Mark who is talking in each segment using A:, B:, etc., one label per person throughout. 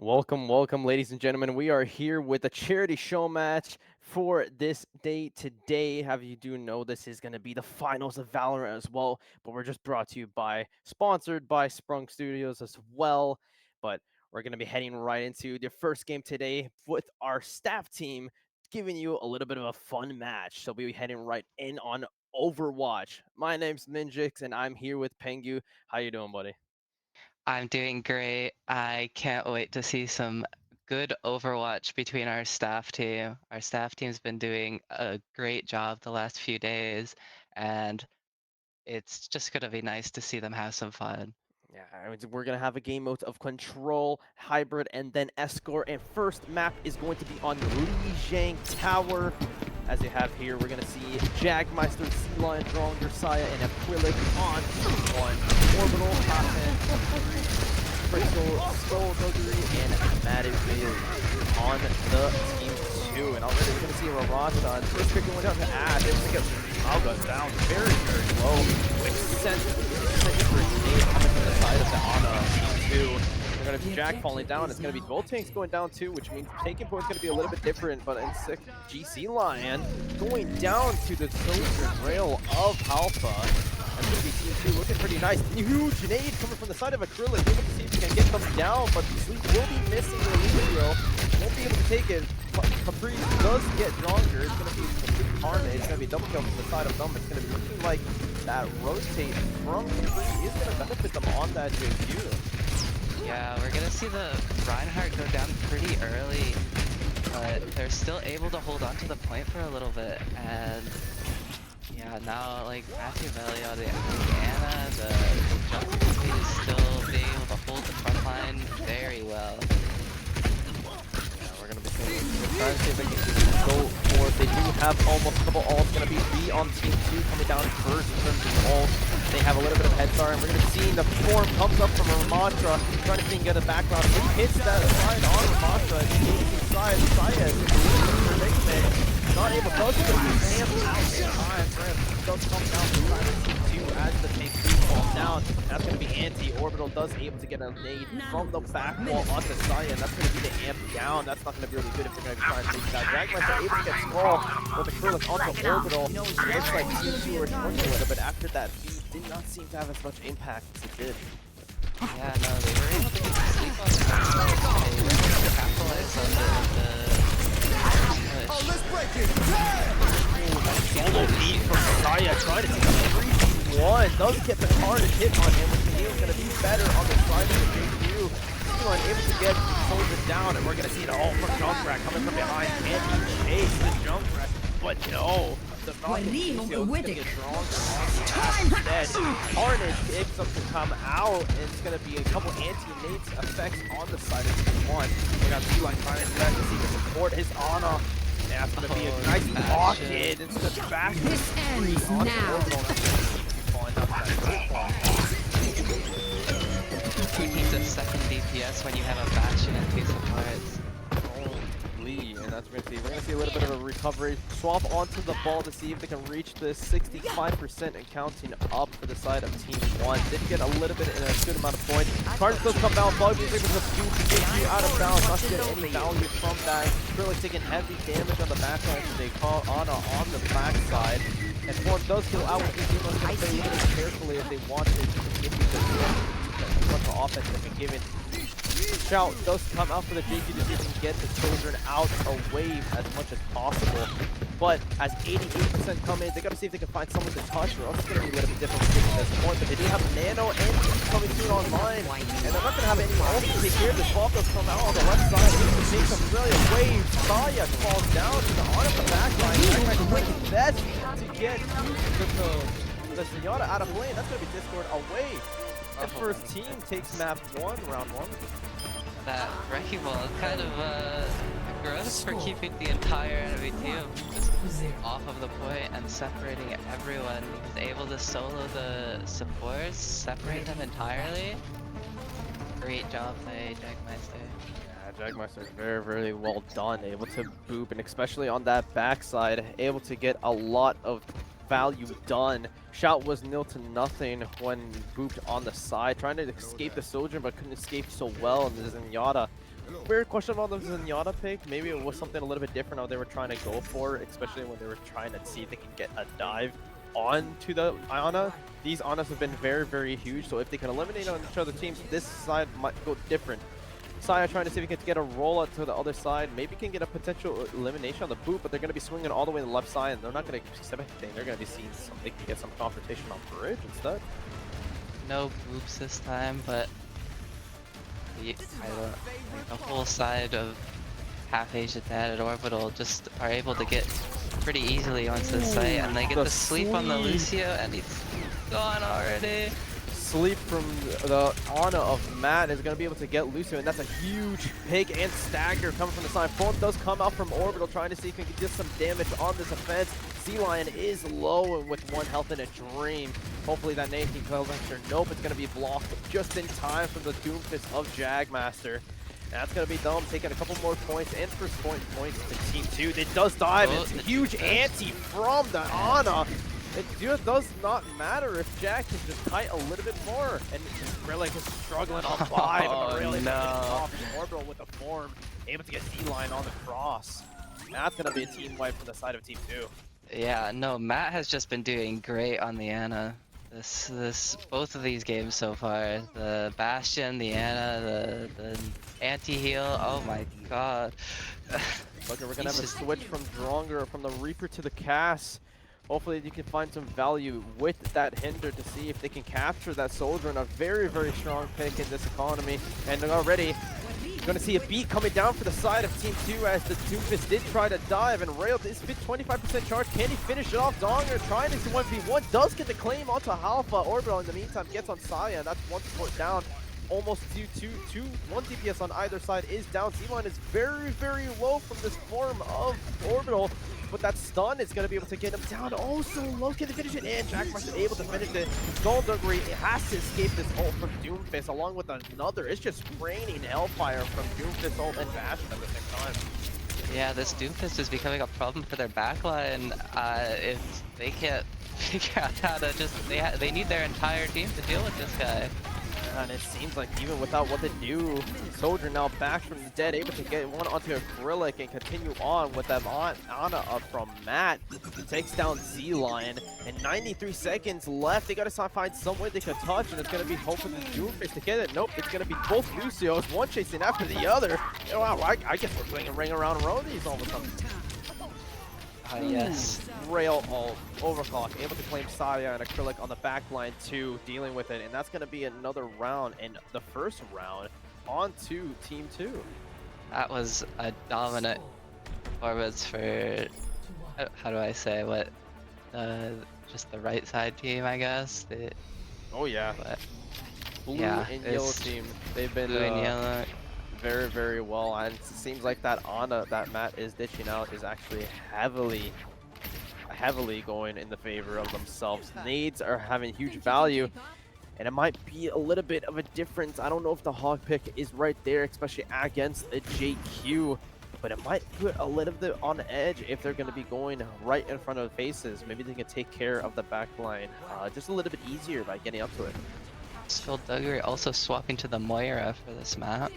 A: Welcome, ladies and gentlemen. We are here with a charity show match for this day today. Have you do know this is going to be the finals of Valorant as well, but we're just brought to you by, sponsored by Sprung Studios as well. But we're going to be heading right into the first game today with our staff team, giving you a little bit of a fun match. So we'll be heading right in on Overwatch. My name's Ninjix, and I'm here with Pengu. How you doing, buddy?
B: I'm doing great. I can't wait to see some good Overwatch between our staff team. Our staff team's been doing a great job the last few days, and it's just gonna be nice to see them have some fun.
A: Yeah, we're gonna have a game mode of control, hybrid, and then escort. And first map is going to be on Lijiang Tower. As you have here, we're gonna see Jagmeister, Sea Lion, Dronger, Saya, and Acrylic on one. Orbital, Hotman, Crystal, Skullduggery, and Matadville on the team two. And already we're gonna see Raracha. First pick going down to Ash. Able to get Alga down very low. Quick send grenade coming from the side of the Ana team two. They're gonna be Jack falling down. It's gonna be Gold Tanks going down too, which means taking point's gonna be a little bit different. But in sick GC Lion going down to the Soldier rail of Alpha. And gonna be team two looking pretty nice. Huge nade coming from the side of Acrylic. Able to see if he can get them down, but Sleep will be missing the lead drill. Won't be able to take it. Capri does get stronger. It's gonna be complete carnage. It's gonna be double kill from the side of them. It's gonna be looking like that rotate from Capri is gonna benefit them on that JQ.
B: Yeah, we're gonna see the Reinhardt go down pretty early, but they're still able to hold on to the point for a little bit. And yeah, now like Machiavelli, the Ana, the jump speed is still being able to hold the front line very well.
A: We're gonna be trying to see if they can go for it. They do have almost a couple ults. Gonna be B on team two coming down first in terms of ults. They have a little bit of a head start, and we're gonna be seeing the form comes up from Ramatra, trying to see and get a background. He hits that side on Ramatra, and he's inside. Saya is predicament. Not able to touch it, but he's ramped out in time. Ramp does come down to the side of team two as the tank two falls down. That's gonna be anti-orbital, does able to get a nade from the back wall onto Saya, and that's gonna be the amp down. That's not gonna be really good if they're gonna try and take that. Jagmeister able to get Skull with Acrylic onto orbital. It looks like team two were struggling a little bit after that. He did not seem to have as much impact as it did.
B: Yeah, no, they were able to get sleep on the ground. They were able to capitalize on the push.
C: Let's break it!
A: Solo beat from Saya, trying to take a 3v1. Does get the carnage hit on him, which is going to be better on the side of the JQ. Sealine able to get Soldier down, and we're going to see it all from Junkrat coming from behind. Can he chase the Junkrat? But no. Does not get get stronger instead. Carnage able to come out, and it's going to be a couple anti-nades effects on the side of team one. We got Sealine trying to back to see the support his Ana. Yeah, it's gonna be a nice pocket. It's the fast.
D: This ends now.
B: Taking the second DPS when you have a Bastion and two supports.
A: And that's what we're gonna see a little bit of a recovery. Swap onto the ball to see if they can reach this 65% and counting up for the side of team one. Did get a little bit in a good amount of points. Cards does come down. Bug is able to shoot out of bounds. Not get any value from that. Really taking heavy damage on the backside. They call Ana on the backside. And Form does kill out with the team. Going to play a little bit carefully if they want to give you the much of offense they can give it. Shout does come out for the JQ to see if they can get the children out away as much as possible. But as 88% come in, they gotta see if they can find someone to touch, or else it's gonna be a little bit different at this point. But they do have Nano and coming soon online, and they're not gonna have anyone else to take care of this. Swap does come out on the left side, to take some really waves. Saya falls down to the on of the back line. Trying to make his best to get the Zenyatta out of lane. That's gonna be Discord away. The first team takes map one, round one.
B: That wrecking ball is kind of gross for keeping the entire enemy team off of the point and separating everyone. He was able to solo the supports, separate them entirely. Great job by Jagmeister.
A: Yeah, Jagmeister is very well done. Able to boop, and especially on that backside, able to get a lot of value done. Shout was 0-0 when booped on the side, trying to escape the Soldier, but couldn't escape so well. And the Zenyatta Weird question about the Zenyatta pick. Maybe it was something a little bit different how they were trying to go for, especially when they were trying to see if they could get a dive onto the Ana. These Anas have been very, very huge, so if they can eliminate on each other teams, this side might go different. CIE trying to see if he can get a roll out to the other side. Maybe can get a potential elimination on the boot, but they're going to be swinging all the way to the left side, and they're not going to accept anything. They're going to be seeing some, they can get some confrontation on bridge instead.
B: No boops this time, but the whole side of half Asia Dad and Orbital just are able to get pretty easily onto the site, and they get to sleep on the Lucio, and he's gone already.
A: Sleep from the Ana of Matt is going to be able to get Lucio, and that's a huge pick and stagger coming from the side. Form does come out from Orbital, trying to see if he can get some damage on this offense. Sea Lion is low and with 1 health in a dream. Hopefully that nade can kill Vector. Nope, it's going to be blocked just in time from the Doomfist of Jagmaster. That's going to be dumb, taking a couple more points, and first points to Team 2. It does dive, it's a huge ante from the Ana. It just does not matter if Jack can just kite a little bit more. And Relic is struggling on 5, but really off Orbital with the form, able to get D-Line on the cross. That's going to be a team wipe from the side of Team 2.
B: Yeah, no, Matt has just been doing great on the Ana. Both of these games so far. The Bastion, the Ana, the anti-heal. Oh my god.
A: Look, we're going to have a switch from Dronger, from the Reaper to the Cass. Hopefully you can find some value with that Hinder to see if they can capture that Soldier in a very, very strong pick in this economy. And already going to see a beat coming down for the side of Team 2 as the Doomfist did try to dive, and Rail is 25% charge. Can he finish it off? Donger trying to 1v1, does get the claim onto Alpha. Orbital in the meantime gets on Saya, and that's 1 support down. Almost 1 DPS on either side is down. C1 is very, very low from this form of Orbital, but that stun is going to be able to get him down. Oh, so low. Can they finish it? And Jackmark is able to finish it. Skullduggery has to escape this ult from Doomfist, along with another. It's just raining Hellfire from Doomfist ult and Bastion at the same time.
B: Yeah, this Doomfist is becoming a problem for their backline. If they can't figure out how to just, they need their entire team to deal with this guy.
A: And it seems like even without what they do, Soldier now back from the dead, able to get one onto a Grillic and continue on with them on Ana up from Matt. Takes down Z-Lion, and 93 seconds left. They gotta find some way they can touch, and it's gonna be hoping the Doomfist to get it. Nope, it's gonna be both Lucios, one chasing after the other. Oh, wow, I guess we're playing a ring around Rodies all of a sudden.
B: Yes.
A: Rail ult, overclock, able to claim Saya and Acrylic on the back line too, dealing with it, and that's going to be another round, and the first round on to Team 2.
B: That was a dominant performance for, how do I say, what, just the right side team, I guess.
A: Oh yeah.
B: But,
A: Blue
B: yeah,
A: and yellow team, they've been
B: blue and yellow.
A: very, very well, and it seems like that Ana that Matt is dishing out is actually heavily going in the favor of themselves. Nades are having huge value, and it might be a little bit of a difference. I don't know if the hog pick is right there, especially against a JQ, but it might put a little bit on edge if they're going to be going right in front of the faces. Maybe they can take care of the back line just a little bit easier by getting up to it.
B: Skullduggery also swapping to the Moira for this map.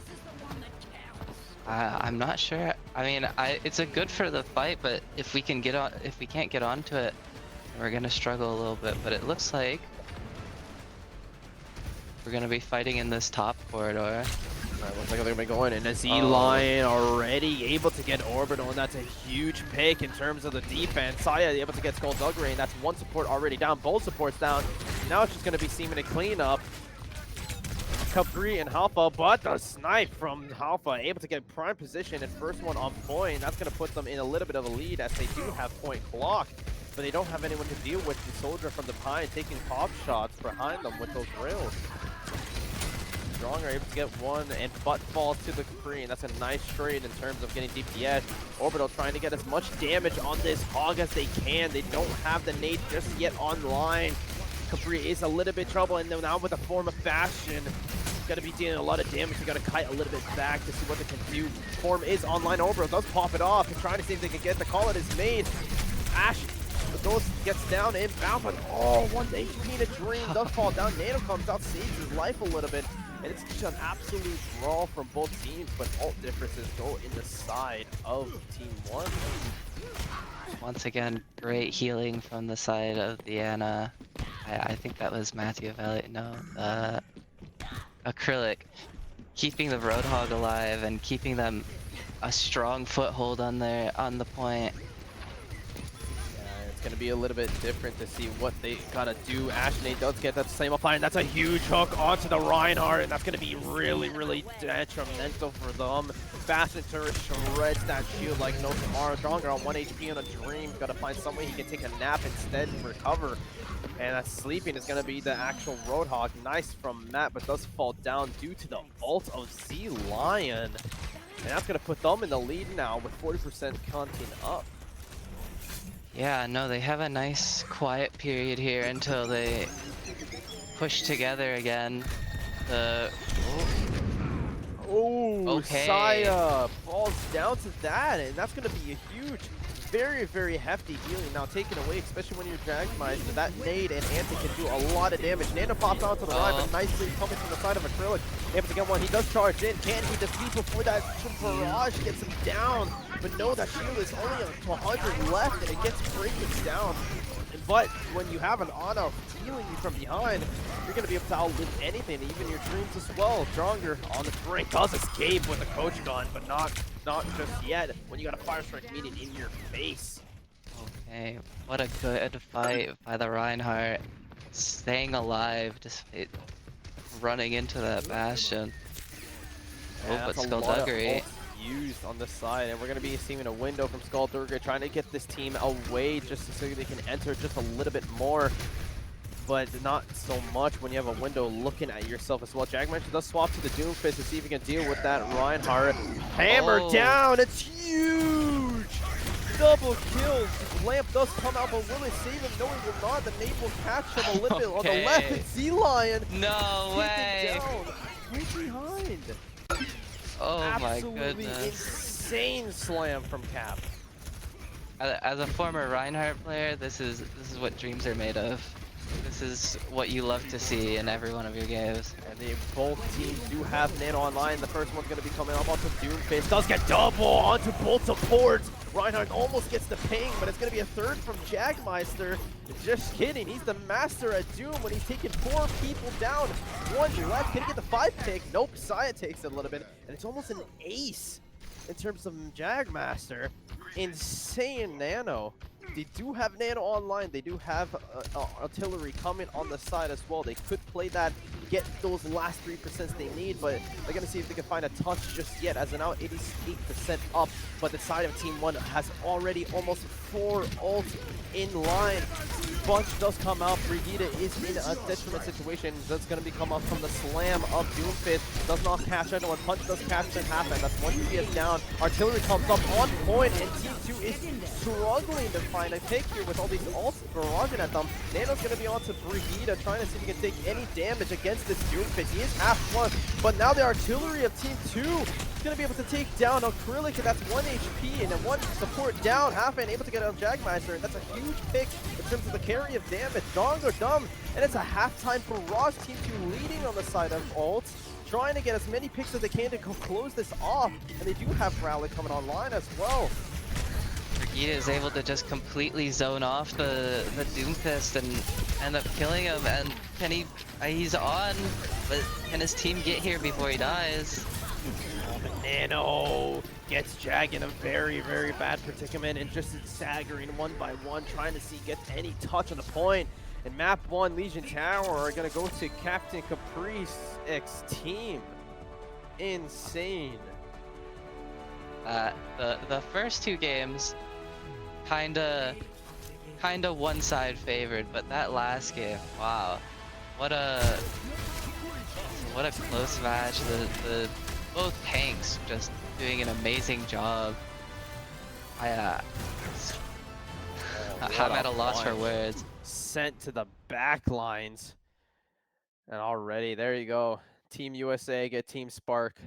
B: I'm not sure. I mean, it's a good for the fight, but if we can't get onto it, we're gonna struggle a little bit. But it looks like we're gonna be fighting in this top corridor.
A: Alright, looks like they're gonna be going in a Z-Line already able to get Orbital, and that's a huge pick in terms of the defense. Saya able to get Skullduggery, and that's 1 support already down, both supports down. Now it's just gonna be seeming to clean up. Capri and Halfa, but the snipe from Halfa able to get prime position and first one on point. That's going to put them in a little bit of a lead as they do have point clock, but they don't have anyone to deal with the Soldier from the Pine taking pop shots behind them with those rails. Stronger able to get one and butt fall to the Capri, and that's a nice trade in terms of getting DPS. Orbital trying to get as much damage on this hog as they can. They don't have the nade just yet online. Capri is a little bit trouble, and then now with the form of Bastion, gonna be dealing a lot of damage. They gotta kite a little bit back to see what they can do. Form is online. Orbital does pop it off and trying to see if they can get the call. It is made. Ash goes, gets down inbound, but 1 HP in a dream does fall down. Nano comes out, saves his life a little bit. And it's just an absolute brawl from both teams, but all differences go in the side of Team 1.
B: Once again, great healing from the side of Deanna. I think that was Matthew Valley. No, Acrylic. Keeping the Roadhog alive and keeping them a strong foothold on the point.
A: Yeah, it's going to be a little bit different to see what they got to do. Ashney does get that same apply, and that's a huge hook onto the Reinhardt, and that's going to be really, really detrimental for them. Bastion Turret shreds that shield like no tomorrow. Stronger on 1 HP on a Dream. Got to find some way he can take a nap instead and recover. And that sleeping is going to be the actual Roadhog. Nice from Matt, but does fall down due to the ult of Z Lion. And that's going to put them in the lead now with 40% counting up.
B: Yeah, no, they have a nice quiet period here until they push together again.
A: Oh,
B: okay.
A: Saya falls down to that, and that's going to be a huge, very, very hefty healing now taken away, especially when you're Jagmeister. That nade and Anti can do a lot of damage. Nano pops onto the line, but nicely coming from the side of Acrylic. Able to get one. He does charge in. Can he defeat before that barrage gets him down? But no, that shield is only up to 100 left, and it gets breaking down. But when you have an Ana healing you from behind, you're going to be able to outlive anything, even your dreams as well. Stronger on the brink does escape with a coach gun, but not just yet when you got a fire strike meeting in your face.
B: Okay, what a good fight by the Reinhardt. Staying alive despite running into that Bastion.
A: Yeah,
B: but
A: that's a
B: Skullduggery.
A: lot of ults used on this side, and we're going to be seeing a window from Skullduggery trying to get this team away just so they can enter just a little bit more, but not so much when you have a window looking at yourself as well. Jagmeister does swap to the Doomfist to see if he can deal with that Reinhardt. Hammer down, it's huge! Double kills. Lamp does come out, but will it save him? No, he will not. The nade will catch him a little bit on the left. It's Z-Lion.
B: No way!
A: Down. Right behind.
B: Oh
A: Absolutely
B: my goodness.
A: insane slam from Cap.
B: As a former Reinhardt player, this is what dreams are made of. This is what you love to see in every one of your games.
A: And both teams do have Nano online. The first one's going to be coming up onto Doomfist. Does get double onto both supports. Reinhardt almost gets the ping, but it's going to be a third from Jagmeister. Just kidding. He's the master at Doom when he's taking 4 people down. 1 left. Can he get the 5 pick? Nope. Saya takes it a little bit. And it's almost an ace in terms of Jagmaster. Insane Nano. They do have Nano online. They do have artillery coming on the side as well. They could play that, get those last 3% they need, but they're going to see if they can find a touch just yet, as they're now 88% up. But the side of Team 1 has already almost 4 ults in line. Bunch does come out. Brigida is in a detriment situation. That's going to be come up from the slam of Doomfist. Does not catch anyone. Punch does catch in half, and that's 1 DPS down. Artillery comes up on point, and Team 2 is struggling to find a pick here with all these ults barraging at them. Nano's going to be on to Brigida, trying to see if he can take any damage against this Doomfist. He is half plus, but now the artillery of Team 2 is going to be able to take down Acrylic, and that's 1 HP, and then 1 support down. Halfman able to get on Jagmeister, and that's a huge pick in terms of the carry of damage. Dong or dumb, and it's a halftime barrage. Team 2 leading on the side of ults, trying to get as many picks as they can to close this off, and they do have Rally coming online as well.
B: Brigida is able to just completely zone off the Doomfist and end up killing him, and can he, he's on, but can his team get here before he dies?
A: Oh, but Nano gets Jag in a very, very bad predicament and just staggering 1 by 1, trying to see gets any touch on the point. And map 1, Legion Tower are going to go to Captain Caprice X team. Insane.
B: The first 2 games, kinda one side favored, but that last game, wow, what a close match. The both tanks just doing an amazing job. I'm at a loss for words.
A: Sent to the back lines. And already, there you go. Team USA get Team Spark.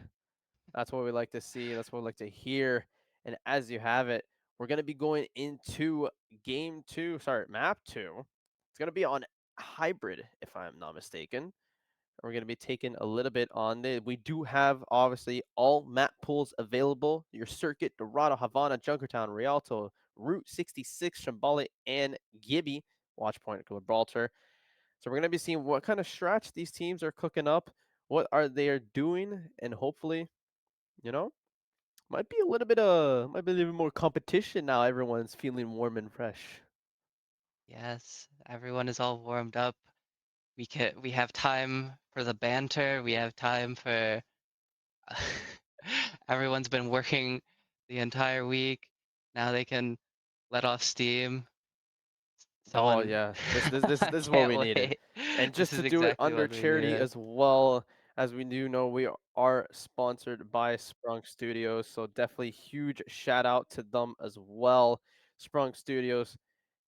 A: That's what we like to see. That's what we like to hear. And as you have it, we're going to be going into map 2. It's going to be on hybrid, if I'm not mistaken. We're going to be taking a little bit on it. We do have obviously all map pools available. Your Circuit, Dorado, Havana, Junkertown, Rialto, Route 66, Shambhala, and Gibby. Watch Point, Gibraltar. So we're going to be seeing what kind of strats these teams are cooking up, what are they doing, and hopefully, you know, might be a little bit more competition now. Everyone's feeling warm and fresh.
B: Yes, everyone is all warmed up. We have time for the banter. We have time for everyone's been working the entire week. Now they can let off steam.
A: Oh
B: Someone
A: yeah,
B: I
A: this is what
B: can't
A: we needed,
B: wait.
A: and
B: This
A: just
B: is
A: to do it
B: exactly
A: under
B: what we
A: charity
B: needed.
A: as well, as we do know we are sponsored by Sprung Studios, so definitely huge shout out to them as well. Sprung Studios,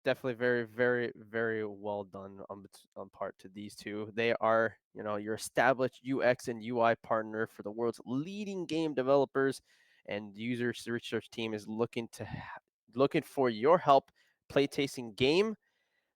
A: definitely very well done on part to these two. They are, you know, your established UX and UI partner for the world's leading game developers, and user research team is looking for your help play tasting game,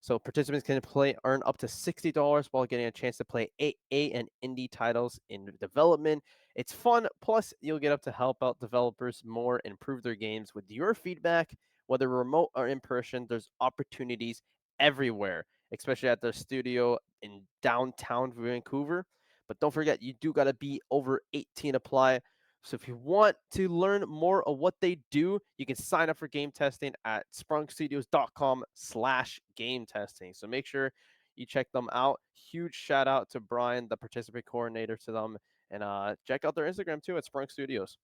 A: so participants can earn up to $60 while getting a chance to play AA and indie titles in development. It's fun, plus you'll get up to help out developers more and improve their games with your feedback, whether remote or in person. There's opportunities everywhere, especially at their studio in downtown Vancouver. But don't forget, you do got to be over 18 to apply. So if you want to learn more of what they do, you can sign up for game testing at sprungstudios.com/game testing. So make sure you check them out. Huge shout out to Brian, the participant coordinator, to them, and check out their Instagram too at Sprung Studios,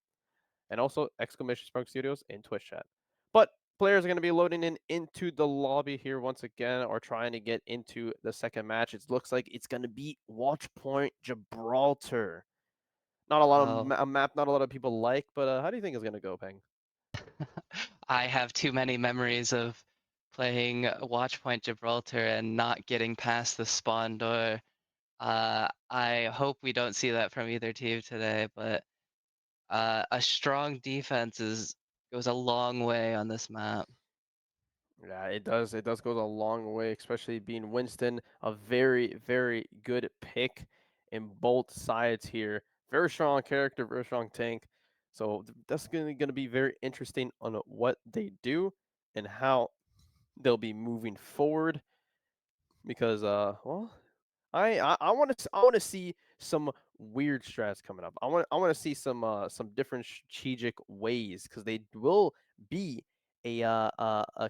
A: and also exclamation Sprung Studios in Twitch chat. But players are going to be loading into the lobby here once again, or trying to get into the second match. It looks like it's going to be Watch Point Gibraltar. Not a lot of
B: Oh,
A: a map, not a lot of people like, but how do you think it's gonna go, Peng?
B: I have too many memories of playing Watchpoint Gibraltar and not getting past the spawn door. I hope we don't see that from either team today, but a strong defense goes a long way on this map.
A: Yeah, it does. It does go a long way, especially being Winston, a very good pick in both sides here. Very strong character, very strong tank. So that's gonna be very interesting on what they do and how they'll be moving forward. Because well, I want to see some weird strats coming up. I want to see some different strategic ways, because they will be a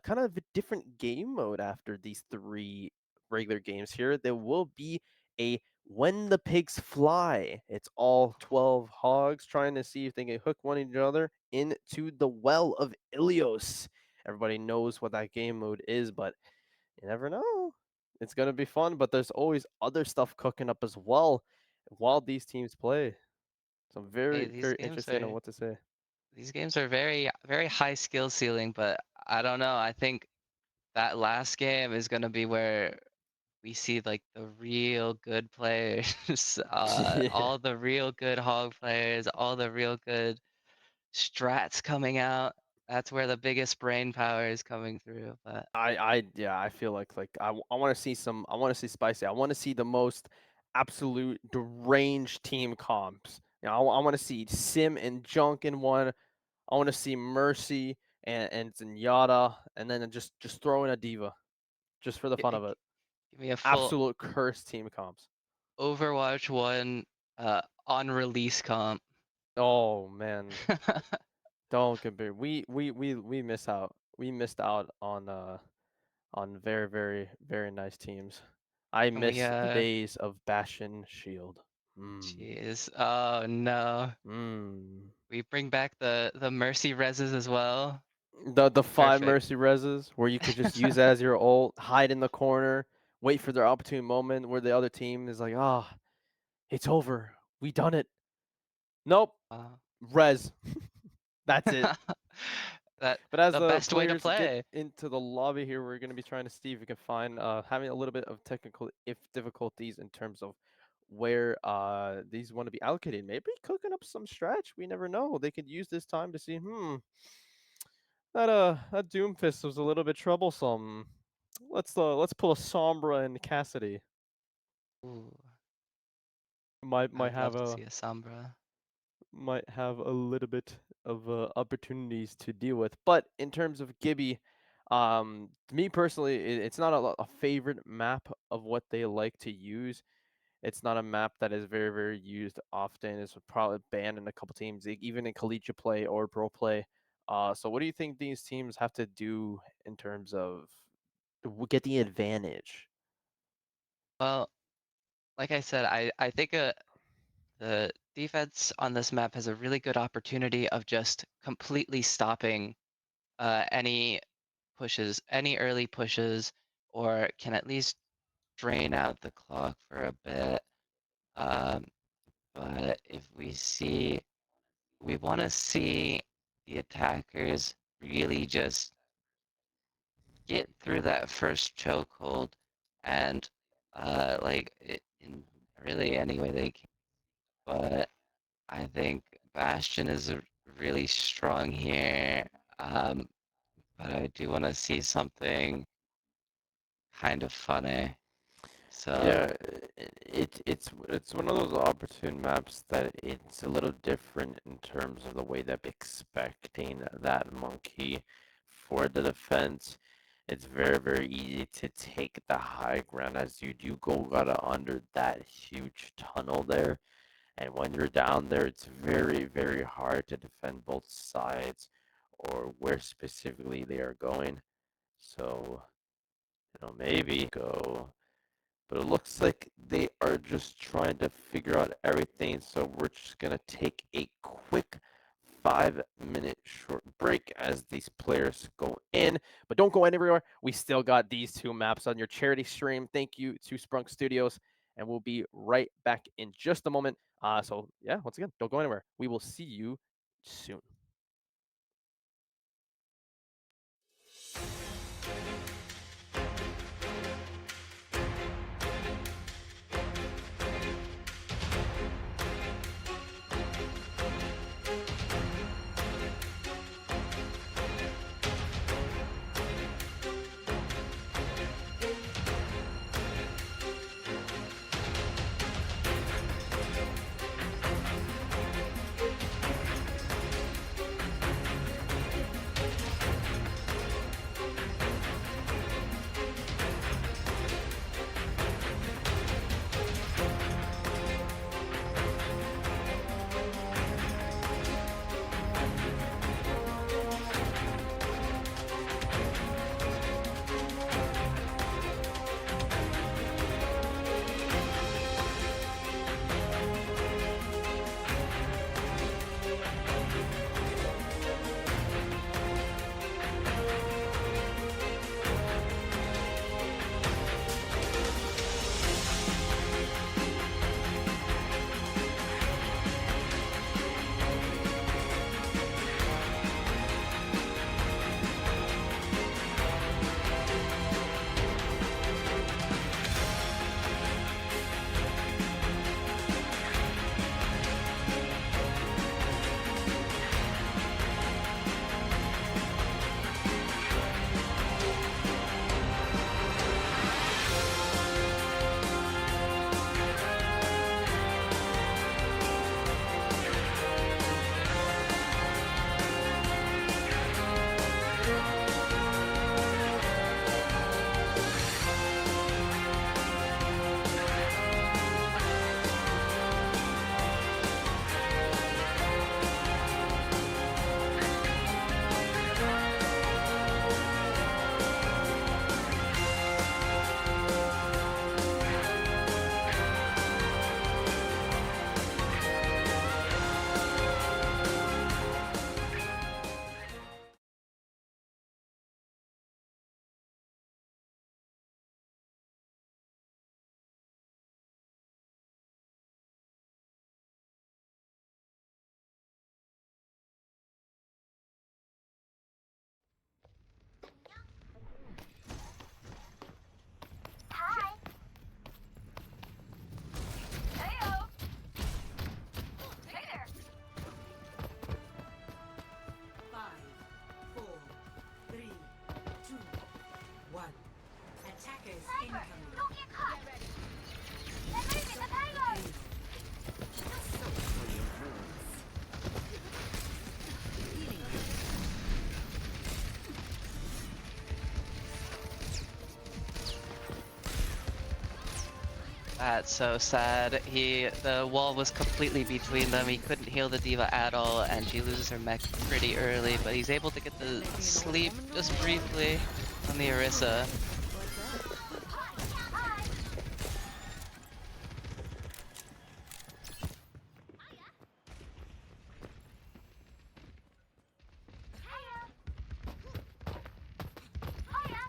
A: kind of a different game mode after these three regular games here. There will be a when the pigs fly. It's all 12 hogs trying to see if they can hook one another into the well of Ilios. Everybody knows what that game mode is, but you never know. It's gonna be fun, but there's always other stuff cooking up as well while these teams play. So I'm
B: Hey,
A: very interested on what to say.
B: these games are very high skill ceiling, but I don't know. I think that last game is gonna be where we see like the real good players,
A: Yeah.
B: all the real good hog players, all the real good strats coming out. That's where the biggest brain power is coming through. But
A: Yeah, I feel like I want to see some. I want to see spicy. I want to see the most absolute deranged team comps. You know, I want to see Sim and Junk in one. I want to see Mercy and Zenyatta, and then just throw in a Diva just for the fun of it.
B: give me a full
A: Absolute cursed team comps.
B: Overwatch 1 on release comp.
A: Oh man, don't compare. We miss out. We missed out on very nice teams. I
B: Can we
A: miss the days of Bastion Shield. Mm.
B: jeez. Oh no.
A: Mm.
B: We bring back the Mercy reses as well.
A: The five
B: Perfect.
A: mercy reses where you could just use as your ult, hide in the corner, wait for their opportune moment where the other team is like, ah, it's over. We done it. Nope.
B: Uh,
A: Res. That's it.
B: that
A: But as
B: the
A: the
B: best way to
A: players get
B: play.
A: into the lobby here, we're going to be trying to see if we can find having a little bit of technical if difficulties in terms of where these want to be allocated. Maybe cooking up some stretch. We never know. They could use this time to see, that Doomfist was a little bit troublesome. Let's pull a Sombra and Cassidy.
B: Ooh.
A: might
B: I'd
A: have
B: love to
A: a
B: see a Sombra.
A: little bit of opportunities to deal with. But in terms of Gibby, to me personally, it's not a favorite map of what they like to use. It's not a map that is very, very used often. It's probably banned in a couple teams, even in collegiate play or pro play. So what do you think these teams have to do in terms of get the advantage?
B: Well, like I said, I think the defense on this map has a really good opportunity of just completely stopping any pushes, any early pushes, or can at least drain out the clock for a bit. Um, but if we want to see the attackers really just get through that first chokehold and in really any way they can. But I think Bastion is really strong here. Um, but I do want to see something kind of funny. So
A: Yeah, it's one of those opportune maps that it's a little different in terms of the way that expecting that monkey for the defense. It's very, very easy to take the high ground as you do go under that huge tunnel there. And when you're down there, it's very, very hard to defend both sides or where specifically they are going. So, maybe go, but it looks like they are just trying to figure out everything. So we're just going to take a quick 5-minute short break as these players go in. But don't go anywhere. We still got these two maps on your charity stream. Thank you to Sprunk Studios. And we'll be right back in just a moment. So, yeah, once again, don't go anywhere. We will see you soon.
B: That's so sad. The wall was completely between them. He couldn't heal the D.Va at all, and she loses her mech pretty early, but he's able to get the sleep just briefly on the Orisa.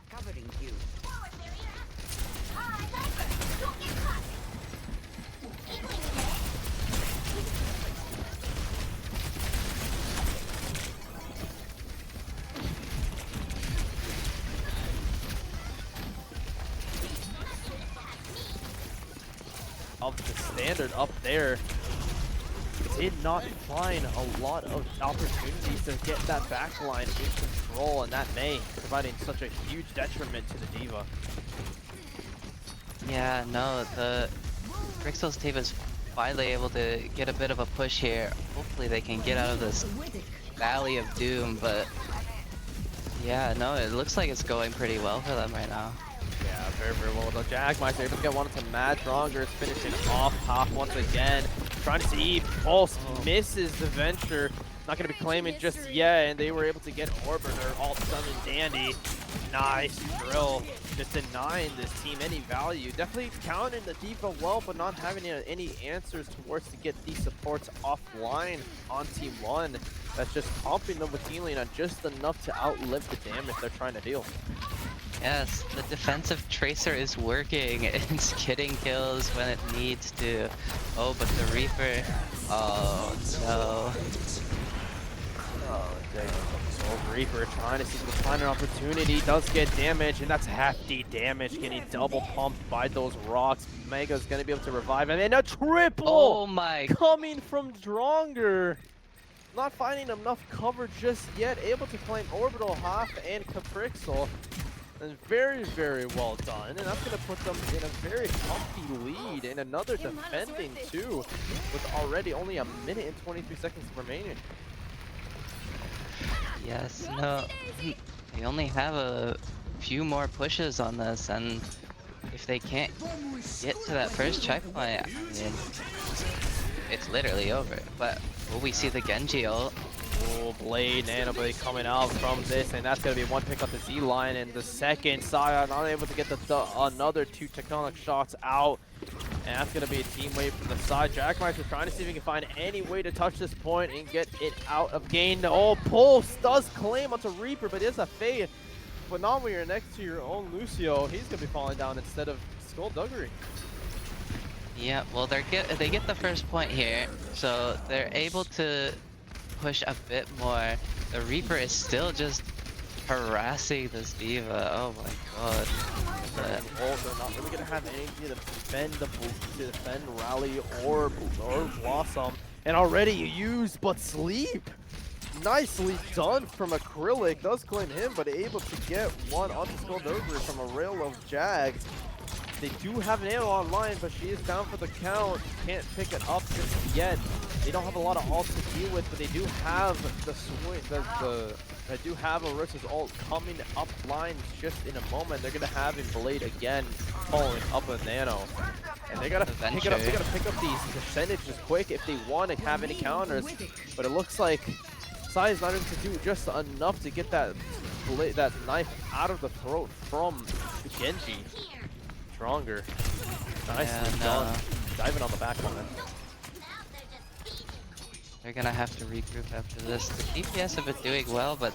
C: Covering you.
A: Of the standard up there, did not find a lot of opportunities to get that backline in control, and that may providing such a huge detriment to the D.Va.
B: Yeah, no, the Crixel's team is finally able to get a bit of a push here. Hopefully they can get out of this valley of doom, but yeah, no, it looks like it's going pretty well for them right now.
A: Yeah, very, very well. The Jagmeister able to get one into Mad Stronger, finishing off top once again. Trying to see Pulse misses the Venture. Not going to be claiming just yet, and they were able to get Orbiter all done and dandy. Nice drill. Just denying this team any value. Definitely countering the D.Va well, but not having any answers towards to get these supports offline on Team 1. That's just pumping them with healing on just enough to outlive the damage they're trying to deal.
B: Yes, the defensive tracer is working. It's getting kills when it needs to. Oh, but the Reaper. Oh no.
A: Oh, dang. So Reaper trying to see if he can find an opportunity. Does get damage, and that's hefty damage. Getting double pumped by those rocks. Mega's gonna be able to revive him, and a triple!
B: Oh my.
A: Coming from Stronger. Not finding enough cover just yet. Able to claim Orbital half and Caprixel. And very, very well done. And that's going to put them in a very comfy lead. And another defending, too, with already only a minute and 23 seconds remaining.
B: Yes, no. They only have a few more pushes on this, and if they can't get to that first checkpoint, I mean, it's literally over. But will we see the Genji ult?
A: Oh, Blade, Nano Blade coming out from this, and that's going to be one pick on the Z line. And the second, Saya not able to get another two tectonic shots out. And that's going to be a team wave from the side. Jagmeister trying to see if he can find any way to touch this point and get it out of gain. Oh, Pulse does claim onto Reaper, but it's a fade. But not when you're next to your own Lucio. He's going to be falling down instead of Skullduggery.
B: Yeah, well, they get the first point here, so they're able to push a bit more. The Reaper is still just harassing this D.Va. Oh my god.
A: They're not really going to have anything to defend Rally or Blossom. And already used, but Sleep. Nicely done from Acrylic. Does claim him, but able to get one onto Skullduggery from a rail of Jag. They do have an Nano online, but she is down for the count. Can't pick it up just yet. They don't have a lot of ults to deal with, but they do have the swing. They do have Orisa's ult coming up line just in a moment. They're gonna have him Blade again, following up a Nano, and they gotta pick it up. They gotta pick up these percentages quick if they want to have any counters. But it looks like Sai's not able to do just enough to get that knife out of the throat from Genji. Stronger. Nicely done. Diving on the back line.
B: They're gonna have to regroup after this. The DPS have been doing well, but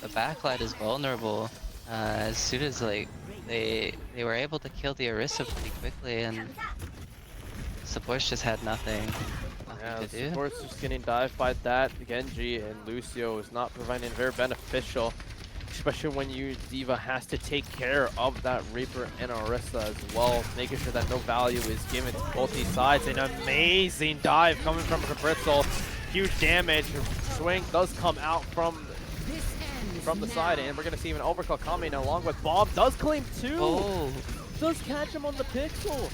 B: the backline is vulnerable. As soon as like they were able to kill the Orisa pretty quickly, and supports just had nothing to do.
A: Support's just getting dived by that. Genji and Lucio is not providing very beneficial, especially when your D.Va has to take care of that Reaper and Orisa as well, making sure that no value is given to both these sides. An amazing dive coming from Caprixel. Huge damage. Swing does come out from the side, and we're going to see an overclock coming along with Bomb. Does claim two.
B: Oh.
A: Does catch him on the pixel.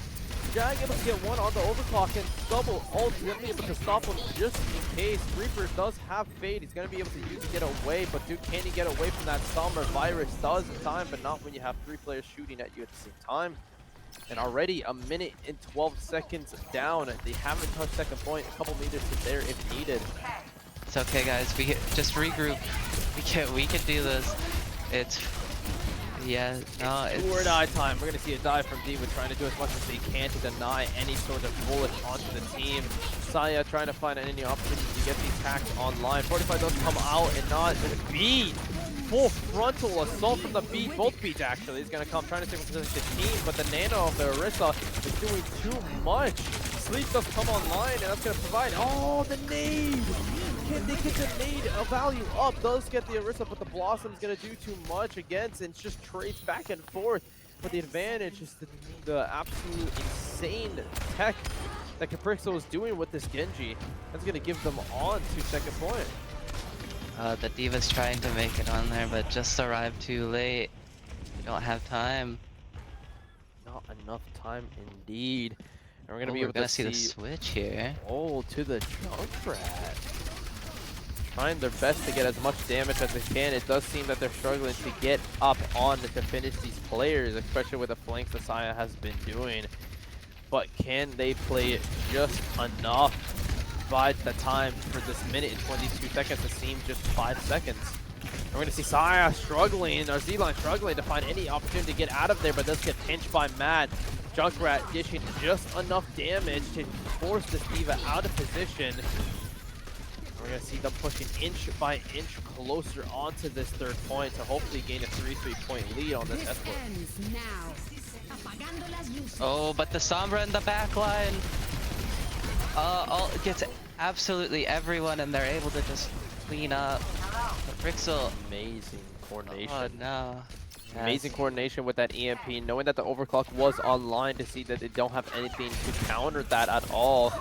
A: Jag able to get one on the overclock and double ult. He's going to be able to stop him just in case. Reaper does have Fade. He's going to be able to use to get away, but dude, can he get away from that Summer? Virus does in time, but not when you have three players shooting at you at the same time. And already a minute and 12 seconds down. They haven't touched second point. A couple meters to there if needed.
B: It's okay, guys. We just regroup. We can do this. It's yeah. No,
A: It's do or die time. We're gonna see a dive from D.Va trying to do as much as they can to deny any sort of bullet onto the team. CIE trying to find any opportunity to get these hacks online. 45 does come out and not beat. Full frontal assault from the beat. Both beats actually. He's gonna come trying to take the team, but the nano of the Orisa is doing too much. Sleep does come online, and that's gonna provide. Oh, the nade! Can they get the nade value up? Does get the Orisa, but the Blossom's gonna do too much against, and it's just trades back and forth. But the advantage is the absolute insane tech that Caprixo is doing with this Genji. That's gonna give them on to second point.
B: The D.Va's trying to make it on there, but just arrived too late. We don't have time.
A: Not enough time indeed. And we're gonna be
B: We're
A: able
B: gonna
A: to
B: see the switch here.
A: Oh, to the Junkrat. Trying their best to get as much damage as they can. It does seem that they're struggling to get up on to finish these players, especially with the flanks that CIE has been doing. But can they play it just enough? Divide the time for this minute and 22 seconds to seem just 5 seconds. And we're going to see CIE struggling, or Z-Line struggling to find any opportunity to get out of there, but does get pinched by Matt. Junkrat dishing just enough damage to force this D.Va out of position. We're going to see them pushing inch by inch closer onto this third point to hopefully gain a 3-3 point lead on this escort.
B: Oh, but the Sombra in the back line gets absolutely everyone, and they're able to just clean up. The Frixel.
A: Amazing coordination.
B: Oh no. Yes.
A: Amazing coordination with that EMP, knowing that the overclock was online to see that they don't have anything to counter that at all.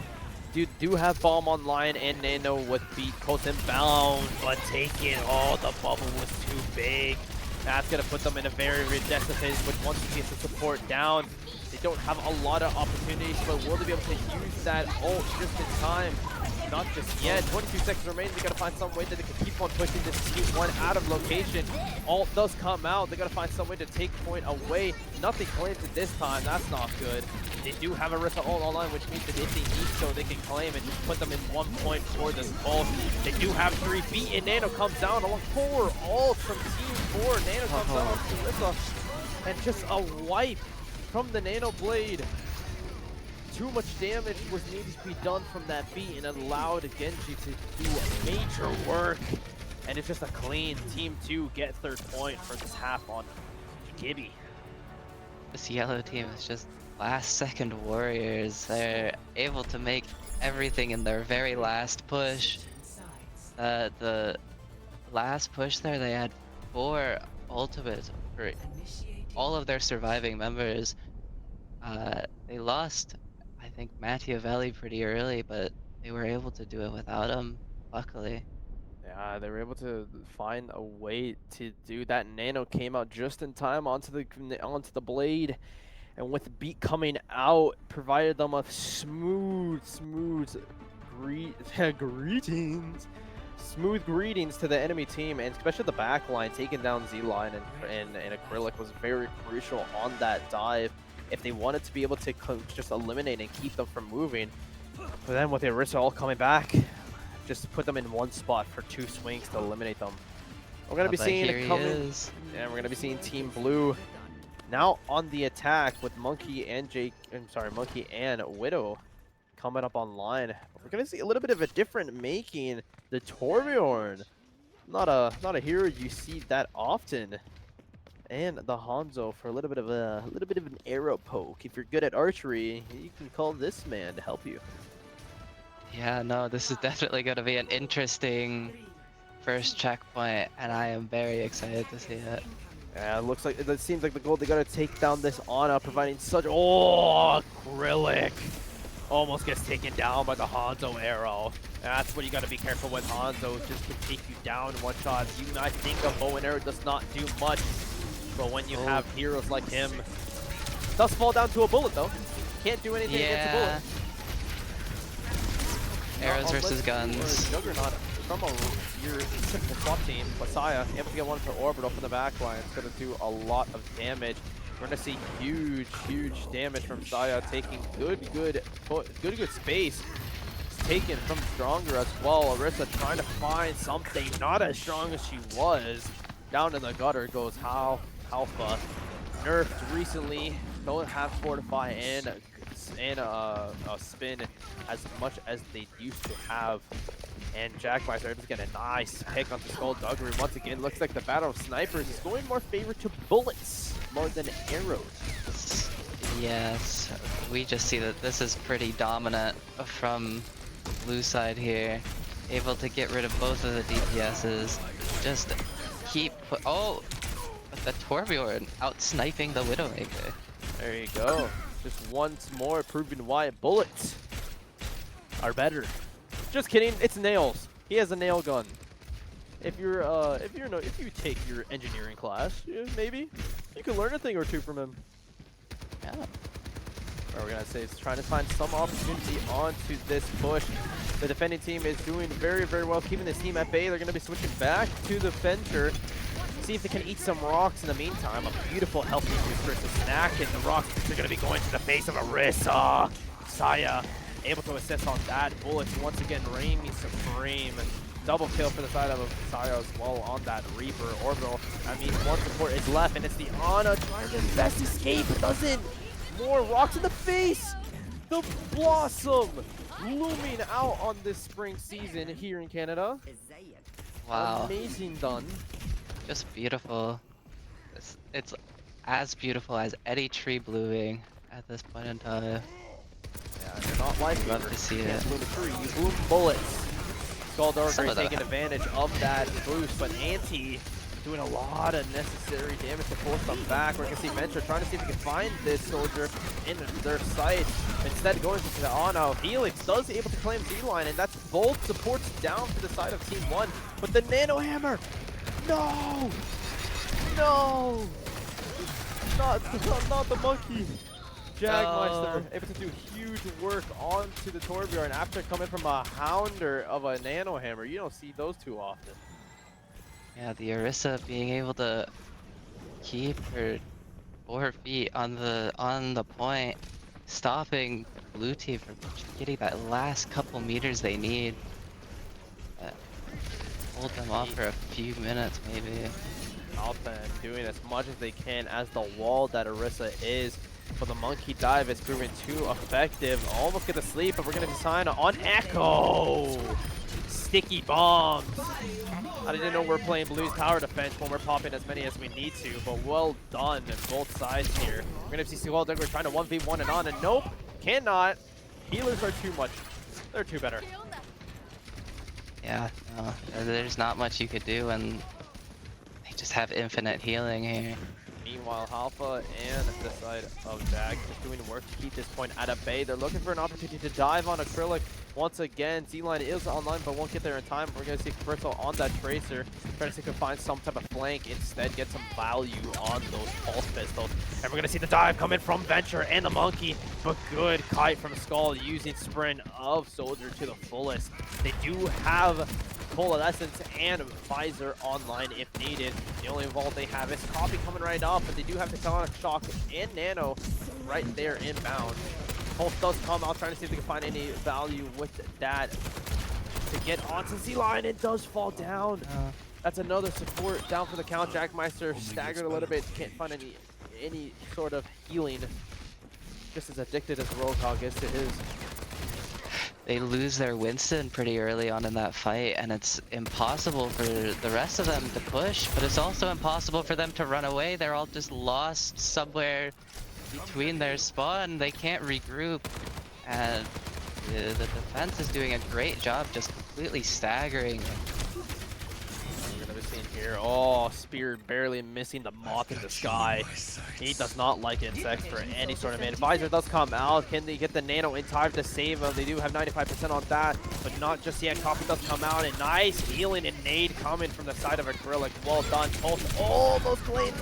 A: Do have bomb online and nano with beat close and bound, but taking the bubble was too big. That's gonna put them in a very disadvantage with once he gets the support down. They don't have a lot of opportunities, but will they be able to use that ult just in time? Not just yet. 22 seconds remaining. They gotta find some way that they can keep on pushing this T1 out of location. Ult does come out. They gotta find some way to take point away. Nothing claimed it this time. That's not good. They do have a Orisa ult online, which means that if they need so, they can claim and just put them in 1 point for this ult. They do have 3 beat, and Nano comes down along 4 ults from Team 4. Nano comes down on Orisa, and just a wipe from the Nano Blade. Too much damage was needed to be done from that beat and allowed Genji to do major work. And it's just a clean Team 2 get third point for this half on Gibby.
B: This yellow team is just last second warriors. They're able to make everything in their very last push. The last push there, they had 4 ultimates for all of their surviving members. They lost, I think, Machiavelli pretty early, but they were able to do it without him, luckily.
A: Yeah, they were able to find a way to do that. Nano came out just in time onto the blade, and with the beat coming out, provided them a smooth greetings to the enemy team, and especially the back line. Taking down Z-Line and Acrylic was very crucial on that dive if they wanted to be able to just eliminate and keep them from moving. But then with the Orisa all coming back, just put them in one spot for 2 swings to eliminate them. We're gonna be seeing it coming, and we're gonna be seeing Team Blue now on the attack with Monkey and Monkey and Widow coming up online. We're gonna see a little bit of a different making. The Torbjorn, not a hero you see that often, and the Hanzo for a little bit of an arrow poke. If you're good at archery, you can call this man to help you.
B: Yeah, no, this is definitely going to be an interesting first checkpoint, and I am very excited to see it.
A: Yeah, it seems like the goal they got to take down this Ana, providing such. Oh, Acrylic almost gets taken down by the Hanzo arrow. That's what you got to be careful with. Hanzo just can take you down in one shot. You might think a bow and arrow does not do much, but when you have heroes like him, it does fall down to a bullet though. Can't do anything against a bullet.
B: Arrows versus guns.
A: Juggernaut from your typical swap team, Messiah, able to get one for Orbital from the back line. It's going to do a lot of damage. We're gonna see huge damage from Saya, taking good space. It's taken from Stronger as well. Orisa trying to find something, not as strong as she was. Down in the gutter goes Alpha. Nerfed recently, don't have Fortify and a spin as much as they used to have. And Jackmeister able to get a nice pick onto Skullduggery. Once again, looks like the battle of snipers is going more favor to bullets more than arrows.
B: Yes, we just see that this is pretty dominant from blue side here. Able to get rid of both of the DPSs. Just keep... Oh! The Torbjorn out sniping the Widowmaker.
A: There you go. Just once more proving why bullets are better. Just kidding, it's nails. He has a nail gun. If you take your engineering class, yeah, maybe you can learn a thing or two from him.
B: Yeah.
A: Or we're gonna say it's trying to find some opportunity onto this push. The defending team is doing very well, keeping this team at bay. They're gonna be switching back to the Fencer. See if they can eat some rocks in the meantime. A beautiful healthy use versus Snack, and the rocks are gonna be going to the face of Orisa. Saya able to assist on that. Bullets once again reigning supreme. Double kill for the side of Saya as well on that Reaper orbital. I mean, one support is left, and it's the Ana trying to best escape. It doesn't. More rocks in the face. The Blossom looming out on this spring season here in Canada.
B: Wow.
A: Amazing done.
B: Just beautiful. It's as beautiful as any tree blooming at this point in time.
A: Yeah, you're not like
B: Love to see it.
A: bloom a tree, you bloom bullets. Skullduggery taking advantage of that boost, but Anti doing a lot of necessary damage to force them back. We're gonna see Venture trying to see if he can find this soldier in their sight. Instead going to the Ana. Helix does able to claim Z-line, and that's both supports down to the side of Team 1. But the Nano Hammer! No! No! Not the monkey! Jagmeister able to do huge work onto the Torbjorn after coming from a Hounder of a Nano Hammer. You don't see those too often.
B: Yeah, the Orisa being able to keep her 4 feet on the point, stopping blue team from getting that last couple meters they need. Hold them off for a few minutes maybe.
A: Alpha doing as much as they can as the wall that Orisa is. But the monkey dive is proving too effective. Almost get to sleep, but we're going to design on Echo. Sticky bombs. I didn't know we're playing Blue's tower defense when we're popping as many as we need to, but well done on both sides here. We're going to see Skullduggery trying to 1v1 and on, and nope, cannot. Healers are too much. They're too better.
B: Yeah, no, there's not much you could do, and they just have infinite healing here.
A: Meanwhile, Alpha and the side of Jag just doing work to keep this point at a bay. They're looking for an opportunity to dive on Acrylic. Once again, Z-Line is online, but won't get there in time. We're going to see Commercial on that Tracer, trying to see if we can find some type of flank. Instead, get some value on those Pulse Pistols. And we're going to see the dive coming from Venture and the Monkey, but good kite from Skull using Sprint of Soldier to the fullest. They do have Coalescence and Visor online if needed. The only vault they have is Copy coming right up, but they do have Tectonic Shock and Nano right there inbound. Pulse does come out, trying to see if they can find any value with that to get onto Z-Line. It does fall down. That's another support down for the count. Jackmeister staggered a little bit, can't find any sort of healing. Just as addicted as Roadhog is to his.
B: They lose their Winston pretty early on in that fight, and it's impossible for the rest of them to push, but it's also impossible for them to run away. They're all just lost somewhere between their spawn. They can't regroup, and the defense is doing a great job just completely staggering.
A: We're gonna be seeing here, oh, Spear barely missing the moth in the sky. He does not like insects for any sort of man. Visor does come out. Can they get the Nano in time to save him? They do have 95% on that, but not just yet. Copy does come out, and nice healing and nade coming from the side of Acrylic. Well done. Pulse almost claimed.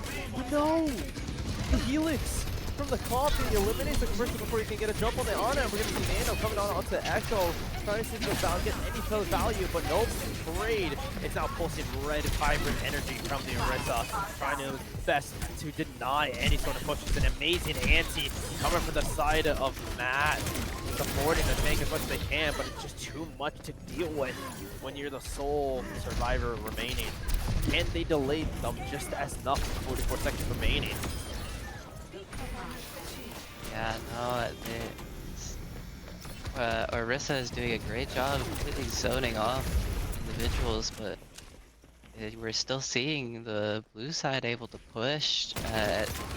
A: No! The Helix! from the coffee. He eliminates the commercial before he can get a jump on the honor. And we're going to see Nano coming on onto Echo, trying to see if he'll get any sort of value, but nope. Trade. It's now pulsing red, vibrant energy from the Orisa, trying to best to deny any sort of push. It's an amazing anti coming from the side of Matt, supporting the tank as much as they can, but it's just too much to deal with when you're the sole survivor remaining. Can they delay them just as enough with 44 seconds remaining?
B: Yeah, no, Orisa is doing a great job of completely zoning off individuals, but we're still seeing the blue side able to push,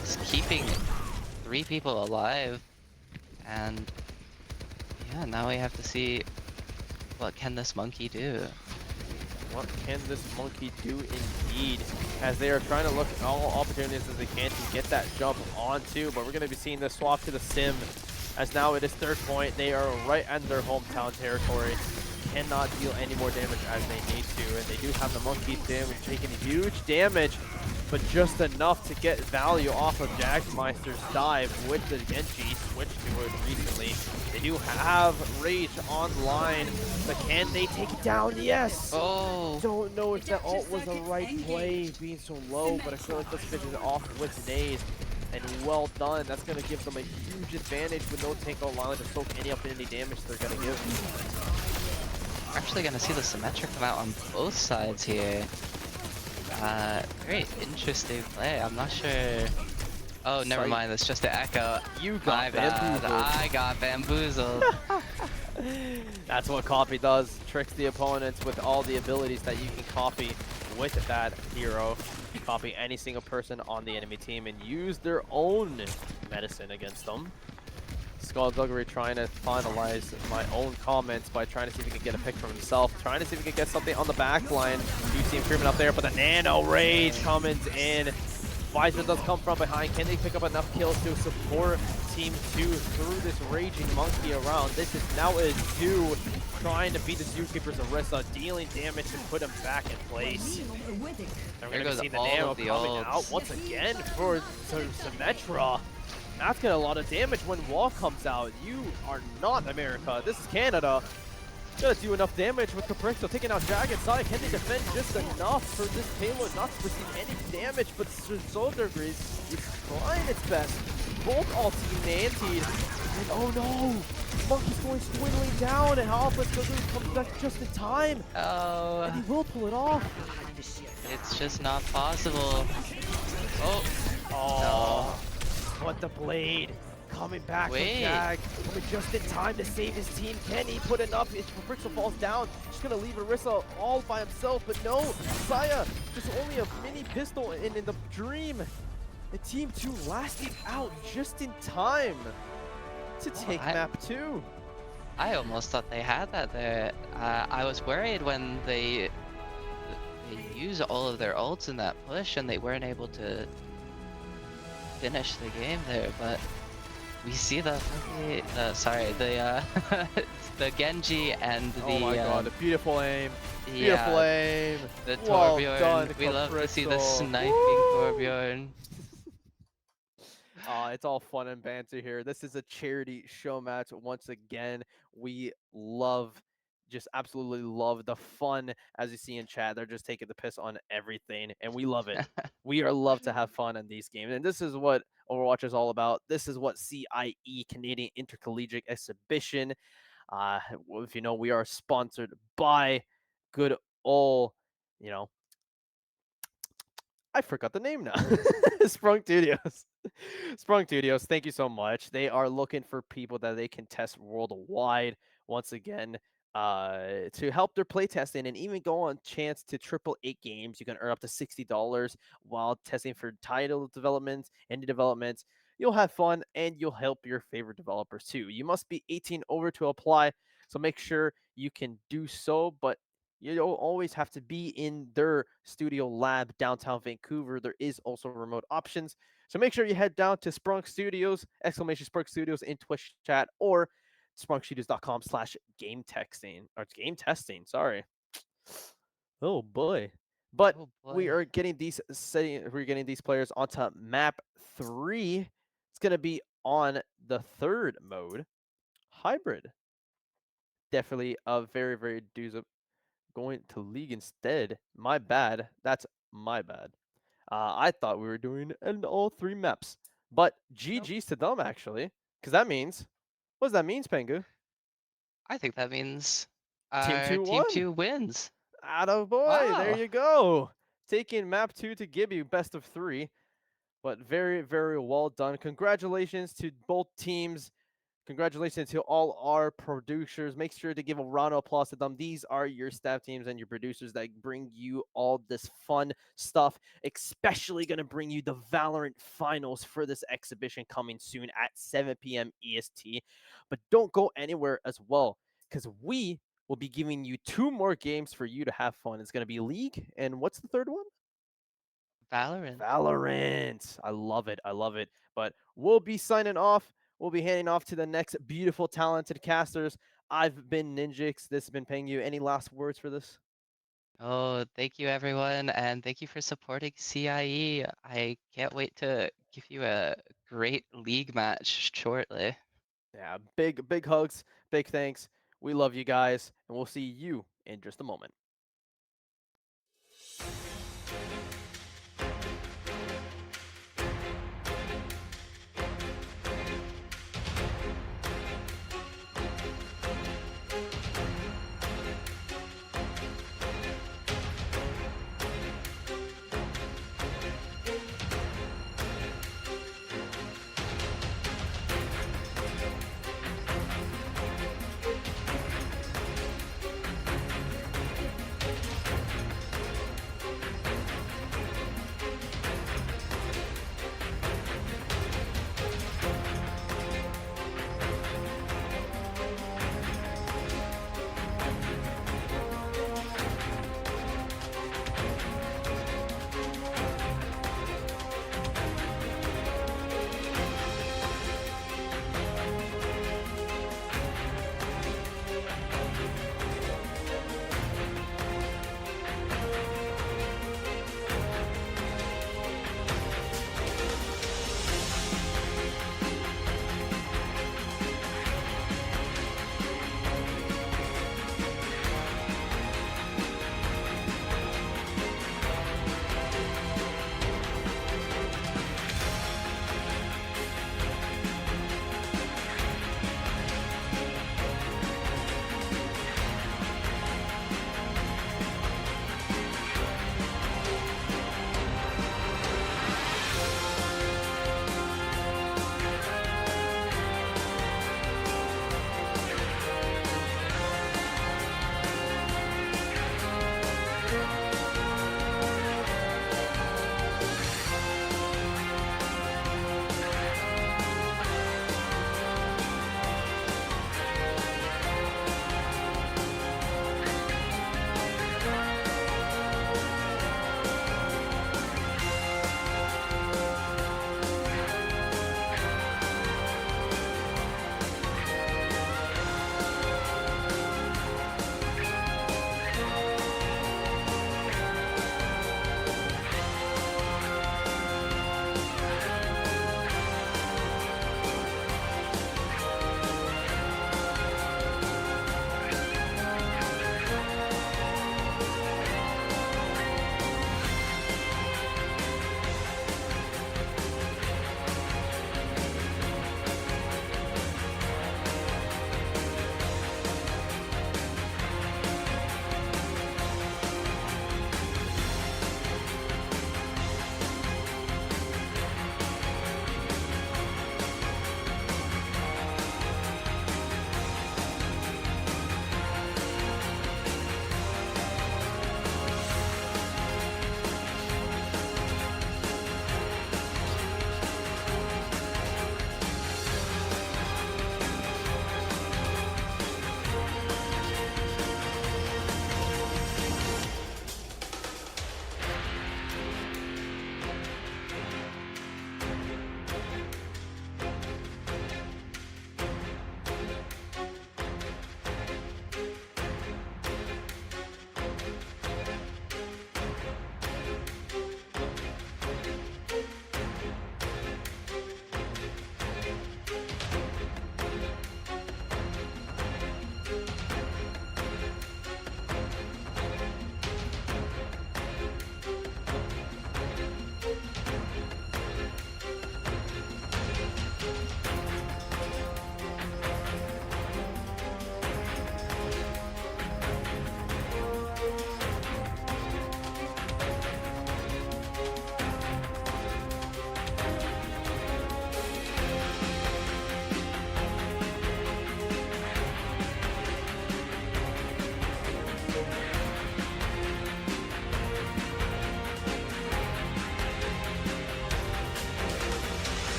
B: just keeping 3 people alive, and yeah, now we have to see what can this monkey do.
A: What can this monkey do indeed, as they are trying to look at all opportunities as they can to get that jump onto, but we're going to be seeing this swap to the sim, as now it is third point. They are right in their hometown territory, cannot deal any more damage as they need to, and they do have the monkey damage taking huge damage, but just enough to get value off of Jackmeister's dive with the Genji switch to it recently. They do have Rage online, but can they take it down? Yes!
B: Oh!
A: Don't know if that ult was the right play, being so low, but I feel like let's finish it off with nades. And well done. That's going to give them a huge advantage with no tank online to soak any up any damage they're going to give.
B: We're actually going to see the Symmetra come out on both sides here. Very interesting play. I'm not sure. Oh, never mind. That's just the echo.
A: You got bamboozled.
B: I got bamboozled.
A: That's what Coffee does. Tricks the opponents with all the abilities that you can copy with that hero. Copy any single person on the enemy team and use their own medicine against them. Skullduggery trying to finalize my own comments by trying to see if he can get a pick from himself, trying to see if he can get something on the back line. You see him creeping up there, but the Nano Rage coming in. Visor does come from behind. Can they pick up enough kills to support Team 2 through this raging monkey around? This is now a 2 trying to beat the Zookeeper's Orisa, dealing damage to put him back in place. And we're going to see the Nano coming out once again for Symmetra. That's gonna a lot of damage when Wall comes out. You are not America. This is Canada. Gonna do enough damage with Capriccio taking out Jag inside. Can they defend just enough for this payload not to receive any damage? But Skullduggery is trying its best. Both ulti antied. And oh no! Monkey's going swindling down, and Alpha Skullduggery comes back just in time.
B: Oh.
A: And he will pull it off.
B: It's just not possible. Oh.
A: Oh. No. What the blade coming back from Jag, coming just in time to save his team. Can he put enough? Capriccio falls down. Just gonna leave Orisa all by himself, but no, Saya just only a mini pistol in the dream. The team 2 lasted out just in time to take map 2.
B: I almost thought they had that there. I was worried when they use all of their ults in that push and they weren't able to finish the game there, but we see the the Genji and the
A: oh my god, the beautiful aim,
B: beautiful
A: aim,
B: the
A: well
B: Torbjorn.
A: done,
B: we love to see the sniping
A: Woo!
B: Torbjorn.
A: It's all fun and banter here. This is a charity show match once again. We love, just absolutely love the fun. As you see in chat, they're just taking the piss on everything, and we love it. We are love to have fun in these games, and this is what Overwatch is all about. This is what CIE, Canadian Intercollegiate Exhibition. If you know, we are sponsored by good old, you know, I forgot the name now. Sprung Studios. Sprung Studios, thank you so much. They are looking for people that they can test worldwide once again to help their playtesting and even go on chance to triple eight games. You can earn up to $60 while testing for title development, indie development. You'll have fun and you'll help your favorite developers too. You must be 18 over to apply, so make sure you can do so. But you don't always have to be in their studio lab downtown Vancouver. There is also remote options. So make sure you head down to Sprunk Studios, !Sprunk Studios in Twitch chat, or sprunkstudios.com/game texting or game testing. Sorry. Oh boy. But
B: Oh boy.
A: we're getting these players onto map 3. It's going to be on the third mode, hybrid. Definitely a very, very doozy. Going to league instead. My bad. That's my bad. I thought we were doing all 3 maps. But
B: Nope.
A: GG's to them, actually. Because that means... What does that mean, Pengu?
B: I think that means
A: Team
B: our
A: 2
B: team
A: won.
B: 2 wins.
A: Atta boy, there
B: Wow.
A: you go. Taking map 2 to Gibby, best of 3. But very, very well done. Congratulations to both teams. Congratulations to all our producers. Make sure to give a round of applause to them. These are your staff teams and your producers that bring you all this fun stuff, especially going to bring you the Valorant finals for this exhibition coming soon at 7 p.m. EST. But don't go anywhere as well, because we will be giving you 2 more games for you to have fun. It's going to be League, and what's the third one?
B: Valorant.
A: Valorant. I love it. I love it. But we'll be signing off. We'll be handing off to the next beautiful, talented casters. I've been Ninjix. This has been Pengu. Any last words for this?
B: Oh, thank you everyone, and thank you for supporting CIE. I can't wait to give you a great league match shortly.
A: Yeah, big hugs, big thanks. We love you guys, and we'll see you in just a moment.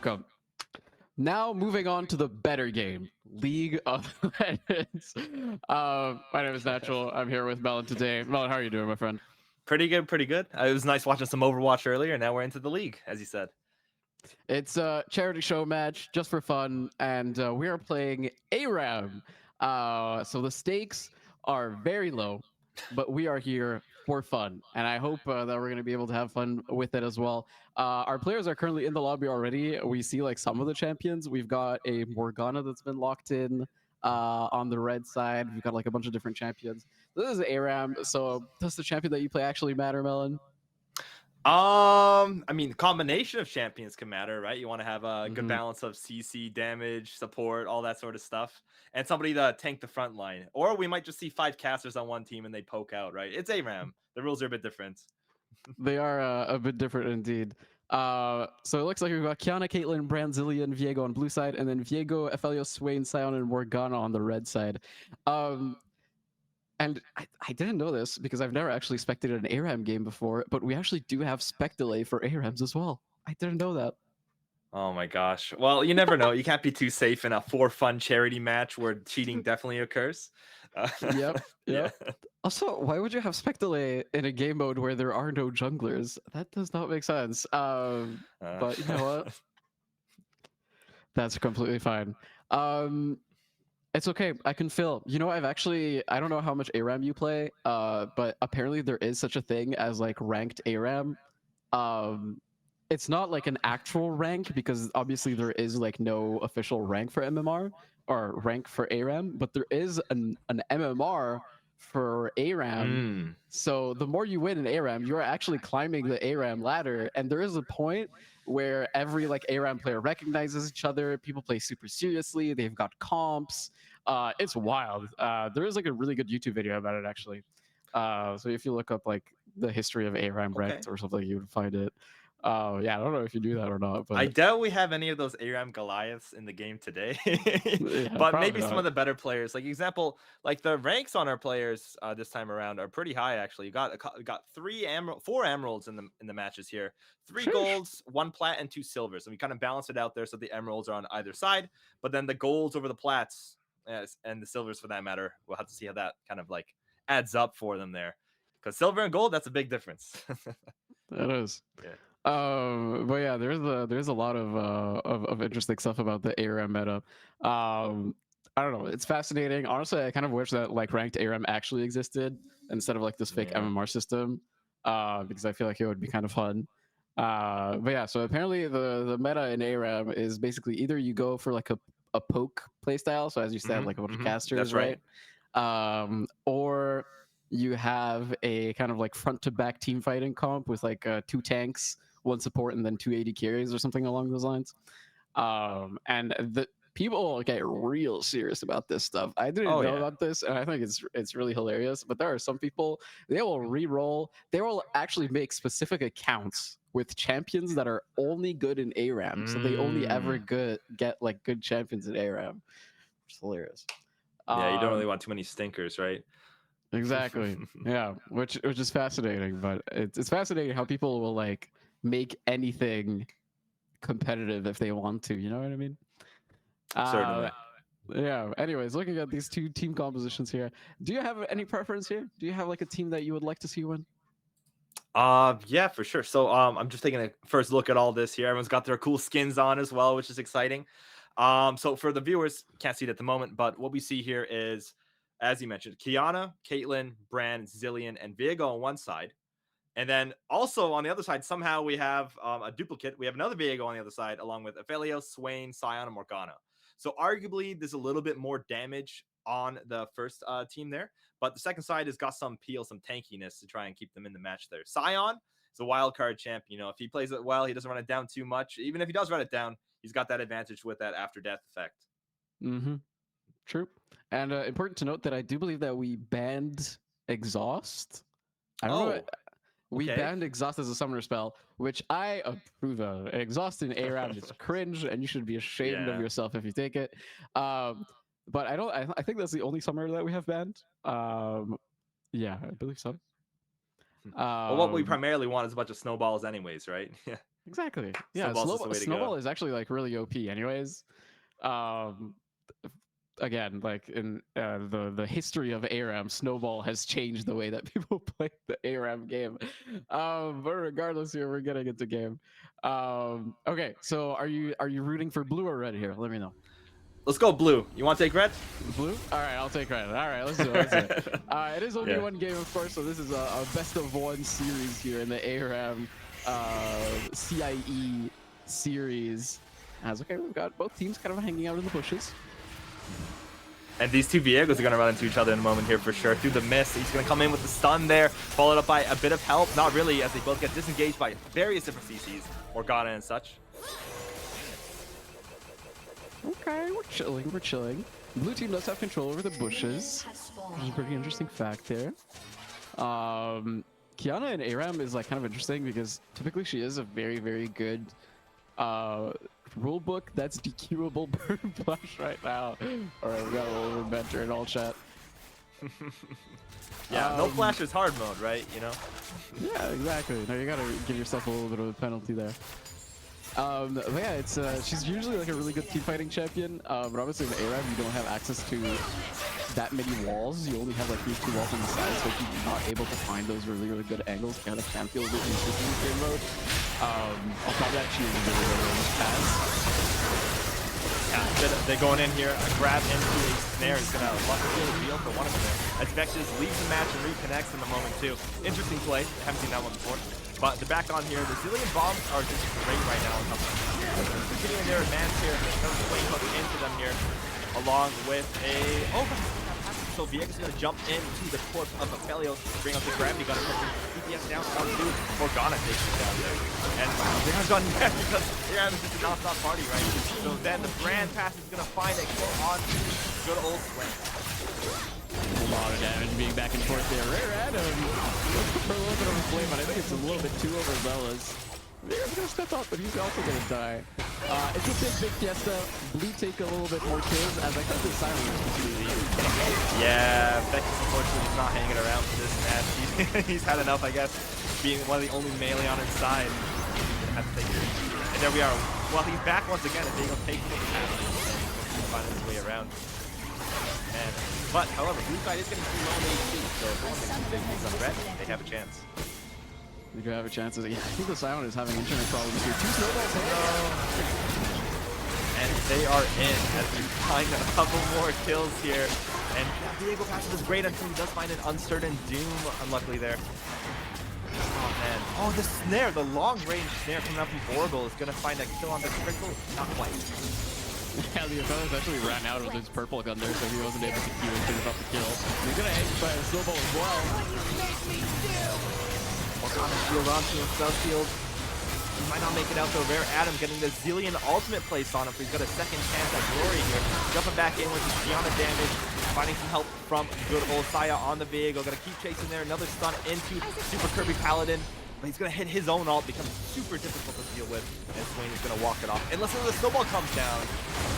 C: welcome. Now moving on to the better game, League of Legends. My name is Natural. I'm here with Melon today. Melon, how are you doing, my friend?
D: Pretty good, pretty good. It was nice watching some Overwatch earlier. Now we're into the league, as you said.
C: It's a charity show match just for fun, and we are playing ARAM. So the stakes are very low, but we are here for fun, and I hope that we're going to be able to have fun with it as well. Our players are currently in the lobby already. We see like some of the champions. We've got a Morgana that's been locked in on the red side. We've got like a bunch of different champions. This is ARAM. So does the champion that you play actually matter, Melon?
D: I mean, the combination of champions can matter, right? You want to have a good
C: Mhm.
D: balance of CC, damage, support, all that sort of stuff, and somebody to tank the front line. Or we might just see 5 casters on one team and they poke out, right? It's ARAM. The rules are a bit different.
C: They are a bit different indeed. So it looks like we've got Kiana, Caitlyn, Branzillion, Viego on blue side, and then Viego, Aphelios, Swain, Sion, and Morgana on the red side. And I didn't know this because I've never actually spectated an ARAM game before, but we actually do have spec delay for ARAMs as well. I didn't know that.
D: Oh my gosh. Well, you never know. You can't be too safe in a for fun charity match where cheating definitely occurs.
C: Yep,
D: Yeah.
C: yep. Also, why would you have spec delay in a game mode where there are no junglers? That does not make sense. But you know what? That's completely fine. It's okay. I can fill. You know, I don't know how much ARAM you play, but apparently there is such a thing as like ranked ARAM. Um, it's not like an actual rank because obviously there is like no official rank for MMR or rank for ARAM, but there is an MMR for ARAM.
D: Mm.
C: So the more you win in ARAM, you're actually climbing the ARAM ladder, and there is a point where every like ARAM player recognizes each other. People play super seriously. They've got comps. It's wild. There is like a really good YouTube video about it actually. So if you look up like the history of ARAM
D: Okay.
C: ranked or something, you would find it. Yeah, I don't know if you do that or not, but
D: I doubt we have any of those ARAM Goliaths in the game today.
C: yeah,
D: But
C: probably
D: maybe some
C: not.
D: of the better players. Like example, like the ranks on our players this time around are pretty high actually. You got 4 emeralds in the matches here. 3
C: Sheesh.
D: golds, 1 plat, and 2 silvers. And we kind of balance it out there so the emeralds are on either side, but then the golds over the plats and the silvers for that matter. We'll have to see how that kind of like adds up for them there. Because silver and gold, that's a big difference.
C: It is.
D: Yeah.
C: But yeah, there's a lot of interesting stuff about the ARAM meta. I don't know. It's fascinating. Honestly, I kind of wish that like ranked ARAM actually existed instead of like this fake
D: Yeah.
C: MMR system. Because I feel like it would be kind of fun. But yeah, so apparently the meta in ARAM is basically either you go for like a poke playstyle, so as you said, like a bunch of casters,
D: That's right.
C: or you have a kind of like front to back team fighting comp with like 2 tanks, 1 support, and then 2 AD carries or something along those lines. And the people get real serious about this stuff. I didn't
D: Oh,
C: know
D: yeah.
C: about this, and I think it's really hilarious. But there are some people, they will re-roll. They will actually make specific accounts with champions that are only good in ARAM, so they only ever get like good champions in ARAM. Which is hilarious.
D: Yeah, you don't really want too many stinkers, right?
C: Exactly. Yeah, which is fascinating, but it's fascinating how people will like make anything competitive if they want to. You know what I mean?
D: Certainly.
C: Yeah. Anyways, looking at these 2 team compositions here, do you have any preference here? Do you have like a team that you would like to see win?
D: Yeah, for sure. So I'm just taking a first look at all this here. Everyone's got their cool skins on as well, which is exciting. So for the viewers, can't see it at the moment, but what we see here is, as you mentioned, Kiana, Caitlyn, Bran, Zillion, and Viego on one side. And then also on the other side, somehow we have a duplicate. We have another Viego on the other side, along with Aphelios, Swain, Sion, and Morgana. So arguably, there's a little bit more damage on the first team there. But the second side has got some peel, some tankiness to try and keep them in the match there. Sion is a wild card champ. You know, if he plays it well, he doesn't run it down too much. Even if he does run it down, he's got that advantage with that after death effect.
C: Mm-hmm. True. And important to note that I do believe that we banned Exhaust. I don't know. We
D: okay.
C: banned Exhaust as a summoner spell, which I approve of. Exhaust in ARAM is cringe, and you should be ashamed of yourself if you take it. But I don't. I think that's the only summoner that we have banned. Yeah, I believe so.
D: Well, what we primarily want is a bunch of snowballs, anyways, right? Yeah.
C: Exactly. Yeah,
D: Snowball's just the way to
C: Snowball
D: go.
C: is actually like really OP anyways. Um Again, like in the history of ARAM, Snowball has changed the way that people play the ARAM game. But regardless, here we're getting into game. Okay, so are you rooting for blue or red here? Let me know.
D: Let's go blue. You want to take red?
C: Blue? All right, I'll take red. All right, let's do it. Let's do it. It is only
D: Yeah.
C: one game, of course, so this is a best of one series here in the ARAM CIE series. As okay, we've got both teams kind of hanging out in the bushes.
D: And these two Viegos are going to run into each other in a moment here for sure. Through the mist, he's going to come in with the stun there, followed up by a bit of help. Not really, as they both get disengaged by various different CCs, Morgana and such.
C: Okay, we're chilling, we're chilling. Blue team does have control over the bushes. Which is a pretty interesting fact there. Kiana in ARAM is like kind of interesting because typically she is a very, very good rulebook that's DQable burn flash right now. Alright, we got a little adventure in all chat.
D: Yeah, no flash is hard mode, right? You know?
C: Yeah, exactly. No, you gotta give yourself a little bit of a penalty there. But yeah, it's she's usually like a really good team fighting champion. But obviously in ARAM you don't have access to that many walls. You only have like these 2 walls on the side, so if you're not able to find those really, really good angles, you kind of can feel a bit inconsistent in game mode. On top of that, she is a really, really range pass.
D: Yeah, they're going in here. A grab into a snare is going to luck the field for one of them there. As Vexus leaves the match and reconnects in the moment too. Interesting play. Haven't seen that one before. But they're back on here. The Zillion bombs are just great right now. Continuing their advance here. Another swing hook into them here. Along with a... Oh, so Viega's going to jump into the corpse of Aphelios, bring up the gravity gun, and DPS down to Morgana takes it down there. And wow, they have done that because ARAM is just a non-stop party, right? So then the brand pass is going to find a kill on good old Swing.
C: A lot of damage being back and forth there. Rare Adam looking for a little bit of a flame, but I think it's a little bit too overzealous. He's gonna step up, but he's also gonna die. It's a big fiesta. Blue take a little bit more kills as I think the silence is really
D: Yeah, Vexus unfortunately is not hanging around for this match. He's had enough, I guess, being one of the only melee on his side. He's gonna have to take it. And there we are. Well, he's back once again, and Diego takes the pass. Finding his way around. And, but, however, blue side is getting too low in HP, so if they want to make big moves on red, they have a chance.
C: We do have a chance. Yeah, I think the Silent is having internet problems here. 2 snowballs.
D: And they are in as we find a couple more kills here. And Diego passive is great until he does find an uncertain doom, unluckily there. Oh man. Oh, the snare, the long range snare coming up from Orbital is going to find a kill on the Sprinkle. Not quite.
C: Yeah, the Aphelios actually ran out of his purple gun there, so he wasn't able to even finish off the kill. He's going to hang by a snowball as well.
D: Morgana shield onto himself, shield. He might not make it out though. Rare Adam getting the Zillion ultimate placed on him, so he's got a second chance at glory here. Jumping back in with his Gianna damage, finding some help from good old Saya on the Viego. Gonna keep chasing there. Another stun into Super Kirby Paladin. But he's gonna hit his own ult, becomes super difficult to deal with, and Swain is gonna walk it off. Unless the snowball comes down.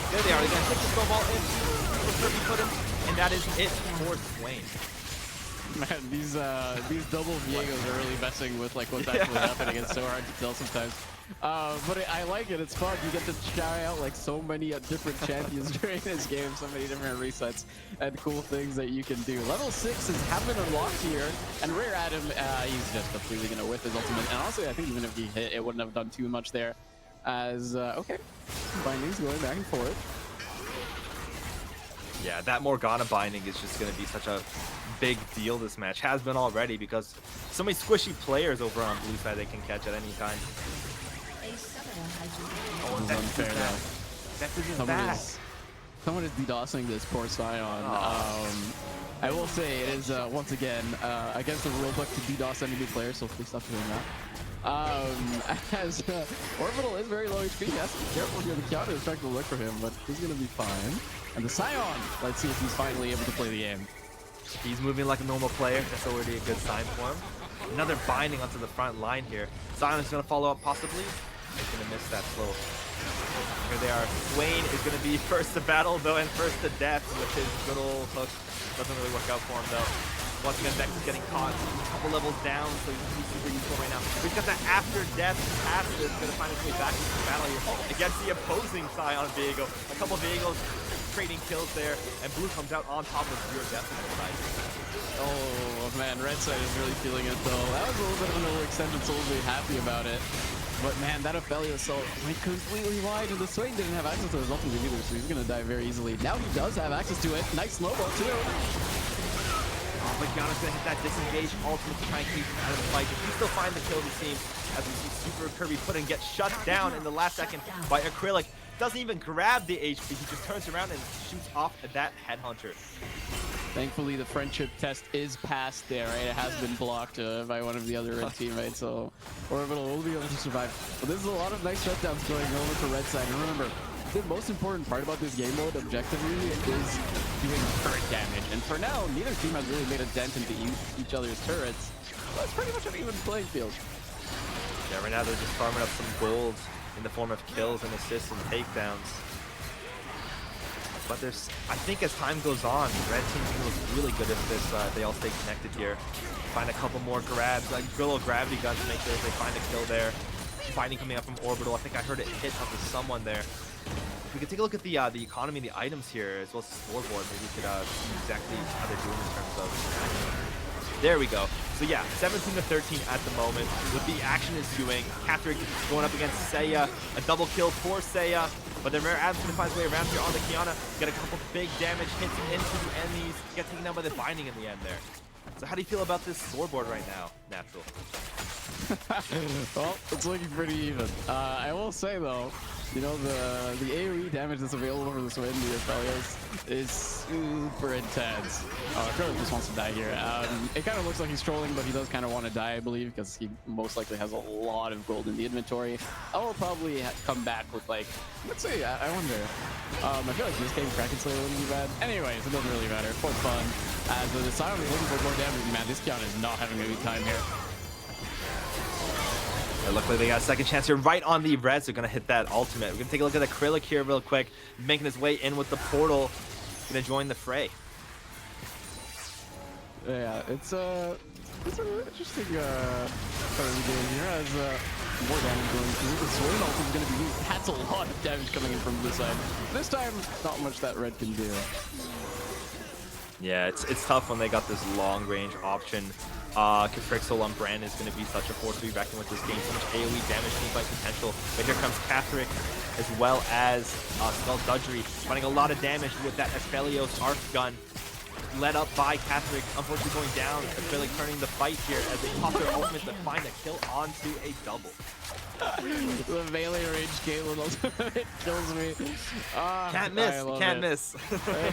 D: There they are. They're gonna take the snowball into Super Kirby put him, and that is it for Swain.
C: Man, these double Viegos are really messing with like what's actually happening. It's so hard to tell sometimes. But I like it. It's fun. You get to try out like so many different champions during this game, so many different resets and cool things that you can do. Level 6 has been unlocked here, and Rare Adam, he's just completely gonna whiff his ultimate. And honestly, I think even if he hit, it wouldn't have done too much there. As okay, bindings going back and forth.
D: Yeah, that Morgana binding is just going to be such a big deal this match. Has been already because so many squishy players over on blue side they can catch at any time. Oh, that's unfair though.
C: Someone is DDoSing this poor Scion. I will say it is once again against the rulebook to DDoS any new player, so please stop doing that. As Orbital is very low HP, he has to be careful here. The Kiana is trying to look for him, but he's gonna be fine. And the Scion, let's see if he's finally able to play the game.
D: He's moving like a normal player. That's already a good sign for him. Another binding onto the front line here. Scion is gonna follow up possibly. He's gonna miss that slow. Here they are. Swain is gonna be first to battle though, and first to death with his good old hook. Doesn't really work out for him though. Once again, Vex is getting caught a couple levels down, so he's super useful right now. He's got that after death passive, gonna find his way back into the battle here against the opposing side on Viego. A couple of Viegos trading kills there, and Blue comes out on top of your death on the side.
C: Oh man, red side is really feeling it though. That was a little bit of an overextended, so we'll be happy about it. But man, that Ophelia assault went completely wide, and the Swain didn't have access to his ultimate either, so he's gonna die very easily. Now he does have access to it. Nice snowball too.
D: Oh, but Gianna's gonna hit that disengage ultimate to try and keep him out of the fight. But he still find the kill, it seems, as we see Super Kirby Puddin get shut down in the last second by Acrylic. Doesn't even grab the HP, he just turns around and shoots off at that Headhunter.
C: Thankfully, the friendship test is passed there, right? It has been blocked by one of the other red teammates, so Orbital will be able to survive. But this is a lot of nice shutdowns going over for red side. And remember, the most important part about this game mode, objectively, is doing turret damage. And for now, neither team has really made a dent into each other's turrets. So it's pretty much an even playing field.
D: Yeah, right now they're just farming up some gold in the form of kills and assists and takedowns. But there's, I think as time goes on, red team feels really good if this, they all stay connected here. Find a couple more grabs, like little gravity guns to make sure that they find a kill there. Fighting coming up from Orbital. I think I heard it hit onto someone there. We could take a look at the economy, the items here, as well as the scoreboard. Maybe we could see exactly how they're doing in terms of. There we go. So yeah, 17 to 13 at the moment. What the action is doing, Catherick going up against Seiya, a double kill for Seiya, but then Rare Adam's gonna find his way around here on the Kiana, get a couple big damage hits into the enemies, get taken down by the binding in the end there. So how do you feel about this scoreboard right now, Natural?
C: Well, it's looking pretty even. I will say though, you know, the AoE damage that's available for this win, the Aphelios, is super intense. Oh, Acrylic just wants to die here. It kind of looks like he's trolling, but he does kind of want to die, I believe, because he most likely has a lot of gold in the inventory. I will probably come back with, like, let's see, I wonder. I feel like this game Kraken Slayer wouldn't be bad. Anyways, it doesn't really matter. For fun. As the Silent is looking for more damage, man, this Kiana is not having a good time here.
D: It looked like they got a second chance here right on the reds. They're going to hit that ultimate. We're going to take a look at Acrylic here real quick, making his way in with the portal. Going to join the fray.
C: Yeah, it's an interesting part of the game here as more damage going through. The Swain ult is going to be used. That's a lot of damage coming in from this side. This time, not much that red can do.
D: Yeah, it's tough when they got this long range option. Caprixel on Brand is going to be such a force to be reckoned with this game. So much AoE damage, teamfight potential. But here comes Catherick as well as Skullduggery, running a lot of damage with that Aphelios Arc Gun. Led up by Catherick, unfortunately going down. Acrylic turning the fight here as they pop their ultimate to find a kill onto a double.
C: The melee range Caitlyn ultimate kills me.
D: Can't miss, can't miss.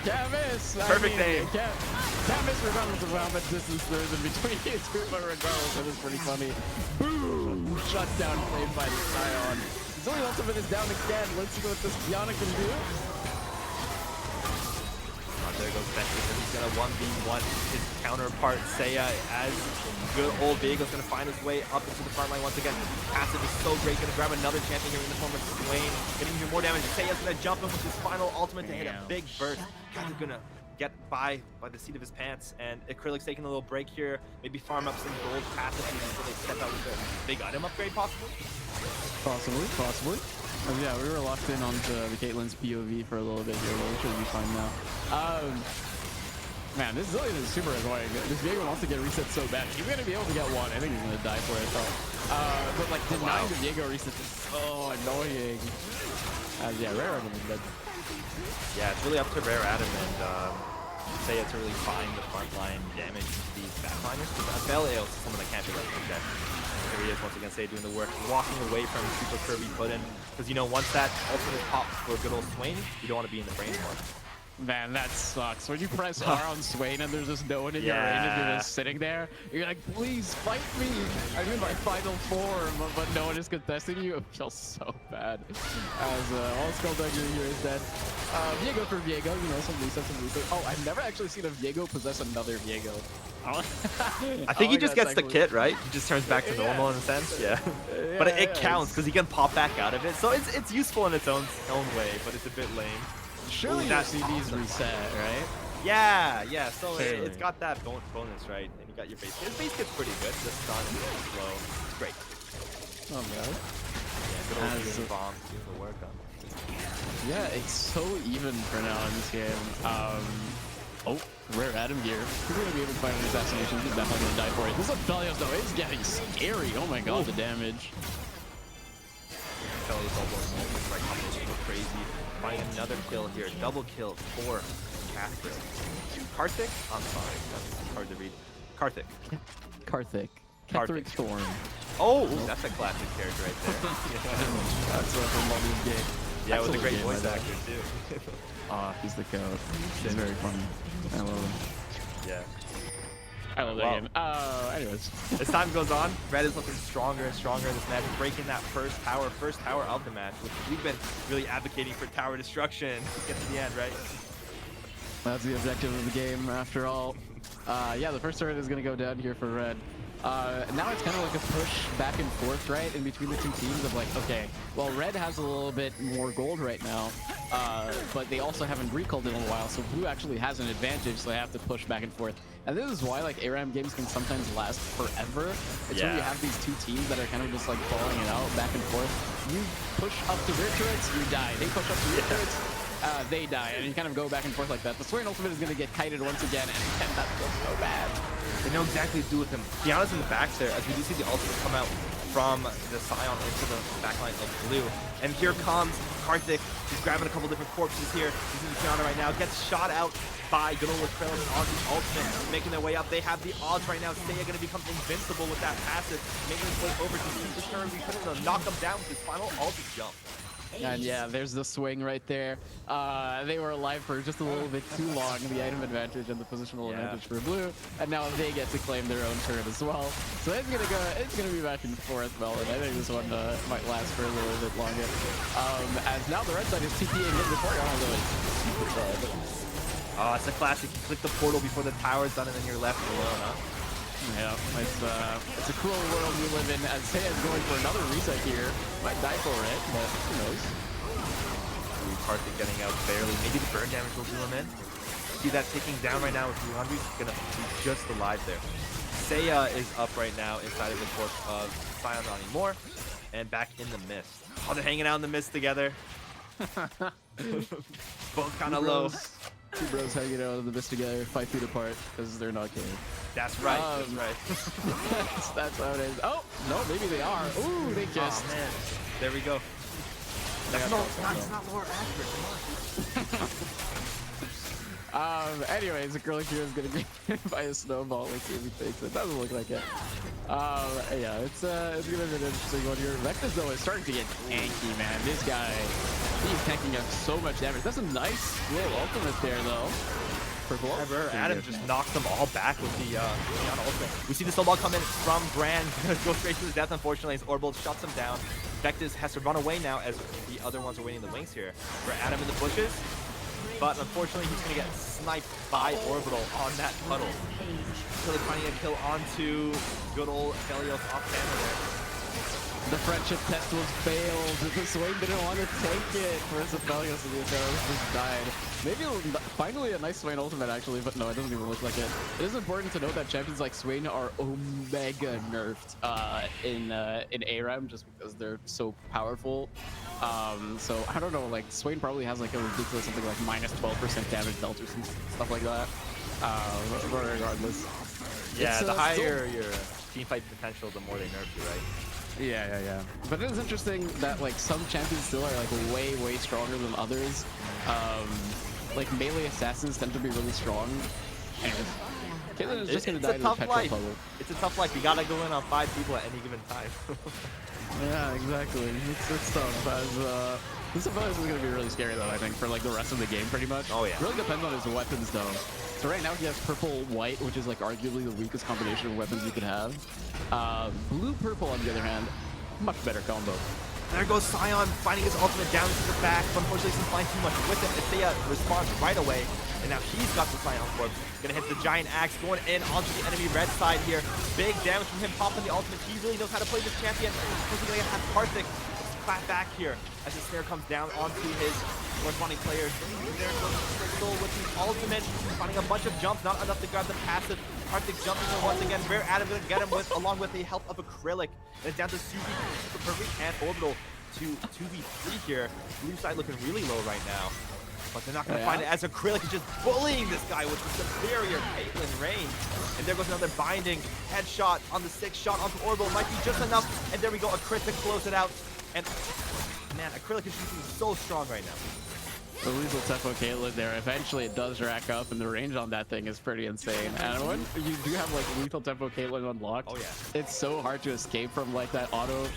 C: Can't miss.
D: Perfect name.
C: Can't miss regardless of how much distance there is in between you two, but regardless, it is pretty funny. Boom! Shut down played by the Scion. Zoe ultimate is down again. Let's see what this Kiana can do.
D: There goes Becky, and he's gonna 1v1 his counterpart Seiya as good old Viego's gonna find his way up into the front line once again. Passive is so great, gonna grab another champion here in the form of Swain, getting even more damage. Seiya's gonna jump in with his final ultimate to hit a big burst. Guys are gonna get by the seat of his pants, and Acrylic's taking a little break here, maybe farm up some gold passively before they step out with a big item upgrade possibly?
C: Possibly. Yeah, we were locked in onto the Caitlyn's POV for a little bit here, but we should be fine now. Man, this Zillion is super annoying. This Viego wants to get reset so bad. He's gonna be able to get one. I think he's gonna die for it though. But like denying the Viego reset is so annoying. Yeah, Rare Adam is dead.
D: Yeah, it's really up to Rare Adam and Seiya to really find the frontline damage to these backliners. Because Aphelios is someone that can't be left in check. Here he is once again, Seiya doing the work, walking away from Super Kirby Puddin. Because you know, once that ultimate pops for good old Swain, you don't want to be in the frame anymore.
C: Man, that sucks. When you press R on Swain and there's just no one in your range and you're just sitting there, you're like, please fight me. I'm in my final form, but no one is contesting you. It feels so bad. As all Skullduggery here is dead. Viego for Viego, you know, some reset. Oh, I've never actually seen a Viego possess another Viego.
D: I think he just gets the kit, right? He just turns back to normal in a sense, yeah. But it counts because he can pop back out of it, so it's useful in its own way, but it's a bit lame.
C: Surely your CDs reset, right?
D: Yeah, yeah. So it's got that bonus, right? And you got your base. His base kit's pretty good. The stun is slow. It's great.
C: Oh man.
D: Yeah, good old Fusion bomb seems to work on.
C: Yeah, it's so even for now in this game. Oh, rare Adam here. He's gonna be able to find an assassination. He's definitely gonna die for it. This is Felios though. It's getting scary. Oh my god, the damage.
D: Felios almost right combo super crazy. Finding another kill here. Double kill for Catherine. Karthik? I'm sorry, that's hard to read. Karthik.
C: Karthik.
D: Karthik.
C: Storm.
D: Oh, that's a classic character right there.
C: That's from Baldur's Gate.
D: Yeah, with a
C: Excellent
D: great
C: game,
D: voice
C: by the way.
D: actor too.
C: He's the goat. He's very funny. I love him.
D: Yeah.
C: I love that game. Anyways.
D: As time goes on, Red is looking stronger and stronger in this match, breaking that first tower of the match, which we've been really advocating for tower destruction to get to the end, right?
C: That's the objective of the game, after all. Yeah, the first turret is going to go down here for Red. Now it's kind of like a push back and forth, right, in between the two teams of like, okay, well, Red has a little bit more gold right now, but they also haven't recalled in a while, so Blue actually has an advantage, so they have to push back and forth. And this is why like ARAM games can sometimes last forever. It's when you have these two teams that are kind of just like falling it out back and forth. You push up to their turrets, you die. They push up to your turrets, they die, and you kind of go back and forth like that. The Swain ultimate is going to get kited once again, and that feels so bad.
D: They know exactly what to do with him. Diana's in the back there, as we do see the ultimate come out from the Scion into the backline of Blue. And here comes Karthik. He's grabbing a couple different corpses here. He's in the Diana right now. Gets shot out by good old Krillin and Ozzy's ultimate. Making their way up. They have the odds right now. Seiya going to become invincible with that passive. Making his way over to Superstar. We couldn't knock him down with his final ulti jump.
C: And yeah, there's the swing right there. They were alive for just a little bit too long, the item advantage and the positional advantage for Blue, and now they get to claim their own turret as well. So it's gonna be back and forth, well, and I think this one might last for a little bit longer. As now the red side is TPing in before, although it's super dead.
D: Oh, it's a classic. You click the portal before the tower's done, and then you're left alone, huh?
C: Yeah, it's a cruel world we live in, as Seiya's going for another reset here. Might die for it, but who knows?
D: Karthik getting out barely. Maybe the burn damage will do him in. See that taking down right now with 300. He's going to be just alive there. Seiya is up right now inside of the corpse of Scion Ronnie Moore and back in the mist. Oh, they're hanging out in the mist together. Both kind of low.
C: Two bros hanging out in the mist together, 5 feet apart, because they're not kidding.
D: That's right. That's right.
C: that's how it is. Oh, no, maybe they are. Ooh, they kissed.
D: Oh, man. There we go. That's not more accurate. Come on.
C: Anyways, the girl here is gonna be hit by a snowball. Let's see if he takes it. Doesn't look like it. Yeah, it's gonna be an interesting one here. Vectus though is starting to get tanky, man. This guy, he's tanking up so much damage. That's a nice little ultimate there though.
D: Adam just knocks them all back with the ultimate. We see the snowball come in from Brand. Go straight to his death, unfortunately, as Orbital shuts him down. Vectus has to run away now as the other ones are waiting in the wings here. For Adam in the bushes. But unfortunately, he's going to get sniped by Orbital on that puddle. Really finding a kill onto good old Felios off camera there.
C: The friendship test was failed. The Swain didn't want to take it. Marissa Felios and the Atheros just died. Maybe finally a nice Swain ultimate actually, but no, it doesn't even look like it. It is important to note that champions like Swain are omega nerfed in ARAM just because they're so powerful. So I don't know, like Swain probably has like a ridiculous something like minus 12% damage delta or some stuff like that. But regardless.
D: Yeah, the higher your team fight potential, the more they nerf you, right?
C: Yeah. But it is interesting that like some champions still are like way stronger than others. Like melee assassins tend to be really strong. Anyways, Caitlyn is just gonna die to the petrol puzzle.
D: It's a tough life. You gotta go in on 5 people at any given time.
C: Yeah, exactly. It's tough. As this opponent is gonna be really scary though. I think for like the rest of the game, pretty much.
D: Oh yeah.
C: Really depends on his weapons though. So right now he has purple-white, which is like arguably the weakest combination of weapons you could have. Blue-purple on the other hand, much better combo.
D: There goes Scion finding his ultimate down to the back, but unfortunately he's flying too much with him. Seiya responds right away, and now he's got the Scion corpse. Gonna hit the giant axe, going in onto the enemy red side here. Big damage from him, popping the ultimate. He really knows how to play this champion. Unfortunately, gonna have Karthik clap back here as the snare comes down onto his corresponding players. There goes Crystal with the ultimate, finding a bunch of jumps, not enough to grab the passive. Karthik jumping in once again. Rare Adam gonna get him with, along with the help of Acrylic. And it's down to Subi, Super Perfect, and Orbital to 2v3 here. Blue side looking really low right now. But they're not going to find it as Acrylic is just bullying this guy with the superior Caitlyn range. And there goes another binding headshot on the 6th shot onto Orbital. Might be just enough. And there we go, a crit to close it out. And man, Acrylic is shooting so strong right now.
C: The lethal tempo Caitlyn there, eventually it does rack up, and the range on that thing is pretty insane. And when you do have like lethal tempo Caitlyn unlocked,
D: oh yeah,
C: it's so hard to escape from like that auto.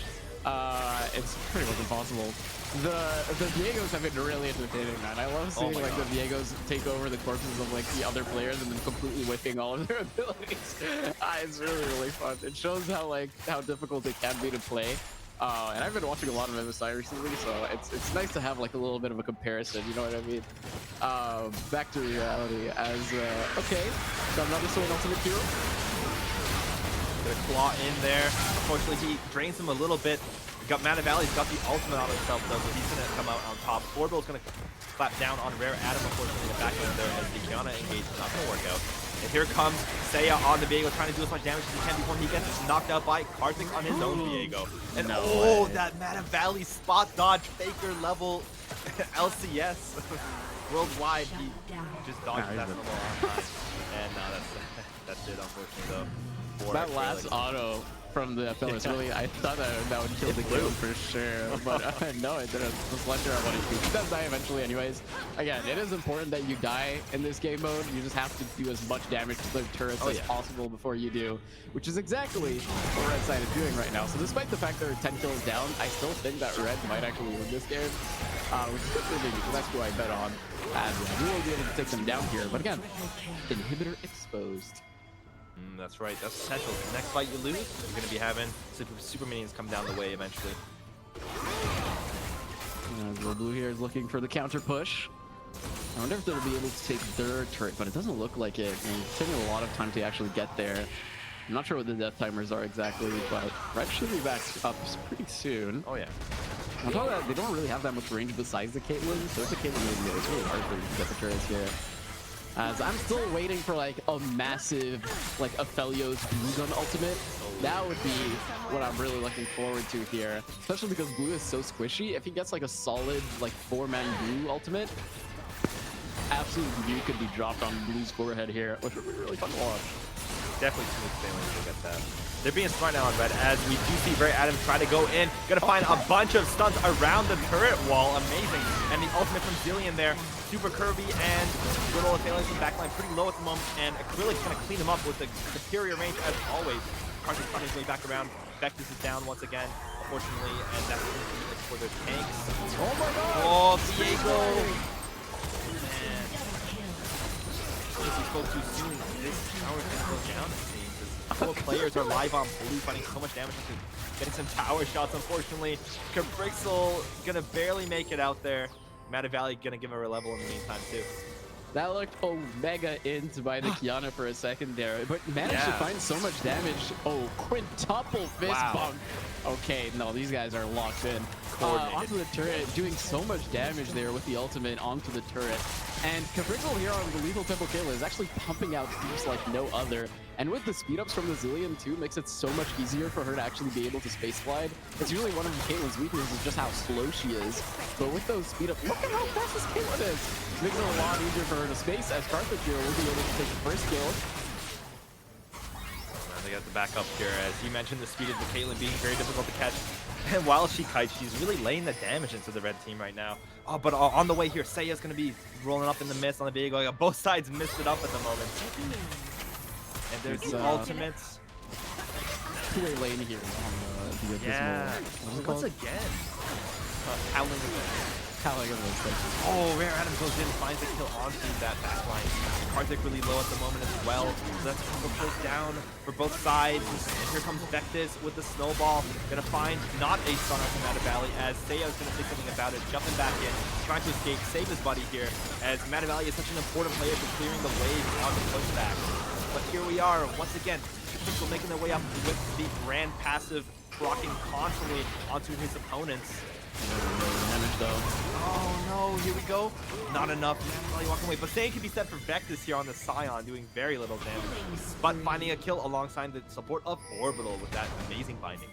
C: It's pretty much impossible. The Viegos have been really entertaining, man. I love seeing like the Viegos take over the corpses of like the other players and then completely whipping all of their abilities. It's really fun. It shows how difficult it can be to play. And I've been watching a lot of MSI recently, so it's nice to have like a little bit of a comparison, you know what I mean? Back to reality as, okay, got another Sword Ultimate hero.
D: Gonna claw in there. Unfortunately, he drains him a little bit. Got Mana Valley's got the ultimate on himself though, so he's gonna come out on top. Orbital's gonna clap down on Rare Adam, unfortunately, in the back end there as the Kiana engage is not gonna work out. And here comes Seiya on the Viego, trying to do as much damage as he can before he gets knocked out by Karthik on his own Viego. And that Mana Valley spot dodge faker level LCS worldwide. He just dodged that snowball on time. And that's it, unfortunately, though.
C: That last auto from the fellas really, I thought that would kill the game for sure, but no, it didn't. The Slender I wanted to. He does die eventually anyways. Again, it is important that you die in this game mode. You just have to do as much damage to the turrets as possible before you do, which is exactly what Red side is doing right now. So despite the fact they're 10 kills down, I still think that Red might actually win this game, which is good for me because that's who I bet on. And we will be able to take them down here, but again, inhibitor exposed.
D: That's right, that's essential. The next fight you lose, you're going to be having super minions come down the way eventually.
C: The blue here is looking for the counter push. I wonder if they'll be able to take their turret, but it doesn't look like it. It's taking a lot of time to actually get there. I'm not sure what the death timers are exactly, but Red should be back up pretty soon.
D: Oh yeah.
C: On top of that, they don't really have that much range besides the Caitlyn, so if the Caitlyn it's really hard for you to get the turrets here. As I'm still waiting for like a massive like Aphelios blue gun ultimate. That would be what I'm really looking forward to here, especially because blue is so squishy. If he gets like a solid like 4-man blue ultimate, absolute blue could be dropped on blue's forehead here, which would be really fun to watch.
D: Definitely smooth sailing to get that. They're being smart now on Red as we do see Rare Adam try to go in. Gonna find a bunch of stunts around the turret wall. Amazing. And the ultimate from Zillion there. Super curvy and good old Aphelios in the backline pretty low at the moment. And Acrylic's gonna clean him up with the superior range as always. Karthik's finding his way back around. Vectus is down once again, unfortunately. And that's gonna be it for their tanks.
C: Oh my god!
D: Oh, Diego! Man. If we spoke too soon, this tower's gonna go down, it seems. Both players are live on blue, fighting so much damage into getting some tower shots, unfortunately. Cabrixel gonna barely make it out there. Mana Valley gonna give her a level in the meantime, too.
C: That looked Omega into by the Kiana for a second there, but managed to find so much damage. Oh, quintuple fist bump. Okay, no, these guys are locked in. Onto the turret, doing so much damage there with the ultimate onto the turret. And Cabrixel here on the lethal tempo Caitlyn is actually pumping out creeps like no other. And with the speed ups from the Zillion too, makes it so much easier for her to actually be able to space glide. It's usually one of Caitlyn's weaknesses is just how slow she is. But with those speed ups, look at how fast this Caitlyn is. It makes it a lot easier for her to space as Karthik here will be able to take the first kill.
D: They got the backup here. As you mentioned, the speed of the Caitlyn being very difficult to catch. And while she kites, she's really laying the damage into the red team right now. Oh, but on the way here, Seiya's going to be rolling up in the mist on the Viego. Both sides missed it up at the moment. And there's the ultimates.
C: Two-way lane here on the
D: Abysmal. Once again.
C: Howling of those things.
D: Oh, Rare Adam goes in, finds a kill onto that backline. Karthik really low at the moment as well. So that's combo pulls down for both sides. And here comes Vectus with the snowball. Gonna find not a stun on Mana Valley as Seiya's gonna say something about it. Jumping back in, trying to escape, save his buddy here. As Mana Valley is such an important player for clearing the wave on the pushback. But here we are, once again, Pixel making their way up with the grand passive, blocking constantly onto his opponents.
C: Damage though.
D: Oh no, here we go. Not enough. Really walking away. But same can be said for Vectis here on the Scion, doing very little damage. But finding a kill alongside the support of Orbital with that amazing binding.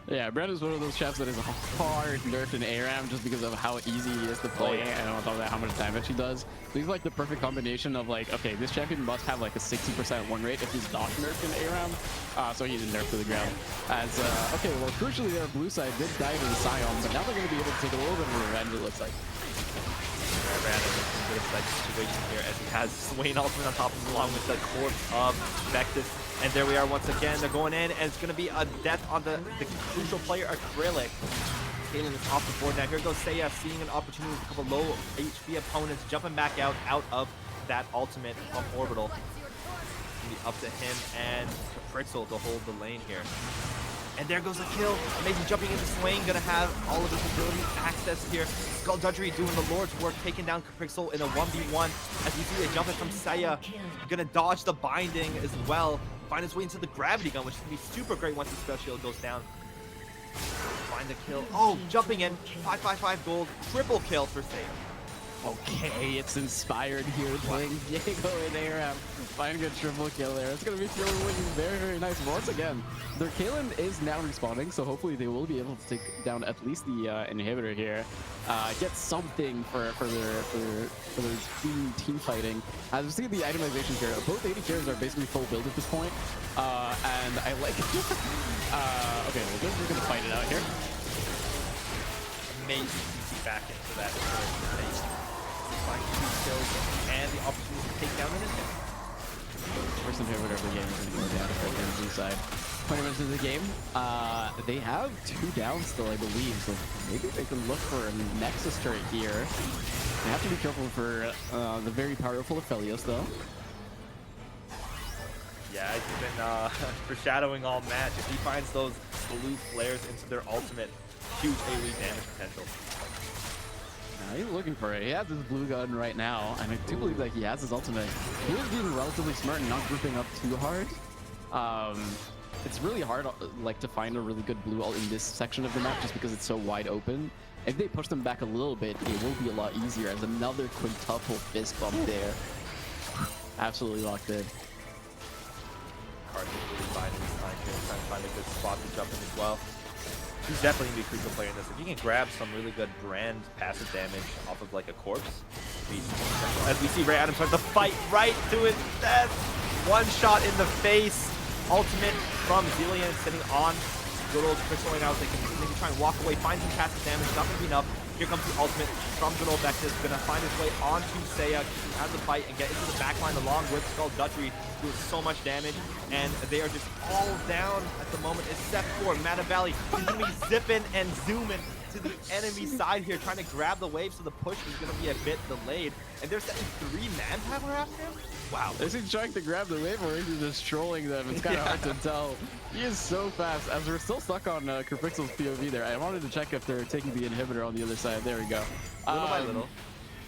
C: Yeah, Brandon's one of those champs that is hard nerfed in ARAM just because of how easy he is to play and on top of that how much damage he does. So he's like the perfect combination of like, okay, this champion must have like a 60% win rate if he's not nerfed in ARAM. So he's nerfed to the ground. As, okay, well, crucially their blue side did die to the Scion, but now they're going to be able to take a little bit of revenge, it looks like.
D: Brandon is in a bit of a situation here as he has Swain ultimate on top of him along with the corpse of Vectis. And there we are once again. They're going in, and it's going to be a death on the crucial player, Acrylic. Kaylin is off the board now. Here goes Seiya, seeing an opportunity with a couple low HP opponents, jumping back out of that ultimate from Orbital. It's going to be up to him and Caprixel to hold the lane here. And there goes a kill. Amazing jumping into Swain, gonna have all of his ability access here. Skullduggery doing the Lord's work, taking down Caprixel in a 1v1. As you see a jump in from Seiya, gonna dodge the binding as well. Find his way into the gravity gun, which is gonna be super great once the spell shield goes down. Find the kill. Oh, jumping in. 555 gold. Triple kill for Seiya.
C: Okay, it's inspired here playing Diego in ARAM. Finding a triple kill there. It's going to be feeling very, very nice. Once again, their Kaylin is now respawning, so hopefully they will be able to take down at least the inhibitor here. Get something for their team fighting. As we see the itemizations here, both AD carries are basically full build at this point. And I like it. Okay, well, we're going to fight it out here.
D: Amazing CC back into that space. Find 2 kills and the opportunity to take down an inhibitor.
C: First inhibitor of the game is going to go down right there on the blue side. 20 minutes into the game. They have 2 down still, I believe, so maybe they can look for a Nexus turret here. They have to be careful for the very powerful Aphelios, though.
D: Yeah, he's been foreshadowing all match. If he finds those blue flares into their ultimate, huge AoE damage potential.
C: He's looking for it. He has his blue gun right now, and I do believe that he has his ultimate. He was being relatively smart and not grouping up too hard. It's really hard like to find a really good blue ult in this section of the map just because it's so wide open. If they push them back a little bit, it will be a lot easier as another quintuple fist bump there. Absolutely locked in.
D: Carthage really finding his time here, trying to find a good spot to jump in as well. He's definitely going to be a crucial player in this. If he can grab some really good brand passive damage off of like a corpse, as we see Ray Adams start to fight right to his death. One shot in the face. Ultimate from Zillion sitting on good old Crystal right now. They can maybe try and walk away, find some passive damage. Not going to be enough. Here comes the ultimate from good old Vectis. Going to find his way onto Seiya, keep him out of the fight, and get into the backline along with Skullduggery, doing so much damage. And they are just all down at the moment, except for Matavali. He's going to be zipping and zooming to the enemy side here, trying to grab the wave, so the push is going to be a bit delayed. And they're setting 3 manpower after him? Wow.
C: Is he trying to grab the wave or is he just trolling them? It's kind of hard to tell. He is so fast. As we're still stuck on Caprixel's POV there, I wanted to check if they're taking the inhibitor on the other side. There we go.
D: Little by little.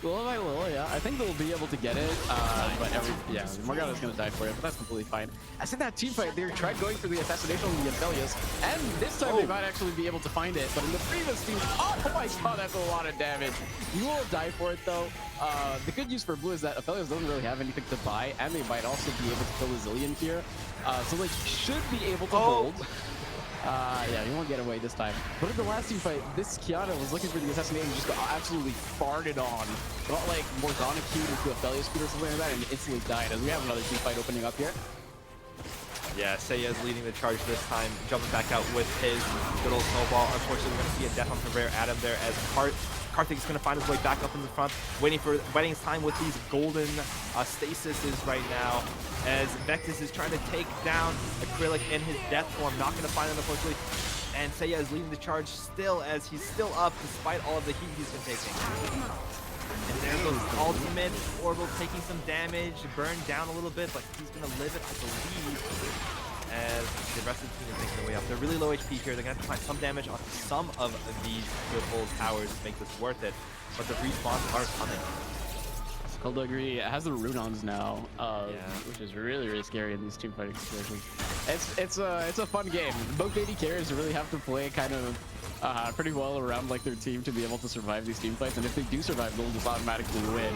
C: Little by little, yeah. I think they'll be able to get it, but Morgana's gonna die for it, but that's completely fine. As in that team fight, they tried going for the assassination on the Aphelios, and this time they might actually be able to find it, but in the previous team, oh my god, that's a lot of damage. You will die for it though. The good news for blue is that Aphelios doesn't really have anything to buy, and they might also be able to kill a Zillion here. So they should be able to hold. Yeah, he won't get away this time. But in the last team fight, this Kiana was looking for the assassination and just got absolutely farted on. Got like Morgana queued into a Aphelios queue or something like that and instantly died. As we have another team fight opening up here.
D: Yeah, Seiya is leading the charge this time, jumping back out with his good old snowball. Unfortunately, we're going to see a death on Rare Adam there as Karthik is going to find his way back up in the front, waiting his time with these golden stasises right now, as Vectis is trying to take down Acrylic in his death form. Not going to find him, unfortunately. And Seiya is leading the charge still, as he's still up despite all of the heat he's been taking. And there goes ultimate. Orbital taking some damage, burned down a little bit, but he's going to live it, I believe, as the rest of the team is making their way up. They're really low HP here. They're going to have to find some damage on some of these good old towers to make this worth it, but the respawns are coming.
C: Skullduggery has the Runons now, which is really, really scary in these team fighting situations. It's a fun game. Both AD carriers really have to play kind of pretty well around like their team to be able to survive these team fights, and if they do survive, they'll just automatically win.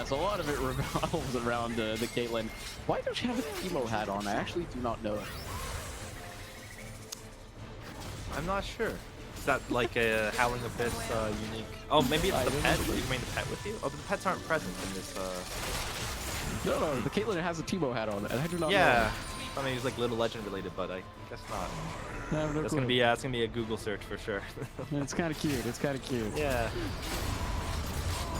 C: So a lot of it revolves around the Caitlyn. Why don't you have a Teemo hat on? I actually do not know.
D: I'm not sure. Is that like a Howling Abyss unique? Oh, maybe it's the pet. You bring the pet with you? Oh, but the pets aren't present in this.
C: No, the Caitlyn has a Teemo hat on, and I do not know.
D: Yeah. I mean, it's like Little Legend related, but I guess not.
C: I have no
D: That's
C: clue.
D: gonna be a Google search for sure.
C: It's kind of cute. It's kind of cute.
D: Yeah.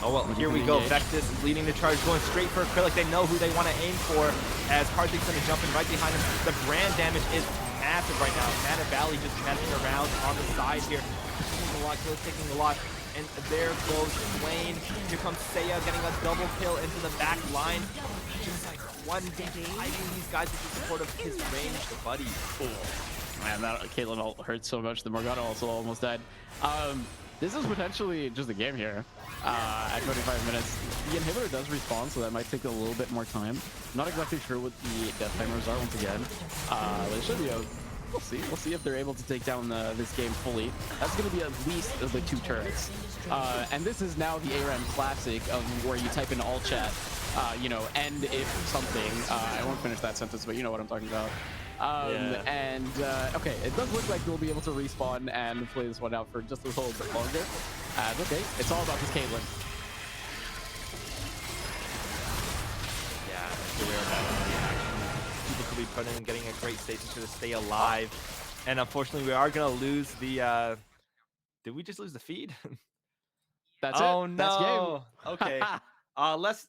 D: Oh well, here we go. Vectis leading the charge, going straight for Acrylic. They know who they want to aim for, as Karthik's gonna jump in right behind him. The brand damage is massive right now. Mana Valley just messing around on the side here. Taking a lot, kills taking a lot. And there goes Swain. Here comes Seiya getting a double kill into the back line. Just like one hiding these guys with the support of his ranged buddy.
C: Man, that Caitlyn ult hurt so much. The Morgana also almost died. This is potentially just a game here at 25 minutes. The inhibitor does respawn, so that might take a little bit more time. Not exactly sure what the death timers are once again. But it should be a... We'll see. We'll see if they're able to take down this game fully. That's going to be at least the 2 turrets. And this is now the ARAM classic of where you type in all chat, you know, end if something. I won't finish that sentence, but you know what I'm talking about.
D: Yeah.
C: And okay, it does look like we'll be able to respawn and play this one out for just a little bit longer. Okay, it's all about this Caitlyn.
D: Yeah, it's aware of that. People could be putting in getting a great station to stay alive. And unfortunately, we are going to lose the... Did we just lose the feed?
C: That's
D: oh,
C: it.
D: no.
C: That's game.
D: Okay.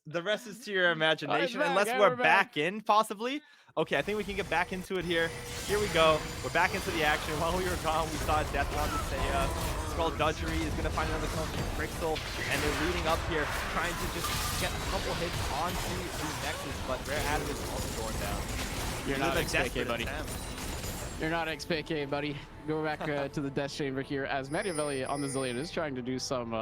D: The rest is to your imagination,
C: back,
D: unless
C: yeah,
D: we're
C: we're back.
D: back in, possibly. Okay, I think we can get back into it here. Here we go. We're back into the action. While we were gone, we saw Death Wand to Seiya. Skullduggery is going to find another kill from Crixel, and they're leading up here, trying to just get a couple hits onto the Nexus, but Rare Adam is also going down.
C: You're not XPK, buddy.
D: Attempt.
C: You're not XPK, buddy. Go back to the death chamber here, as Machiavelli on the Zillion is trying to do some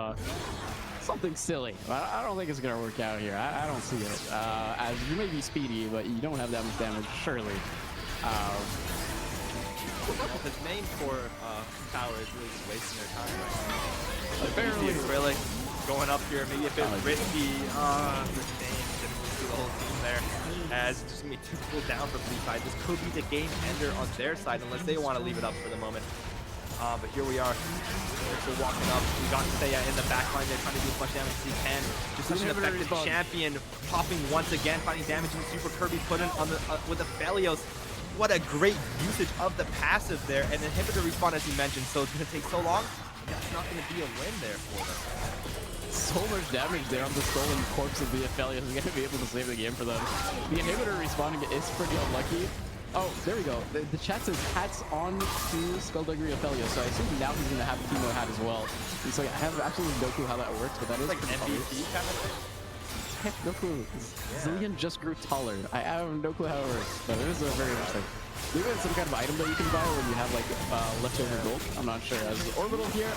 C: something silly. I don't think it's gonna work out here. I don't see it. As you may be speedy, but you don't have that much damage, surely.
D: Well, his main core tower is really just wasting their time right now.
C: Barely.
D: Acrylic going up here, maybe a bit risky. The thing didn't really see the whole team there. As it's just gonna be 2 people down for blue side. This could be the game ender on their side, unless they want to leave it up for the moment. But here we are. We're walking up. We got Seiya in the back line. They're trying to do as much damage as he can. Just such an effective champion, popping once again, finding damage in Super Kirby, put in on the with the Felios. What a great usage of the passive there, and inhibitor respawn as you mentioned. So it's gonna take so long. That's not gonna be a win there for them.
C: So much damage there on the stolen corpse of the Aphelios is gonna be able to save the game for them. The inhibitor respawning is pretty unlucky. Oh, there we go. The chat says hats on to Skullduggery Aphelios, so I assume now he's gonna have a Teemo hat as well. And so I have absolutely no clue how that works, but that is
D: Like
C: pretty
D: MVP kind of thing.
C: I have no clue. Zillion just grew taller. I have no clue how it works, but it is very interesting. Maybe it's some kind of item that you can buy when you have like leftover gold. I'm not sure. As Orbital here,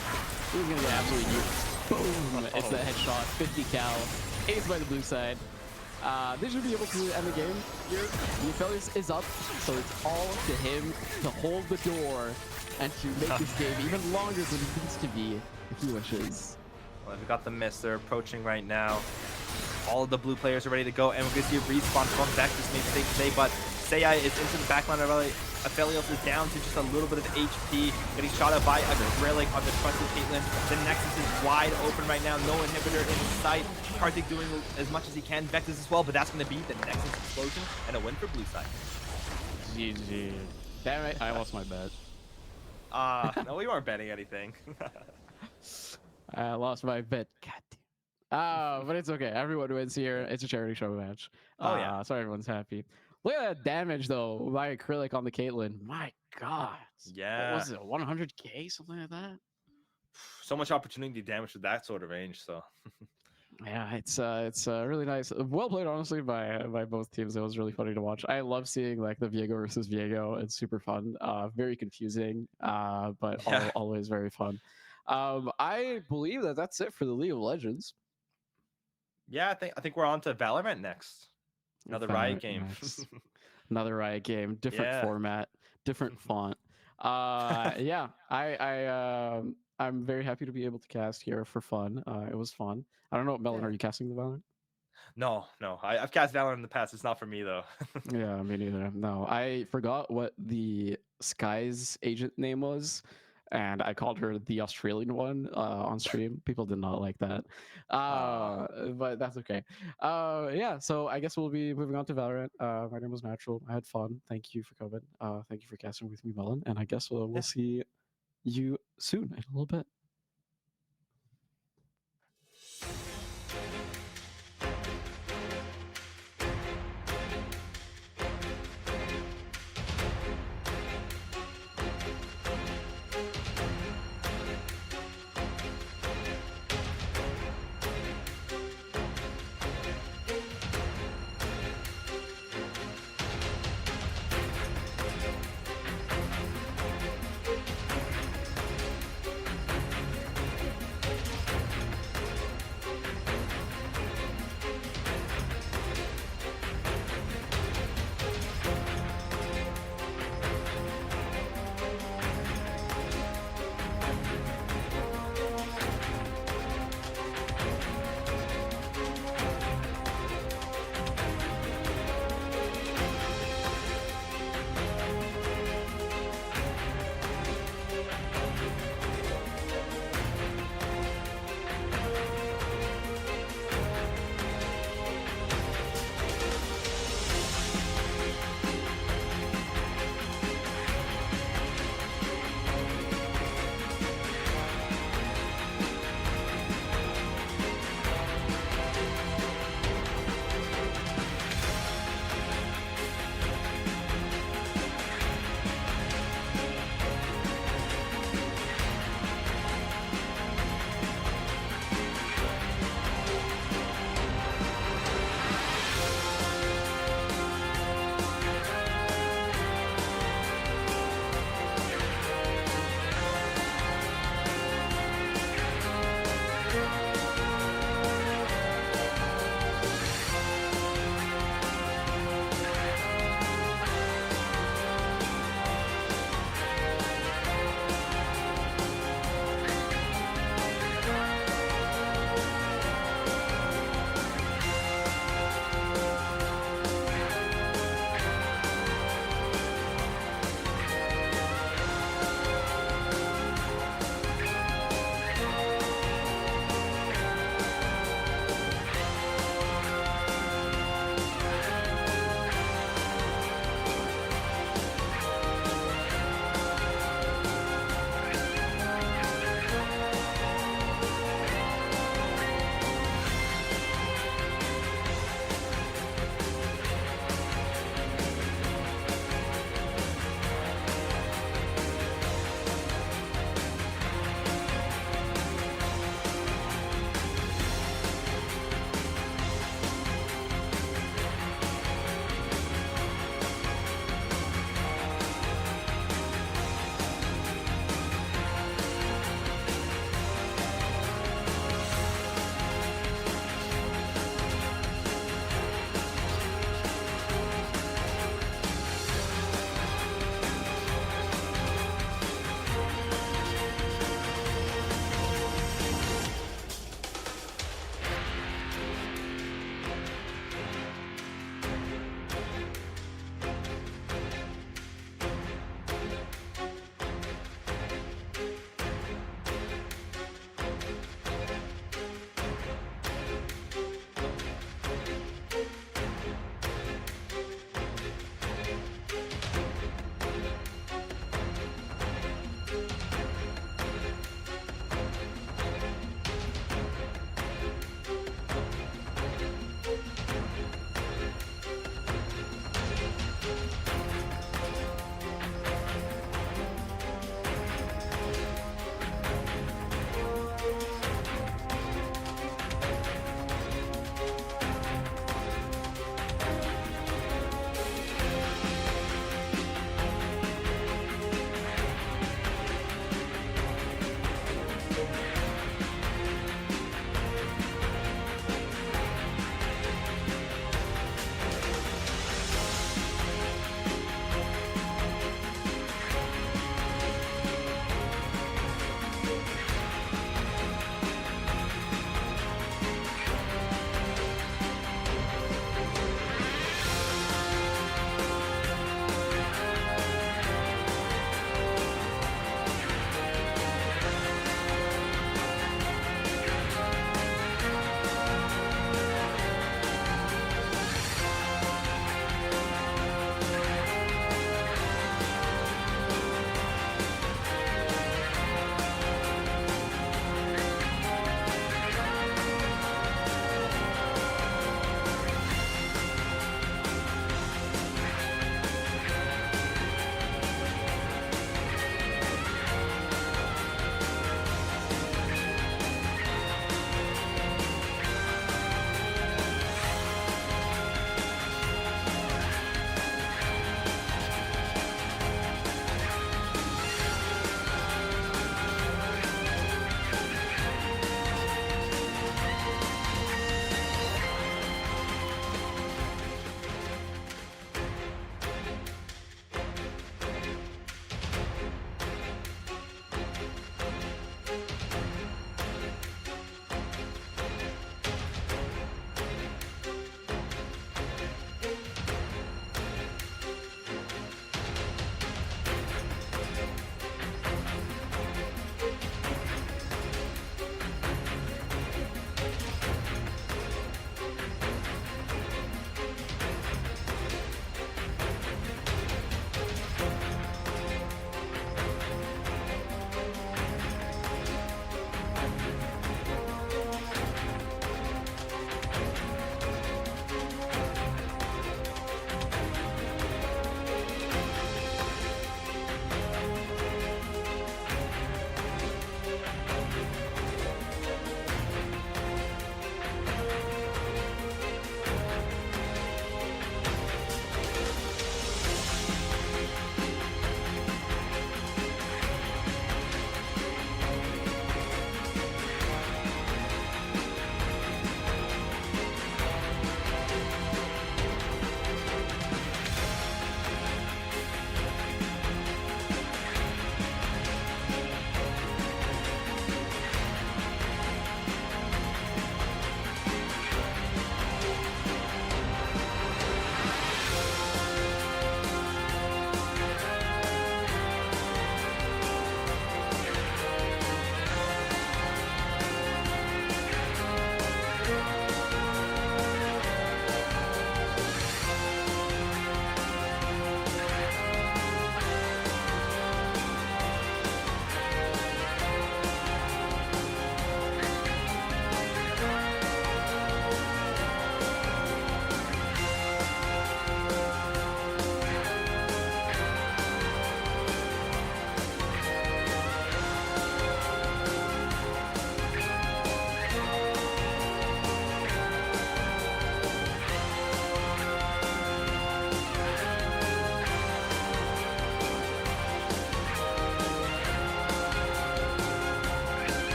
C: he's gonna get absolutely used. Boom! It's the headshot, 50 cal, ace by the blue side. They should be able to end the game here. The Aphelios is up, so it's all to him to hold the door and to make this game even longer than it needs to be if he wishes.
D: Well, we got the miss. They're approaching right now. All of the blue players are ready to go, and we're going to see a respawn from Vectis, maybe safe to say, but Seiya is into the backline of Aphelios is down to just a little bit of HP, getting shot at by Acrylic on the trusted Caitlyn. The Nexus is wide open right now, no inhibitor in sight. Karthik doing as much as he can, Vectis as well, but that's going to be the Nexus explosion and a win for blue side.
C: GG. Damn it, I lost my bet.
D: No, we weren't betting anything.
C: I lost my bet. God damn. But it's okay. Everyone wins here. It's a charity show match.
D: Oh, yeah.
C: So everyone's happy. Look at that damage, though, by Acrylic on the Caitlyn. My God.
D: Yeah.
C: What was it, 100k? Something like that?
D: So much opportunity damage with that sort of range, so.
C: Yeah, it's really nice. Well played, honestly, by both teams. It was really funny to watch. I love seeing like the Viego versus Viego. It's super fun. Very confusing, but
D: Yeah.
C: always very fun. I believe that's it for the League of Legends.
D: Yeah, I think we're on to Valorant next. Another Riot game.
C: Another Riot game, different
D: Yeah.
C: format, different font. Yeah, I'm very happy to be able to cast here for fun. It was fun. I don't know, Melon,
A: Yeah.
C: are you casting the Valorant?
D: No, no. I've cast Valorant in the past. It's not for me though.
C: Yeah, me neither. No, I forgot what the Sky's agent name was, and I called her the Australian one on stream. People did not like that, but that's okay. Yeah, so I guess we'll be moving on to Valorant. My name was Natural. I had fun. Thank you for coming. Thank you for casting with me, Melon. And I guess we'll
D: Yeah.
C: see you soon in a little bit.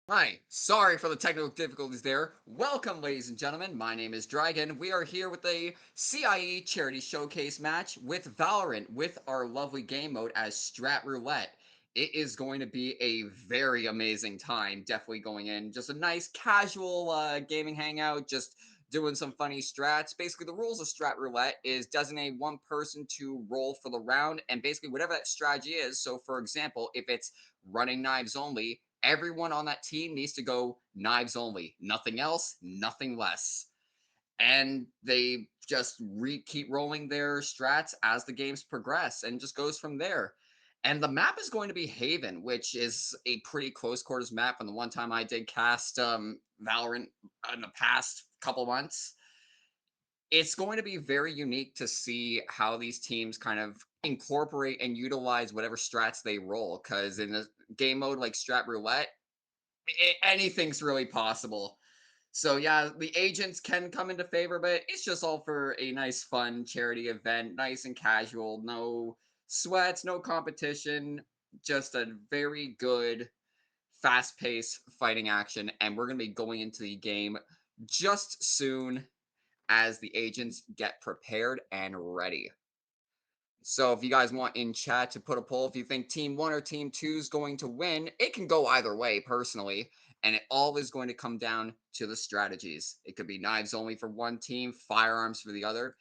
E: Hi, sorry for the technical difficulties there. Welcome, ladies and gentlemen. My name is Dragon. We are here with a CIE charity showcase match with Valorant with our lovely game mode as Strat Roulette. It is going to be a very amazing time. Definitely going in. Just a nice casual gaming hangout, just doing some funny strats. Basically, the rules of Strat Roulette is designate one person to roll for the round, and basically whatever that strategy is. So, for example, if it's running knives only, everyone on that team needs to go knives only, nothing else, nothing less. And they just keep rolling their strats as the games progress and just goes from there. And the map is going to be Haven, which is a pretty close quarters map. And the one time I did cast Valorant in the past couple months, it's going to be very unique to see how these teams kind of incorporate and utilize whatever strats they roll. Because in a game mode like Strat Roulette, anything's really possible. So yeah, the agents can come into favor, but it's just all for a nice, fun charity event, nice and casual, no sweats, no competition, just a very good, fast-paced fighting action. And we're gonna be going into the game just soon as the agents get prepared and ready. So if you guys want in chat to put a poll, if you think team one or team two is going to win, it can go either way personally. And it all is going to come down to the strategies. It could be knives only for one team, firearms for the other.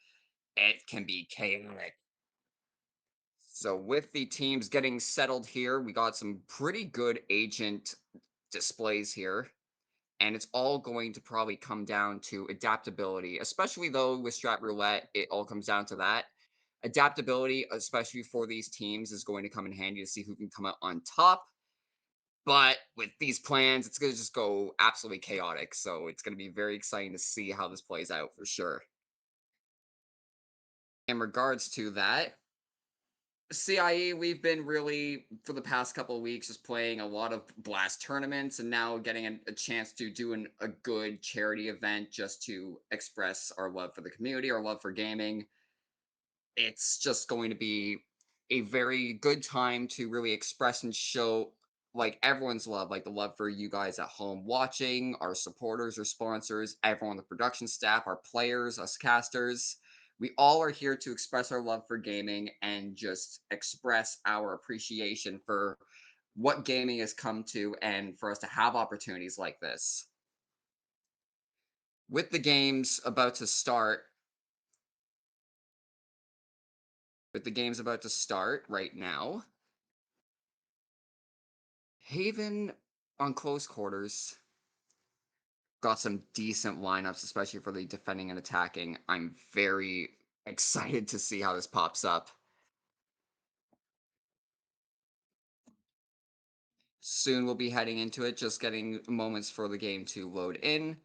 E: It can be chaotic. So with the teams getting settled here, we got some pretty good agent displays here. And it's all going to probably come down to adaptability, especially though with Strat Roulette, it all comes down to that. Adaptability, especially for these teams, is going to come in handy to see who can come out on top. But with these plans, it's going to just go absolutely chaotic. So it's going to be very exciting to see how this plays out for sure. In regards to that, CIE, we've been really, for the past couple of weeks, just playing a lot of blast tournaments and now getting a chance to do a good charity event just to express our love for the community, our love for gaming. It's just going to be a very good time to really express and show like everyone's love, like the love for you guys at home watching, our supporters, our sponsors, everyone on the production staff, our players, us casters. We all are here to express our love for gaming and just express our appreciation for what gaming has come to and for us to have opportunities like this. With the games about to start, right now, Haven on close quarters got some decent lineups, especially for the defending and attacking. I'm very excited to see how this pops up. Soon we'll be heading into it, just getting moments for the game to load in.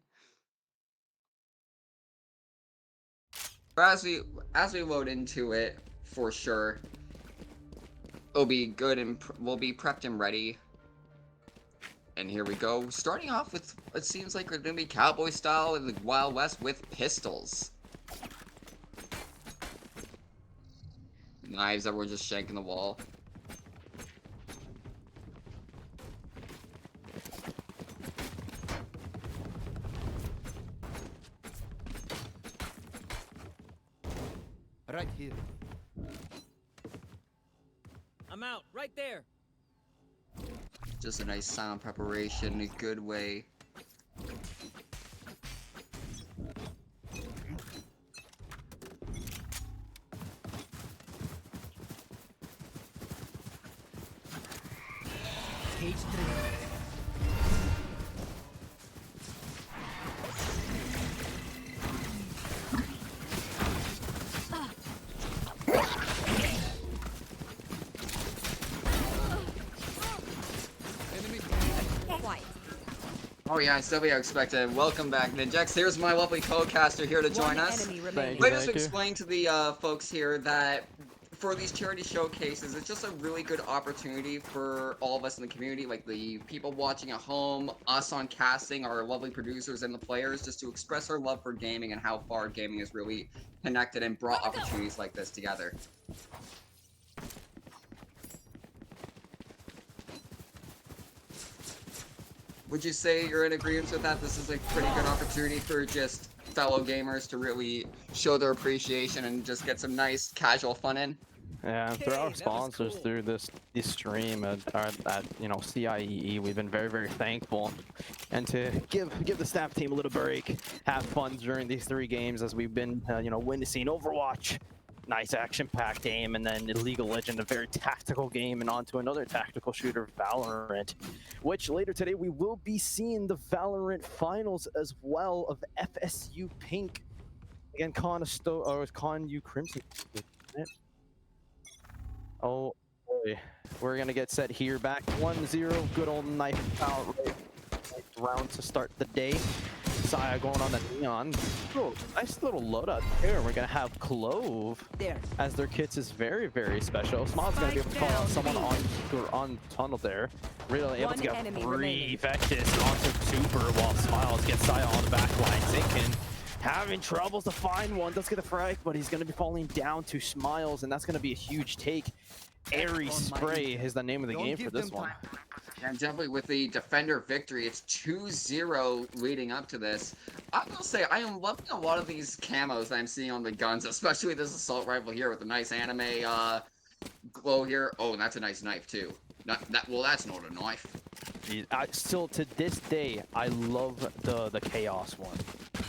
E: But as we load into it, for sure, it'll be good and we'll be prepped and ready. And here we go. Starting off with, it seems like we're gonna be cowboy style in the Wild West with pistols. Knives, everyone's just shanking the wall.
F: Right here. I'm out, right there.
E: Just a nice sound preparation, a good way.
F: Cage 3.
E: Oh yeah, I still be expected. Welcome back, Ninjex. Here's my lovely co-caster here to join us.
A: Thank you,
E: Let me just
A: thank you.
E: explain to the folks here that for these charity showcases, it's just a really good opportunity for all of us in the community, like the people watching at home, us on casting, our lovely producers and the players, just to express our love for gaming and how far gaming has really connected and brought opportunities like this together. Would you say you're in agreement with that? This is a pretty good opportunity for just fellow gamers to really show their appreciation and just get some nice casual fun in.
A: Yeah, through
F: Hey,
A: our
F: that was
A: sponsors
F: cool.
A: through this stream at CIE, we've been very, very thankful, and to give the staff team a little break, have fun during these 3 games as we've been witnessing Overwatch, nice action-packed game, and then League of Legends, a very tactical game, and on to another tactical shooter, Valorant, which later today we will be seeing the Valorant finals as well of FSU Pink again, Con U Crimson. Oh boy, we're gonna get set here. Back 1-0. Good old knife out round to start the day. Saya going on the Neon. Oh, nice little loadout there. We're gonna have Clove
F: There.
A: as their kits is very, very special. Smile's gonna be able to call out someone on tunnel there. Really able to get free Vectis onto Super while Smiles gets Saya on the back line. Zinkin having troubles to find one. Does get the frag, but he's gonna be falling down to Smiles, and that's gonna be a huge take. Airy Spray is the name of the game for this one.
E: And definitely with the defender victory, it's 2-0 leading up to this. I will say I am loving a lot of these camos that I'm seeing on the guns, especially this assault rifle here with the nice anime glow here. Oh, and that's a nice knife too. Well, that's not a knife.
A: Still to this day, I love the Chaos one,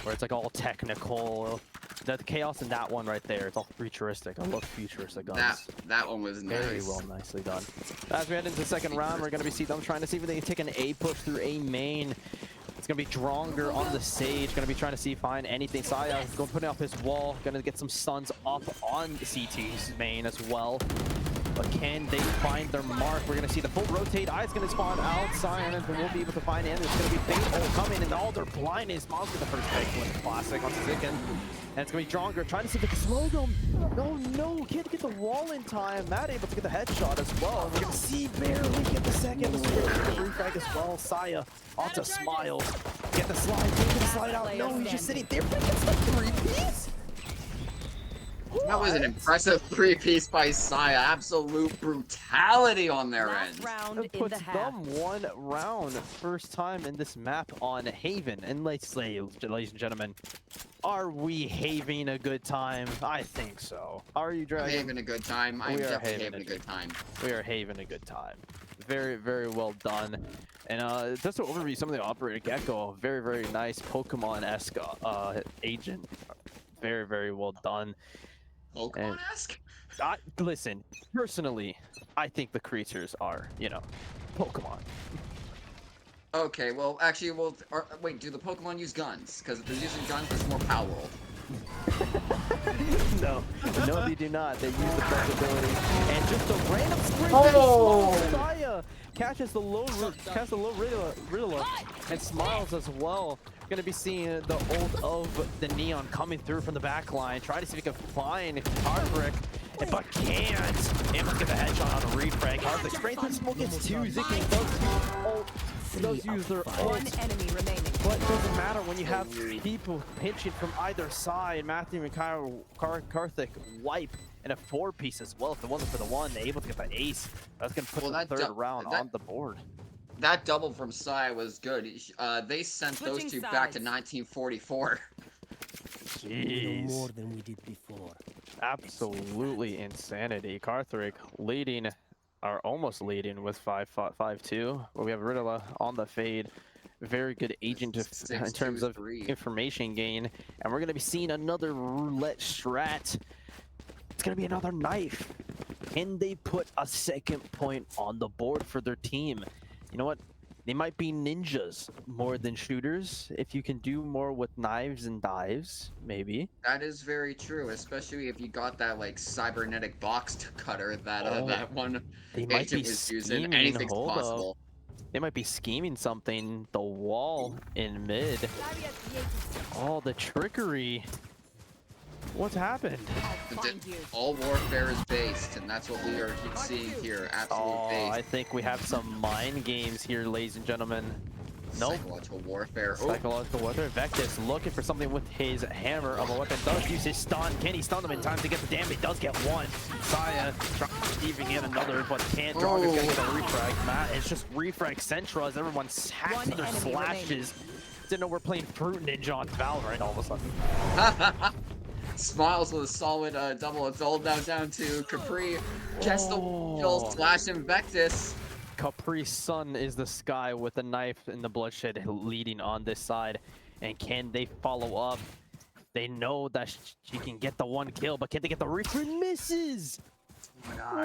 A: where it's like all technical. The Chaos in that one right there, it's all futuristic. I love futuristic guns.
E: That one was nice.
A: Very well, nicely done. As we head into the second round, we're going to be them trying to see if they can take an A push through A main. It's going to be Dronger on the Sage, going to be trying to see find anything. Saya going to put up his wall, going to get some stuns up on the CT's main as well. But can they find their mark? We're going to see the full rotate. Eye's going to spawn outside, and we'll be able to find in. There's going to be bait hole coming, and all their blind is Smiles with the first pick with the classic on Zicken. And it's going to be Dronger trying to see if they can slow them. No, can't get the wall in time. Matt able to get the headshot as well. And we're going to see barely get the second. The refrag as well. Saya onto Smiles. Get the slide. Get the slide out. No, he's just sitting there. But he gets the 3-piece.
E: That was an impressive 3-piece by Saya. Absolute brutality on their end.
F: Round
A: It
F: in
A: puts
F: the half.
A: them 1 round, first time in this map on Haven. And let's say, ladies and gentlemen, are we having a good time? I think so. Are you, Dragon?
E: Having a good time. I'm
A: We are
E: definitely
A: having
E: having a good time.
A: We are having a good time. Very, very well done. And just to overview some of the operator, Gecko, very, very nice Pokemon-esque agent. Very, very well done.
E: Pokemon-esque?
A: Listen, personally, I think the creatures are, Pokemon.
E: Okay, well, actually, wait, do the Pokemon use guns? Because if they're using guns, it's more Power World.
A: No, they do not. They use the bug ability. And just a random sprint. Saya catches the low Riddler and Smiles as well. Gonna be seeing the ult of the Neon coming through from the back line. Try to see if he can find Hardbrick, but can't. Able to get the headshot on a refrag. Hardbrick straight through smoke gets 2. Zicken does use their ult.
F: One enemy remaining.
A: But it doesn't matter when you have people pinching from either side. Matthew and Karthik wipe and a 4-piece as well. If it wasn't for the one, they're able to get the ace. That's going to put the third round on the board.
E: That double from Sai was good. They sent those two back to 1944.
A: Jeez.
F: More than we did before.
A: Absolutely insanity. Karthik leading, or almost leading with 5-2. But we have Riddler on the fade. Very good agent in terms of information gain. And we're going to be seeing another roulette strat. It's going to be another knife. Can they put a second point on the board for their team? You know what? They might be ninjas more than shooters. If you can do more with knives and dives, maybe.
E: That is very true, especially if you got that like cybernetic box cutter that that one agent was using. Anything's possible.
A: They might be scheming something. The wall in mid. Oh, the trickery. What's happened?
E: All warfare is based, and that's what we are seeing here. Absolute based.
A: I think we have some mind games here, ladies and gentlemen. Nope.
E: Psychological warfare. Oh,
A: Psychological warfare. Vectus looking for something with his hammer of a weapon. Does use his stun. Can he stun them in time to get the damage? Does get one. Saya trying to even get another, but can't. Drago's gonna get a refrag. Matt is just refrag Sentra as everyone hacks
F: One
A: their
F: enemy
A: slashes. Didn't know we're playing Fruit Ninja on Valorant all of a sudden.
E: Smiles with a solid double. It's all down to Capri. Gets the kill, slash Invectus.
A: Capri's Sun is the sky with the knife and the bloodshed leading on this side. And can they follow up? They know that she can get the one kill, but can they get the refrag? Misses!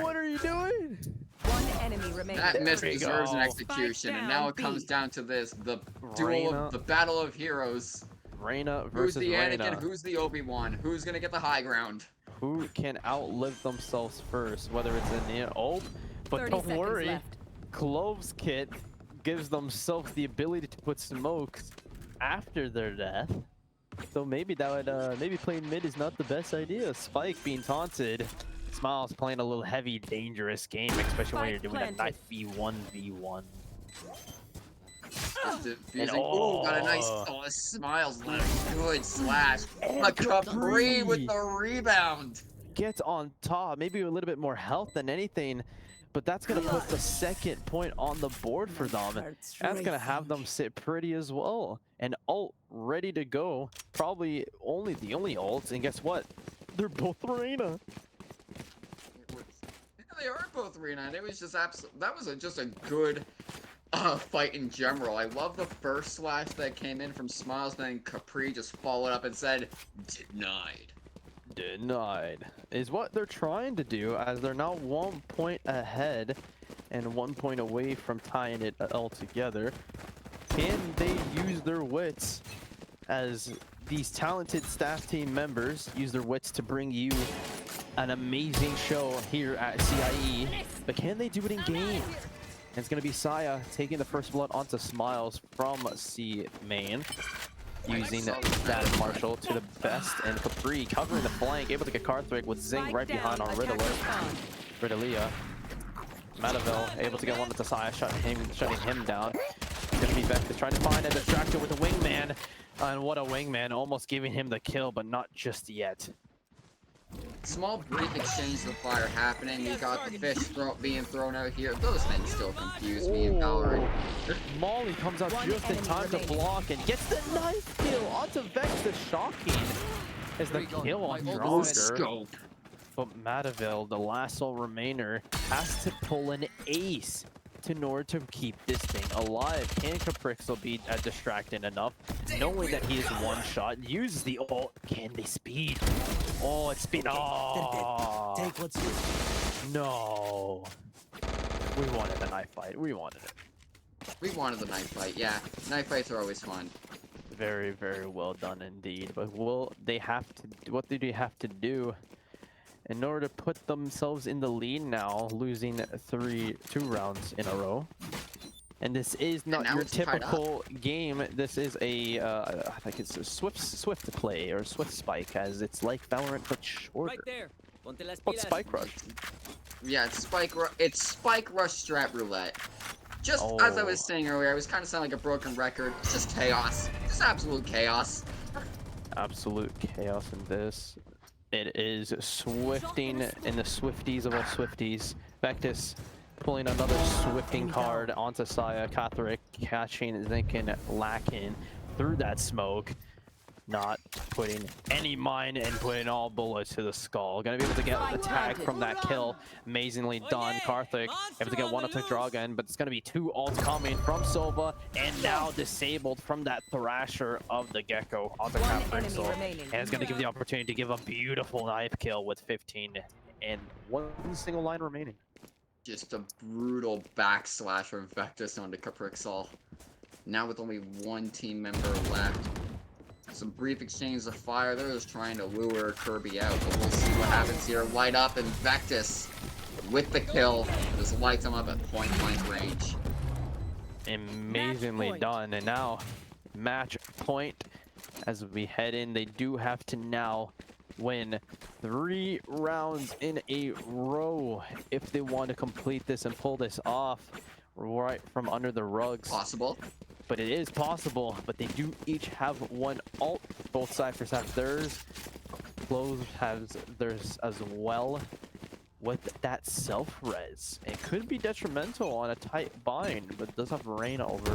A: What are you doing?
F: One enemy remaining.
E: That miss
A: There we
E: deserves an
A: go.
E: execution,
F: Spike
E: and now
F: down
E: it comes
F: B.
E: down to this: the duel
A: Reyna.
E: of the battle of heroes.
A: Reyna
E: Who's
A: versus
E: the Anakin?
A: Reyna.
E: Who's the Obi-Wan? Who's gonna get the high ground?
A: Who can outlive themselves first? Whether it's in the but
F: 30
A: don't
F: seconds
A: worry.
F: left.
A: Cloves Kit gives themselves the ability to put smokes after their death. So maybe that would maybe playing mid is not the best idea. Spike being taunted. Smiles playing a little heavy, dangerous game, especially when you're doing a knife v1v1.
E: Just defusing. Ooh, got a nice Smiles. Good slash. A Capri with the rebound.
A: Gets on top, maybe a little bit more health than anything, but that's gonna put the second point on the board for them. That's gonna have them sit pretty as well. And ult ready to go. Probably the only ult, and guess what? They're both Reyna.
E: Yeah, they are both Reyna. It was just that was just a good fight in general. I love the first slash that came in from Smiles, then Capri just followed up and said, "Denied."
A: Denied is what they're trying to do, as they're now 1 point ahead and 1 point away from tying it all together. Can they use their wits, as these talented staff team members use their wits to bring you an amazing show here at CIE, but can they do it in game? And it's going to be Saya taking the first blood onto Smiles from C main, using that Marshall to the best, and Capri covering the flank, able to get Karthik with Zing right behind on Riddler. Matavel able to get one into Saya, shutting him down. Gonna be Vectus trying to find a distraction with the wingman, and what a wingman, almost giving him the kill, but not just yet.
E: Small brief exchange of fire happening. We got the fish being thrown out here. Those things still confuse me in Valorant.
A: Molly comes out
F: One
A: just in
F: enemy
A: time to
F: remaining.
A: block and gets the knife kill onto Vectus. Shocking is the kill on
E: No
A: Stronger.
E: scope.
A: But Mataville, the last sole remainer, has to pull an ace in order to keep this thing alive. Can Caprixel be distracted enough, knowing that he is one shot, uses the ult? Can they speed? Oh, it's speed. Oh,
F: Take what's yours.
A: no. We wanted the knife fight. We wanted it.
E: We wanted the knife fight, yeah. Knife fights are always fun.
A: Very, very well done indeed. But will they have to? What do they have to do in order to put themselves in the lead now, losing 2 rounds in a row? And this is not
E: now
A: your
E: it's tied up.
A: typical game. This is a, I think it's a swift play or swift spike, as it's like Valorant but shorter.
F: Right there. Ponte las
A: But
F: pilas.
A: spike rush.
E: Yeah, it's Spike Rush Strat Roulette. Just as I was saying earlier, I was kind of sounding like a broken record. It's just chaos. Just absolute chaos.
A: Absolute chaos in this. It is swifting in the Swifties of all Swifties. Vectus pulling another swifting card onto Saya. Katherick catching Zinkin Lakin through that smoke. Not putting any mine and putting all bullets to the skull. Gonna be able to get the tag from that kill. Amazingly done. Karthik able to get one up to Dragon, but it's gonna be 2 ults coming from Sova, and now disabled from that Thrasher of the Gecko onto
F: One enemy
A: Caprixel.
F: remaining.
A: And it's gonna give the opportunity to give a beautiful knife kill with 15 and 1 single line remaining.
E: Just a brutal backslash from Vectus onto Caprixol. Now with only 1 team member left. Some brief exchange of fire. They're just trying to lure Kirby out, but we'll see what happens here. Light up, and Vectus with the kill just lights him up at point-blank range.
A: Amazingly done. And now match point as we head in. They do have to now win 3 rounds in a row if they want to complete this and pull this off right from under the rugs.
E: Possible.
A: but it is possible. But they do each have one ult. Both Cyphers have theirs. Clove has theirs as well. With that self-res, it could be detrimental on a tight bind, but does have rain over.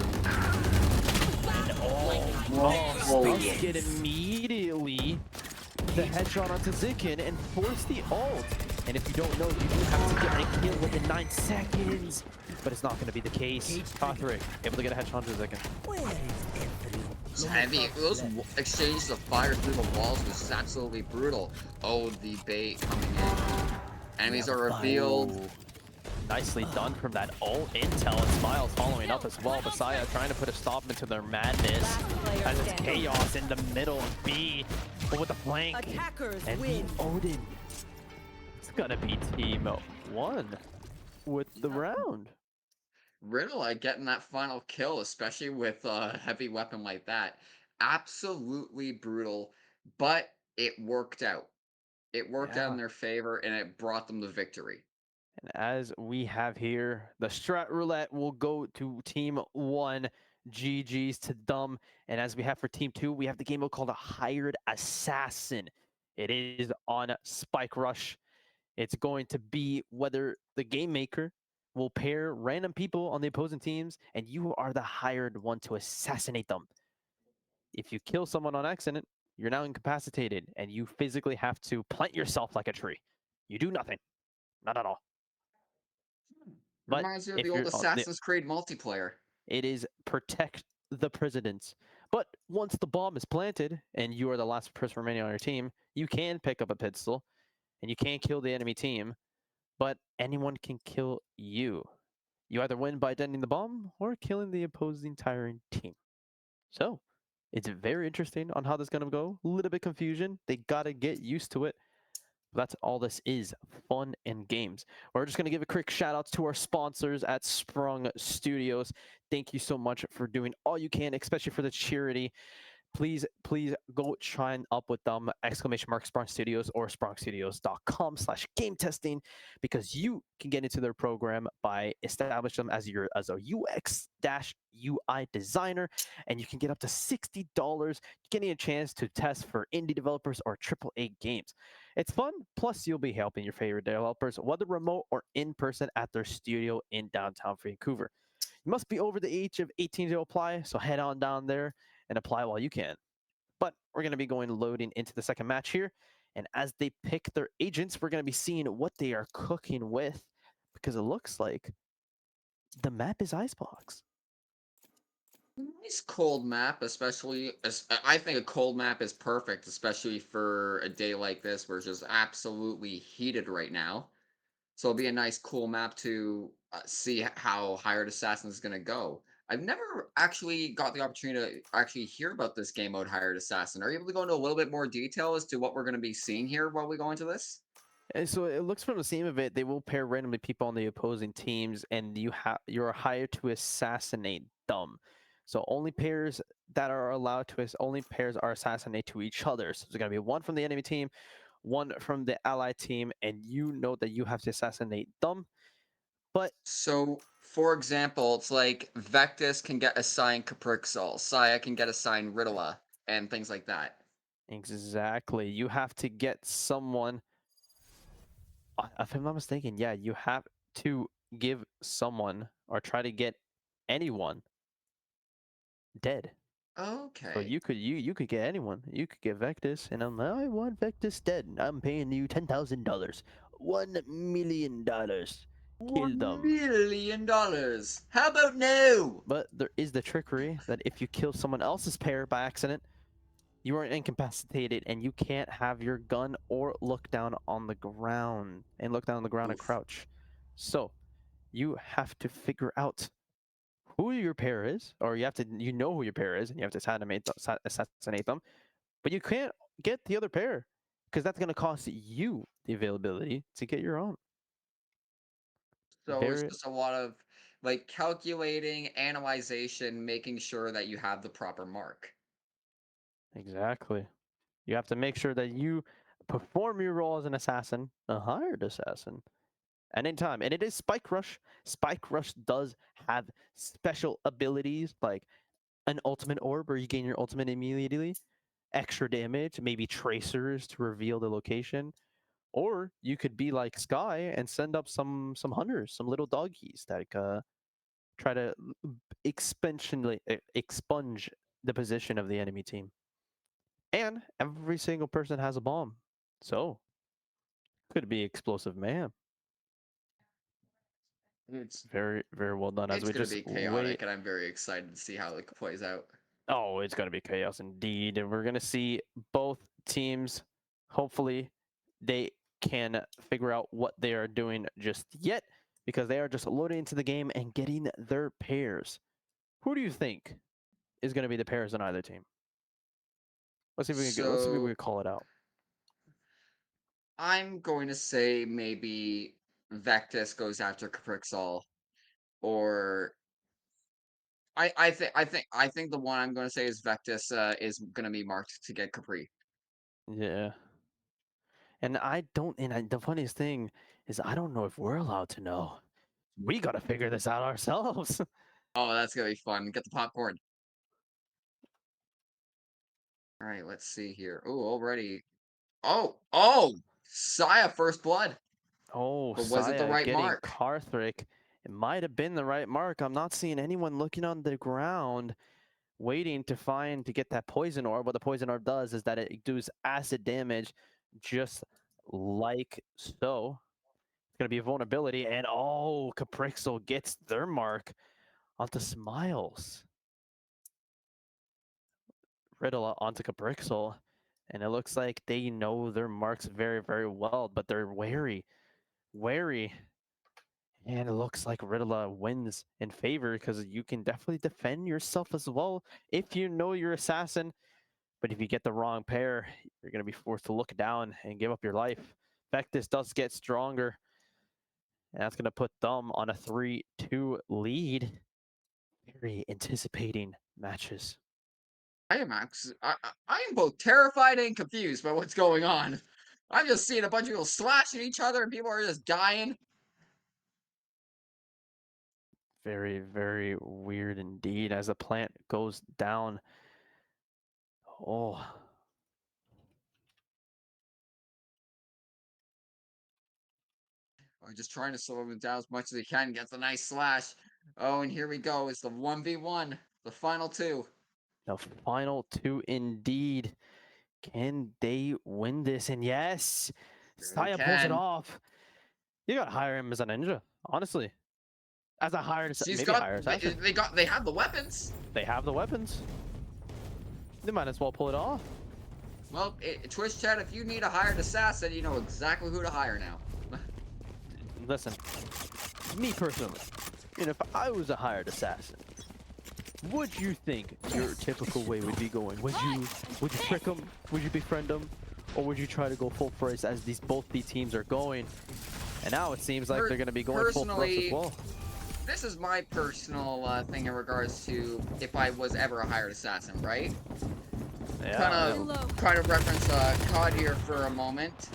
A: And stuck it immediately. The headshot onto Zikin and force the ult. And if you don't know, you do have to get a kill within 9 seconds. But it's not going to be the case. Kothrick able to get a headshot onto Zikin.
E: It's heavy. Those exchanges of fire through the walls was just absolutely brutal. Oh, the bait coming in. Enemies are revealed.
A: Ooh. Nicely done from that ult intel. And Smiles following up as well. Messiah trying to put a stop into their madness. As it's chaos in the middle of B. But with the flank.
F: Attackers
A: And the
F: win.
A: Odin. It's gonna be team 1 with the round.
E: Riddle getting that final kill, especially with a heavy weapon like that. Absolutely brutal, but it worked out. It worked out in their favor, and it brought them the victory.
A: And as we have here, the strat roulette will go to team 1. GG's to them. And as we have for team 2, we have the game mode called a Hired Assassin. It is on Spike Rush. It's going to be whether the game maker will pair random people on the opposing teams, and you are the hired one to assassinate them. If you kill someone on accident, you're now incapacitated, and you physically have to plant yourself like a tree. You do nothing. Not at all. But
E: Reminds me of
A: if
E: the old
A: you're
E: Assassin's Creed multiplayer.
A: it is protect the presidents. But once the bomb is planted and you are the last person remaining on your team, you can pick up a pistol and you can kill the enemy team, but anyone can kill you. You either win by detonating the bomb or killing the opposing tyrant team. So it's very interesting on how this is going to go. A little bit confusion. They got to get used to it. That's all this is, fun and games. We're just going to give a quick shout outs to our sponsors at Sprung Studios. Thank you so much for doing all you can, especially for the charity. Please go sign up with them, !Sprung Studios or sprungstudios.com/game testing, because you can get into their program by establishing them as a UX-UI designer, and you can get up to $60 getting a chance to test for indie developers or AAA games. It's fun, plus you'll be helping your favorite developers, whether remote or in person at their studio in downtown Vancouver. You must be over the age of 18 to apply, so head on down there and apply while you can. But we're going to be loading into the second match here. And as they pick their agents, we're going to be seeing what they are cooking with, because it looks like the map is Icebox.
E: Nice cold map, especially as I think a cold map is perfect, especially for a day like this where it's just absolutely heated right now. So it'll be a nice cool map to see how Hired Assassin is going to go. I've never actually got the opportunity to actually hear about this game mode Hired Assassin. Are you able to go into a little bit more detail as to what we're going to be seeing here while we go into this?
A: And so it looks from the theme of it, they will pair randomly people on the opposing teams, and you're hired to assassinate them. So only pairs that are allowed to only pairs are assassinate to each other. So there's going to be one from the enemy team, one from the allied team, and you know that you have to assassinate them. But
E: So, for example, it's like Vectis can get assigned Caprixel, Saya can get assigned Riddla, and things like that.
A: exactly, you have to get someone. If I'm not mistaken, yeah, you have to give someone or try to get anyone dead. So
E: Okay.
A: you could get anyone. You could get Vectis, and I want Vectis dead. I'm paying you $10,000, $1,000,000. Kill them.
E: $1 million. How about no?
A: But there is the trickery that if you kill someone else's pair by accident, you are incapacitated and you can't have your gun or look down on the ground and
E: Oof.
A: crouch. So you have to figure out who your pair is, or you know who your pair is, and you have to assassinate them. But you can't get the other pair because that's going to cost you the availability to get your own.
E: So it's just a lot of like calculating, analyzation, making sure that you have the proper mark.
A: Exactly. You have to make sure that you perform your role as an assassin, a hired assassin, at any time. And it is Spike Rush. Spike Rush does have special abilities like an ultimate orb where you gain your ultimate immediately, extra damage, maybe tracers to reveal the location, or you could be like Sky and send up some hunters, some little doggies that try to expunge the position of the enemy team. And every single person has a bomb, so could be explosive mayhem.
E: It's
A: Very, very well done. As
E: it's
A: we
E: gonna
A: just
E: be
A: wait.
E: chaotic, and I'm very excited to see how it plays out.
A: Oh, it's gonna be chaos indeed, and we're gonna see both teams. Hopefully, they can figure out what they are doing just yet, because they are just loading into the game and getting their pairs. Who do you think is gonna be the pairs on either team? Let's see if we can let's see if we
E: So
A: can call it out.
E: I'm going to say maybe Vectis goes after Caprixol, or I think the one I'm going to say is Vectis is going to be marked to get Capri.
A: Yeah. And I don't, the funniest thing is I don't know if we're allowed to know. We gotta figure this out ourselves.
E: Oh, that's going to be fun. Get the popcorn. All right, let's see here. Oh, already. Oh, Saya first blood.
A: Oh,
E: But was it the
A: Saya
E: right
A: getting
E: mark?
A: Karthrik. It might have been the right mark. I'm not seeing anyone looking on the ground, waiting to get that poison orb. What the poison orb does is that it does acid damage, just like so. It's gonna be a vulnerability, and oh, Caprixel gets their mark onto Smiles. Riddle onto Caprixel, and it looks like they know their marks very, very well, but they're wary. And it looks like Riddle wins in favor because you can definitely defend yourself as well if you know your assassin. But if you get the wrong pair, you're going to be forced to look down and give up your life. Vectis does get stronger, and that's going to put them on a 3-2 lead. Very anticipating matches.
E: I am both terrified and confused by what's going on. I'm just seeing a bunch of people slashing each other and people are just dying.
A: Very, very weird indeed as the plant goes down. Oh.
E: I'm just trying to slow them down as much as they can. Gets a nice slash. Oh, and here we go. It's the 1v1. The final two.
A: The final two indeed. Can they win this? And yes,
E: Sure they
A: Saya pulls it
E: can.
A: off. You gotta hire him as a ninja, honestly. As a hired,
E: He's
A: maybe
E: got.
A: hire assassin.
E: They have the weapons.
A: They have the weapons. They might as well pull it off.
E: Well, Twitch chat, if you need a hired assassin, you know exactly who to hire now.
A: Listen, me personally, and if I was a hired assassin, would you think your typical way would be going? Would you trick them? Would you befriend them? Or would you try to go full price as both these teams are going? And now it seems like they're going to be going full price as well.
E: This is my personal thing in regards to if I was ever a hired assassin, right?
A: Yeah.
E: Kind of reference COD here for a moment.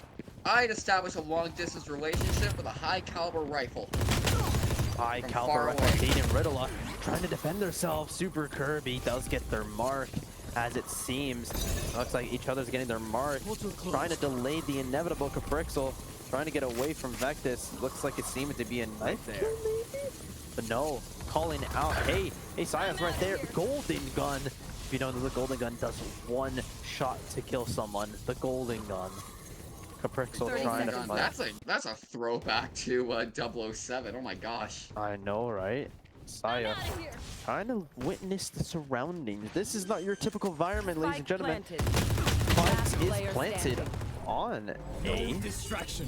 E: I'd establish a long-distance relationship with a high-caliber rifle.
A: High
E: From
A: caliber
E: far
A: rifle.
E: away.
A: Dean and Riddle trying to defend themselves. Super Kirby does get their mark, as it seems. Looks like each other's getting their mark. Trying to delay the inevitable Caprixel. Trying to get away from Vectis. Looks like it seemed to be a knife there. But no, calling out. Hey, Saya's right there. Golden gun. If you don't know, the golden gun does one shot to kill someone. The golden gun. Caprixel
F: 30
A: trying to
F: seconds.
A: fight.
E: That's a throwback to 007. Oh my gosh.
A: I know, right? Saya trying to witness the surroundings. This is not your typical environment, ladies and gentlemen. Spikes is planted on A.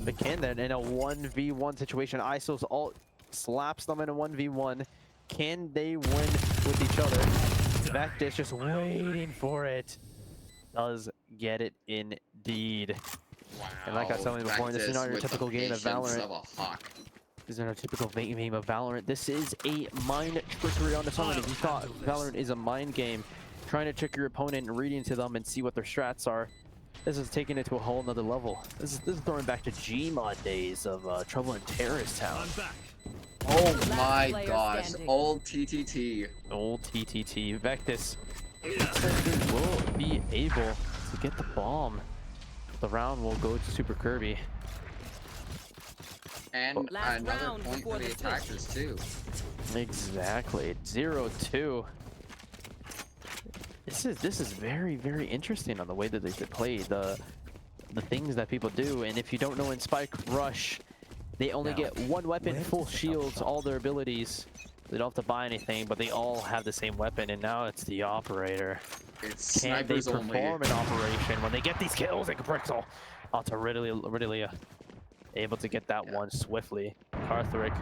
A: But can then in a 1v1 situation, ISO's ult slaps them in a 1v1. Can they win with each other? Vectis just waiting for it. Does get it indeed.
E: Wow.
A: And like I was telling you before, this is not your
E: with the
A: typical game of
E: patience
A: Valorant.
E: of a hawk.
A: This is not a typical game of Valorant. This is a mind trickery on the summon. If you thought Valorant is a mind game, trying to trick your opponent and read into them and see what their strats are, this is taking it to a whole nother level. This is throwing back to Gmod days of Trouble in Terrorist Town.
E: Oh
F: Last
E: my
F: player
E: gosh,
F: standing.
E: old TTT.
A: Old TTT. Vectis looks like they will be able to get the bomb. The round will go to Super Kirby.
E: And
F: Last
E: another
F: round
E: point
F: before
E: for the
F: the switch.
E: attackers too.
A: Exactly. 0-2. This is very, very interesting on the way that they play the things that people do. And if you don't know, in Spike Rush, they only get one weapon, full shields, all their abilities. They don't have to buy anything, but they all have the same weapon. And now it's the operator.
E: It's
A: Can they
E: snipers only.
A: perform an operation when they get these kills? Like Brixel onto Ridley, able to get that one swiftly. Carthrick,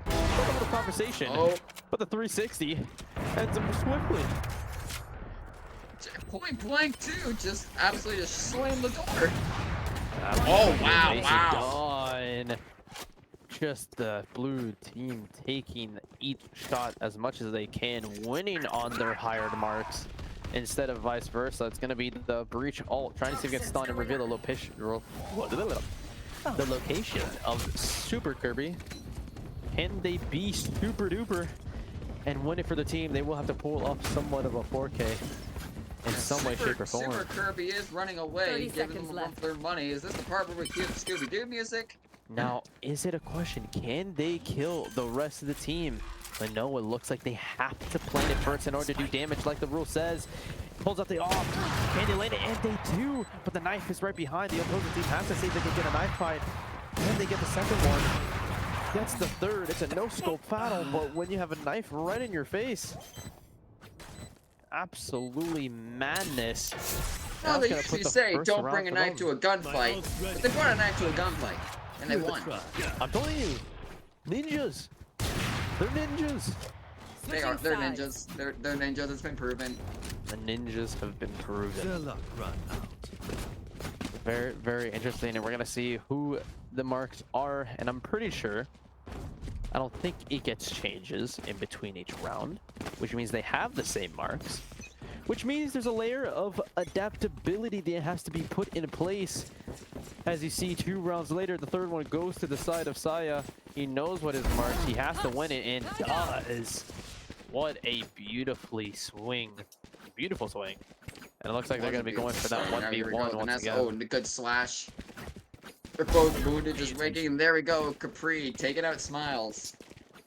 A: a little conversation,
E: Oh,
A: but the 360 ends up swiftly.
E: point blank too. Just absolutely just slam the door.
A: Oh
E: wow, wow.
A: Done. Just the blue team taking each shot as much as they can, winning on their hired marks instead of vice versa. It's going to be the breach ult, trying to see if we can stun and reveal the location of Super Kirby. Can they be super duper and win it for the team? They will have to pull off somewhat of a 4K in some way, shape, or form.
E: Super Kirby is running away,
F: 30
E: giving
F: seconds
E: them a run
F: left.
E: for their money. Is this the part where we cue the Scooby-Doo music?
A: Now, is it a question? Can they kill the rest of the team? But no, it looks like they have to plant it first in order to do damage, like the rule says. Pulls out the off. Can they land it? And they do. But the knife is right behind. The opposing team has to see if they can get a knife fight. Then they get the second one. That's the third. It's a no-scope battle, but when you have a knife right in your face, absolutely madness.
E: No,
A: Now
E: they
A: it's gonna put
E: usually
A: the
E: say
A: first
E: don't
A: round
E: bring a
A: for
E: knife
A: them.
E: to a gunfight, but they brought a knife to a gunfight, and they won.
A: I'm telling you, ninjas. They're ninjas.
E: They're
F: Switching sides.
E: ninjas. They're ninjas. It's been proven.
A: The ninjas have been proven. Very, very interesting, and we're gonna see who the marks are, and I'm pretty sure, I don't think it gets changes in between each round, which means they have the same marks, which means there's a layer of adaptability that has to be put in place. As you see, 2 rounds later, the third one goes to the side of Saya. He knows what his marks, he has to win it, and does. What a beautiful swing. And it looks like they're going to be going for that
E: Now here we
A: 1v1
E: go.
A: once
E: Vanessa,
A: again.
E: oh, and a good slash. They're both wounded, just making. And there we go. Capri taking out Smiles.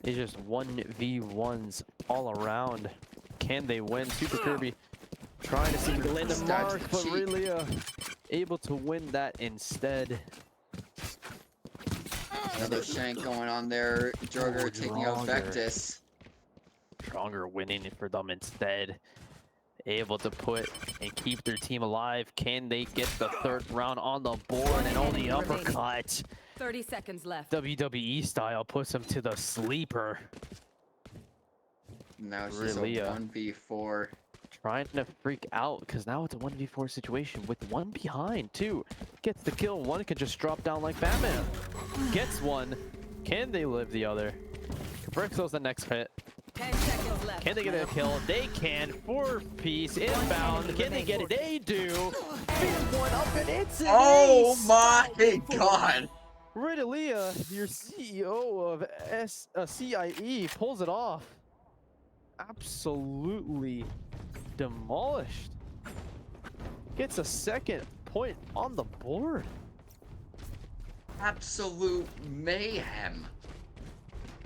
A: It's just 1v1s all around. Can they win? Super Kirby trying to see if they land the mark, but really able to win that instead.
E: Another shank going on there. Jogger taking out
A: Jogger.
E: Vectis.
A: Stronger winning it for them instead. Able to put and keep their team alive. Can they get the third round on the board? And only uppercut,
F: 30 seconds left.
A: WWE style, puts them to the sleeper.
E: Now it's just a
A: Really,
E: 1v4.
A: Trying to freak out because now it's a 1v4 situation with one behind too. Gets the kill, one can just drop down like Batman. Gets one. Can they live the other? Brixel's the next hit.
F: 10 seconds left.
A: Can they get a kill? They can. 4-piece inbound. Can they get it? They do. Big one up and it's an
E: Oh
A: ace.
E: my god!
A: Ridalia, your CEO of CIE, pulls it off. Absolutely demolished. Gets a second point on the board.
E: Absolute mayhem.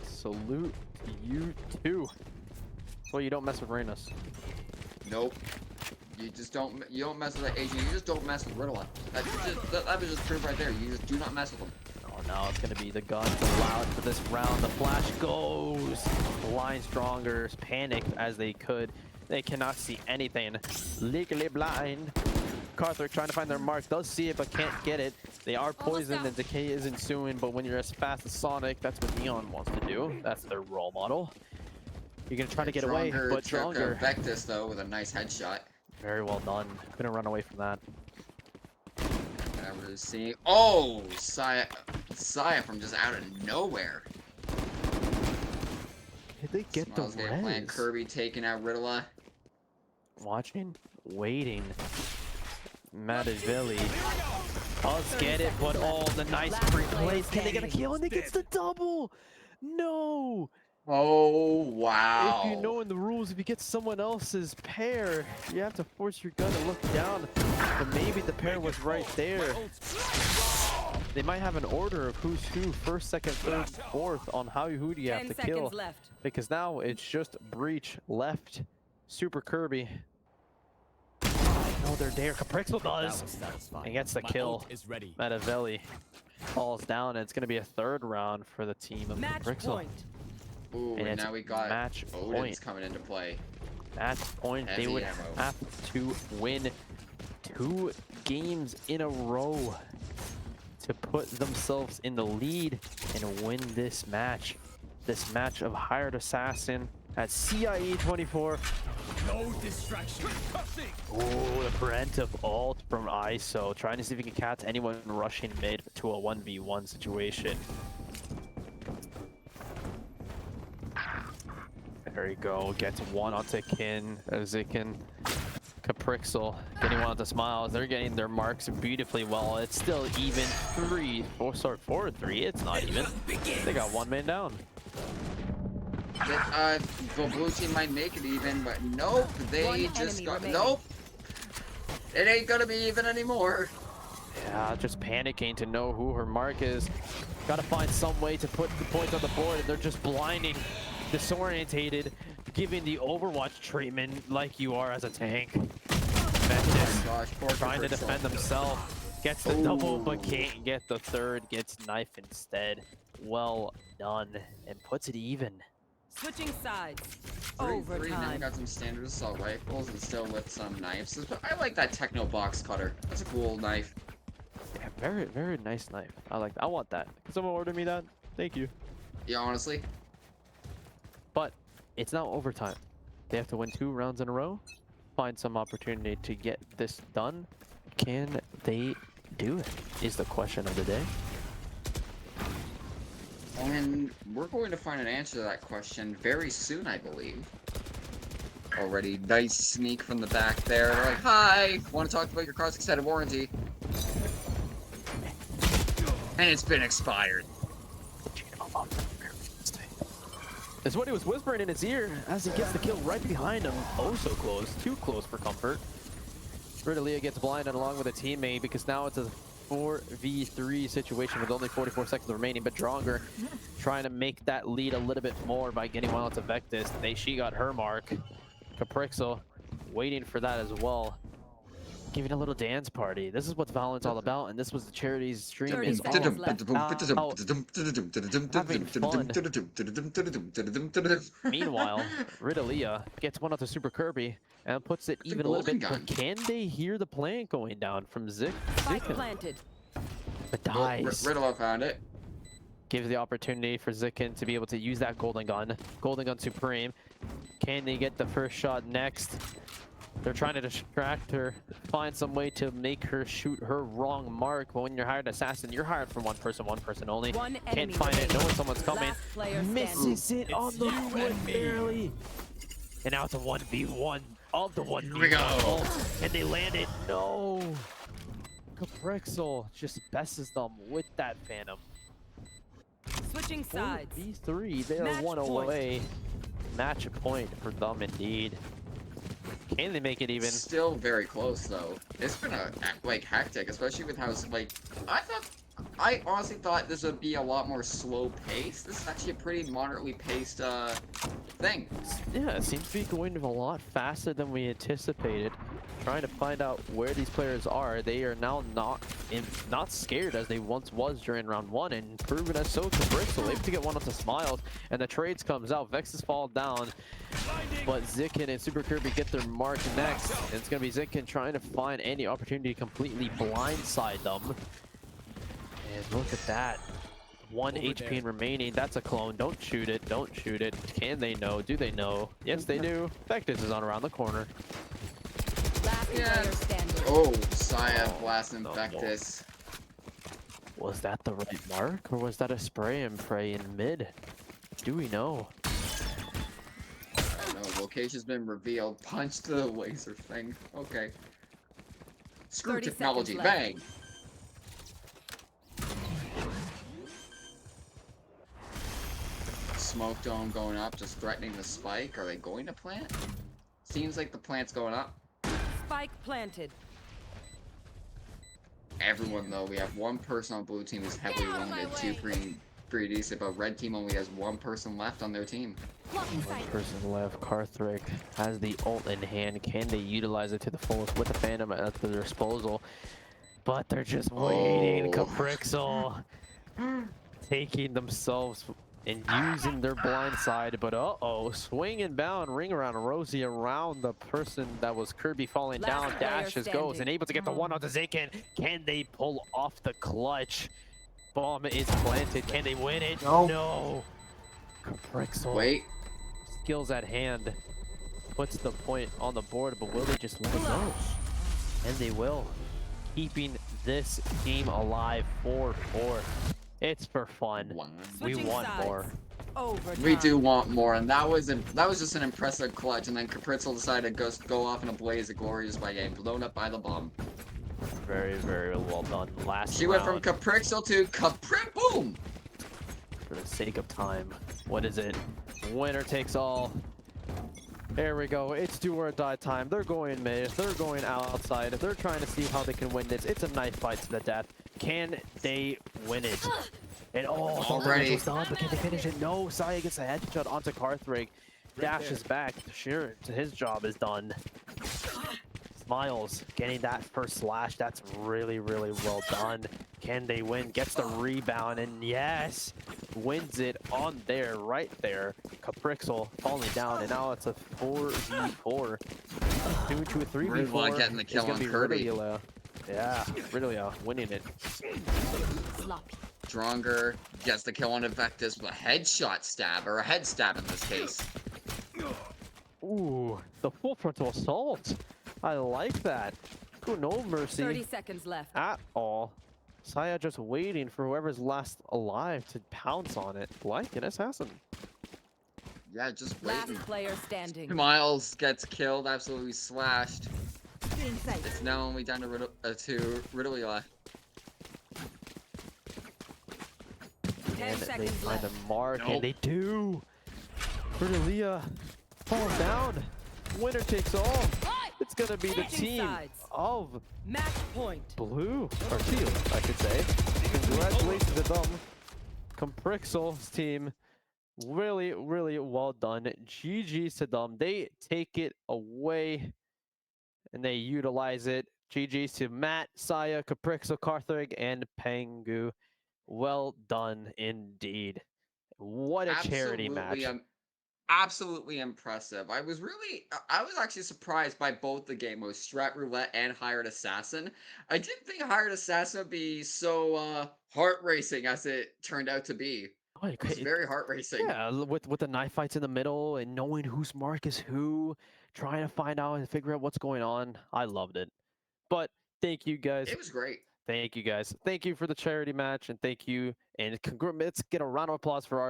A: Salute to you too. Well, you don't mess with Reynos.
E: Nope. You just don't. You don't mess with that Asian. You just don't mess with Riddle. That was just proof right there. You just do not mess with them.
A: Oh, now it's going to be the guns allowed for this round. The flash goes. Blind Strongers panic as they could. They cannot see anything. Legally blind. Carthrick trying to find their mark. Does see it, but can't get it. They are poisoned and decay is ensuing, but when you're as fast as Sonic, that's what Neon wants to do. That's their role model. You're going to try to get away, but Stronger.
E: Vectis, though, with a nice headshot.
A: Very well done. Couldn't run away from that.
E: Never seeing. Oh! Saya from just out of nowhere.
A: Did they get
E: Smiles
A: the
E: game plan.
A: res?
E: Kirby taking out Riddle.
A: Watching, waiting. Madavilli does get it, but oh, the nice free plays. Can they get a kill? And they gets the double! No!
E: Oh, wow.
A: If you know in the rules, if you get someone else's pair, you have to force your gun to look down. But maybe the pair was right there. They might have an order of who's who, first, second, third, fourth, on who do you have
F: 10
A: to
F: seconds
A: kill.
F: left.
A: Because now it's just Breach left. Super Kirby. No, they're there. Caprixel does. And gets the kill. Metavelli falls down, and it's going to be a third round for the team of
F: Match
A: Caprixel.
F: point.
E: Ooh,
A: And
E: and
A: it's
E: now we got
A: match
E: Odin's
A: point.
E: coming into play.
A: Match point. They
E: Heavy
A: would
E: ammo.
A: have to win 2 games in a row to put themselves in the lead and win this match. This match of Hired Assassin at CIE 24.
G: No distraction.
A: Oh, the preemptive ult from ISO, trying to see if he can catch anyone rushing mid to a 1v1 situation. There you go, gets one onto Zikin. Caprixel getting one onto Smiles. They're getting their marks beautifully well. It's still even 4-3. It's not even. They got one man down.
E: The blue team might make it even, but nope, they
F: One
E: just
F: enemy
E: got
F: remaining.
E: nope. It ain't gonna be even anymore.
A: Yeah, just panicking to know who her mark is. Gotta find some way to put the points on the board, and they're just blinding, disorientated, giving the Overwatch treatment like you are as a tank. Ventus
E: Gosh, poor
A: trying to
E: Caprixel.
A: defend himself. Gets the double, but can't get the third. Gets knife instead. Well done, and puts it even.
F: Switching sides.
E: 3-3, now we
F: Overtime.
E: got some standard assault rifles and still with some knives. I like that techno box cutter. That's a cool knife.
A: Yeah, very, very nice knife. I like that. I want that. Can someone order me that? Thank you.
E: Yeah, honestly.
A: But it's now overtime. They have to win 2 rounds in a row, find some opportunity to get this done. Can they do it? Is the question of the day.
E: And we're going to find an answer to that question very soon, I believe. Already nice sneak from the back there. They're like, hi, want to talk about your car's extended warranty? And it's been expired.
A: That's what he was whispering in his ear as he gets the kill right behind him. Oh, so close. Too close for comfort. Ridalia gets blinded along with a teammate because now it's a 4v3 situation with only 44 seconds remaining, but Dronger trying to make that lead a little bit more by getting one onto Vectis. She got her mark. Caprixel waiting for that as well. Giving a little dance party. This is what Valorant's all about, and this was the charity's stream
F: 30
A: is all
F: seconds
A: about. Meanwhile, Ridalia gets one onto Super Kirby and puts it even a little bit.
E: golden
A: But can they hear the plant going down from
F: Spike
A: Zikin?
F: planted.
A: But dies.
E: Riddle found it.
A: Gives the opportunity for Zikin to be able to use that Golden Gun. Golden Gun Supreme. Can they get the first shot next? They're trying to distract her, find some way to make her shoot her wrong mark. But when you're hired assassin, you're hired for one person only.
F: One
A: Can't
F: enemy
A: find it,
F: remaining.
A: knowing someone's coming.
F: Last player standing.
A: Misses it on the foot barely. And now it's a 1v1 of the 1v1.
E: Here we go.
A: And they land it. No. Caprixel just besses them with that Phantom.
F: Switching sides.
A: V3, they are
F: Match
A: one
F: point.
A: away. Match point for them indeed. Can they make it even?
E: Still very close though. It's been like hectic, especially with how I honestly thought this would be a lot more slow paced. This is actually a pretty moderately paced thing.
A: Yeah, it seems to be going a lot faster than we anticipated. Trying to find out where these players are. They are now not scared as they once was during round 1, and proven as so to Bristol, able to get one onto Smiles, and the trades comes out. Vexes fall down, but Zikin and Super Kirby get their mark next. And it's gonna be Zikin trying to find any opportunity to completely blindside them. And look at that. 1 HP remaining. That's a clone. Don't shoot it. Don't shoot it. Can they know? Do they know? Yes, they do. Vectis is on around the corner.
F: Last player standing.
E: Oh, Saya Blast
A: no.
E: Infectus.
A: Was that the right mark, or was that a spray and pray in mid? Do we know?
E: I don't know. Location's been revealed. Punch the laser thing. Okay. Screw
F: 30
E: technology.
F: seconds left.
E: Bang. smoke dome going up, just threatening the spike. Are they going to plant? Seems like the plant's going up.
F: Spike planted.
E: Everyone, though, we have one person on blue team who's heavily wounded, two pretty decent, but red team only has one person left on their team.
A: One person left. Carthrick has the ult in hand. Can they utilize it to the fullest with the Phantom at their disposal? But they're just waiting.
E: Oh.
A: Caprixel taking themselves and using their blind side, but swing and bound, ring around Rosie around the person that was Kirby falling
F: Last
A: down,
F: player
A: dashes, goes,
F: standing.
A: and able to get the one on the Zaken. Can they pull off the clutch? Bomb is planted. Can they win it? No. Caprixel.
E: Wait.
A: Skills at hand. Puts the point on the board, but will they just let it go? And they will. Keeping this game alive 4-4. It's for fun.
E: Wow.
A: We
F: Switching
A: want
F: sides.
A: more.
F: Overtime.
E: We do want more, and that was just an impressive clutch. And then Caprixel decided to go off in a blaze of glory just by getting blown up by the bomb.
A: Very, very well done. Last
E: She went from
A: round,
E: Caprixel to Boom!
A: for the sake of time. What is it? Winner takes all. There we go. It's do or die time. They're going mid. They're going outside. They're trying to see how they can win this. It's a knife fight to the death. Can they win it? And
E: Already.
A: was done, but can they finish it? No. Saya gets a headshot onto Carthrig. Dashes back. Sure, his job is done. Smiles getting that first slash. That's really, really well done. Can they win? Gets the rebound, and yes, wins it on there, right there. Caprixel falling down, and now it's a 4v4. Doing to a 3v4.
E: Ridwan getting the kill
A: It's gonna
E: on
A: be
E: Kirby.
A: Ridwan. Yeah, Ridwan winning it.
F: Sloppy.
E: Stronger gets the kill on Invectus with a headshot stab, or a head stab in this case.
A: Ooh, the full frontal assault. I like that. Ooh, no mercy
F: 30 seconds left.
A: at all. Saya just waiting for whoever's last alive to pounce on it like an assassin.
E: Yeah, just
F: Last
E: waiting.
F: player standing.
E: Miles gets killed, absolutely slashed.
F: In sight.
E: It's now only down to Ridwan.
F: 10
A: And they
F: seconds
A: find
F: left.
A: a mark,
E: Nope.
A: and they do. Ridwan falls down. Winner takes all. It's gonna be the
F: Switching
A: team
F: sides.
A: of
F: Match point.
A: blue, or teal, I should say. Congratulations to them. Caprixel's team, really, really well done. GG's to them. They take it away, and they utilize it. GG's to Matt, Saya, Caprixel, Carthrig, and Pengu. Well done indeed. What a charity match.
E: Absolutely impressive. I was actually surprised by both the game modes, Strat Roulette and Hired Assassin. I didn't think Hired Assassin would be so heart racing as it turned out to be.
A: Oh,
E: It was very heart racing.
A: yeah, with the knife fights in the middle and knowing whose mark is who, trying to find out and figure out what's going on. I loved it. But thank you guys.
E: It was great.
A: Thank you guys. Thank you for the charity match, and thank you. And let's get a round of applause for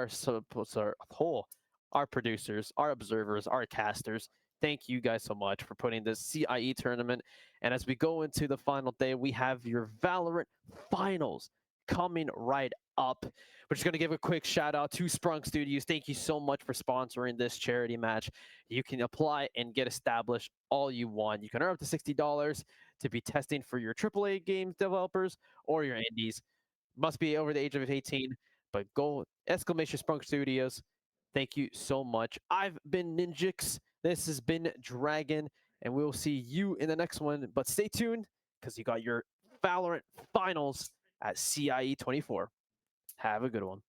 A: our producers, our observers, our casters. Thank you guys so much for putting this CIE tournament. And as we go into the final day, we have your Valorant finals coming right up. We're just going to give a quick shout out to Sprung Studios. Thank you so much for sponsoring this charity match. You can apply and get established all you want. You can earn up to $60 to be testing for your AAA game developers or your indies. Must be over the age of 18, but go !Sprung Studios. Thank you so much. I've been Ninjix. This has been Dragon, and we'll see you in the next one. But stay tuned, because you got your Valorant finals at CIE 24. Have a good one.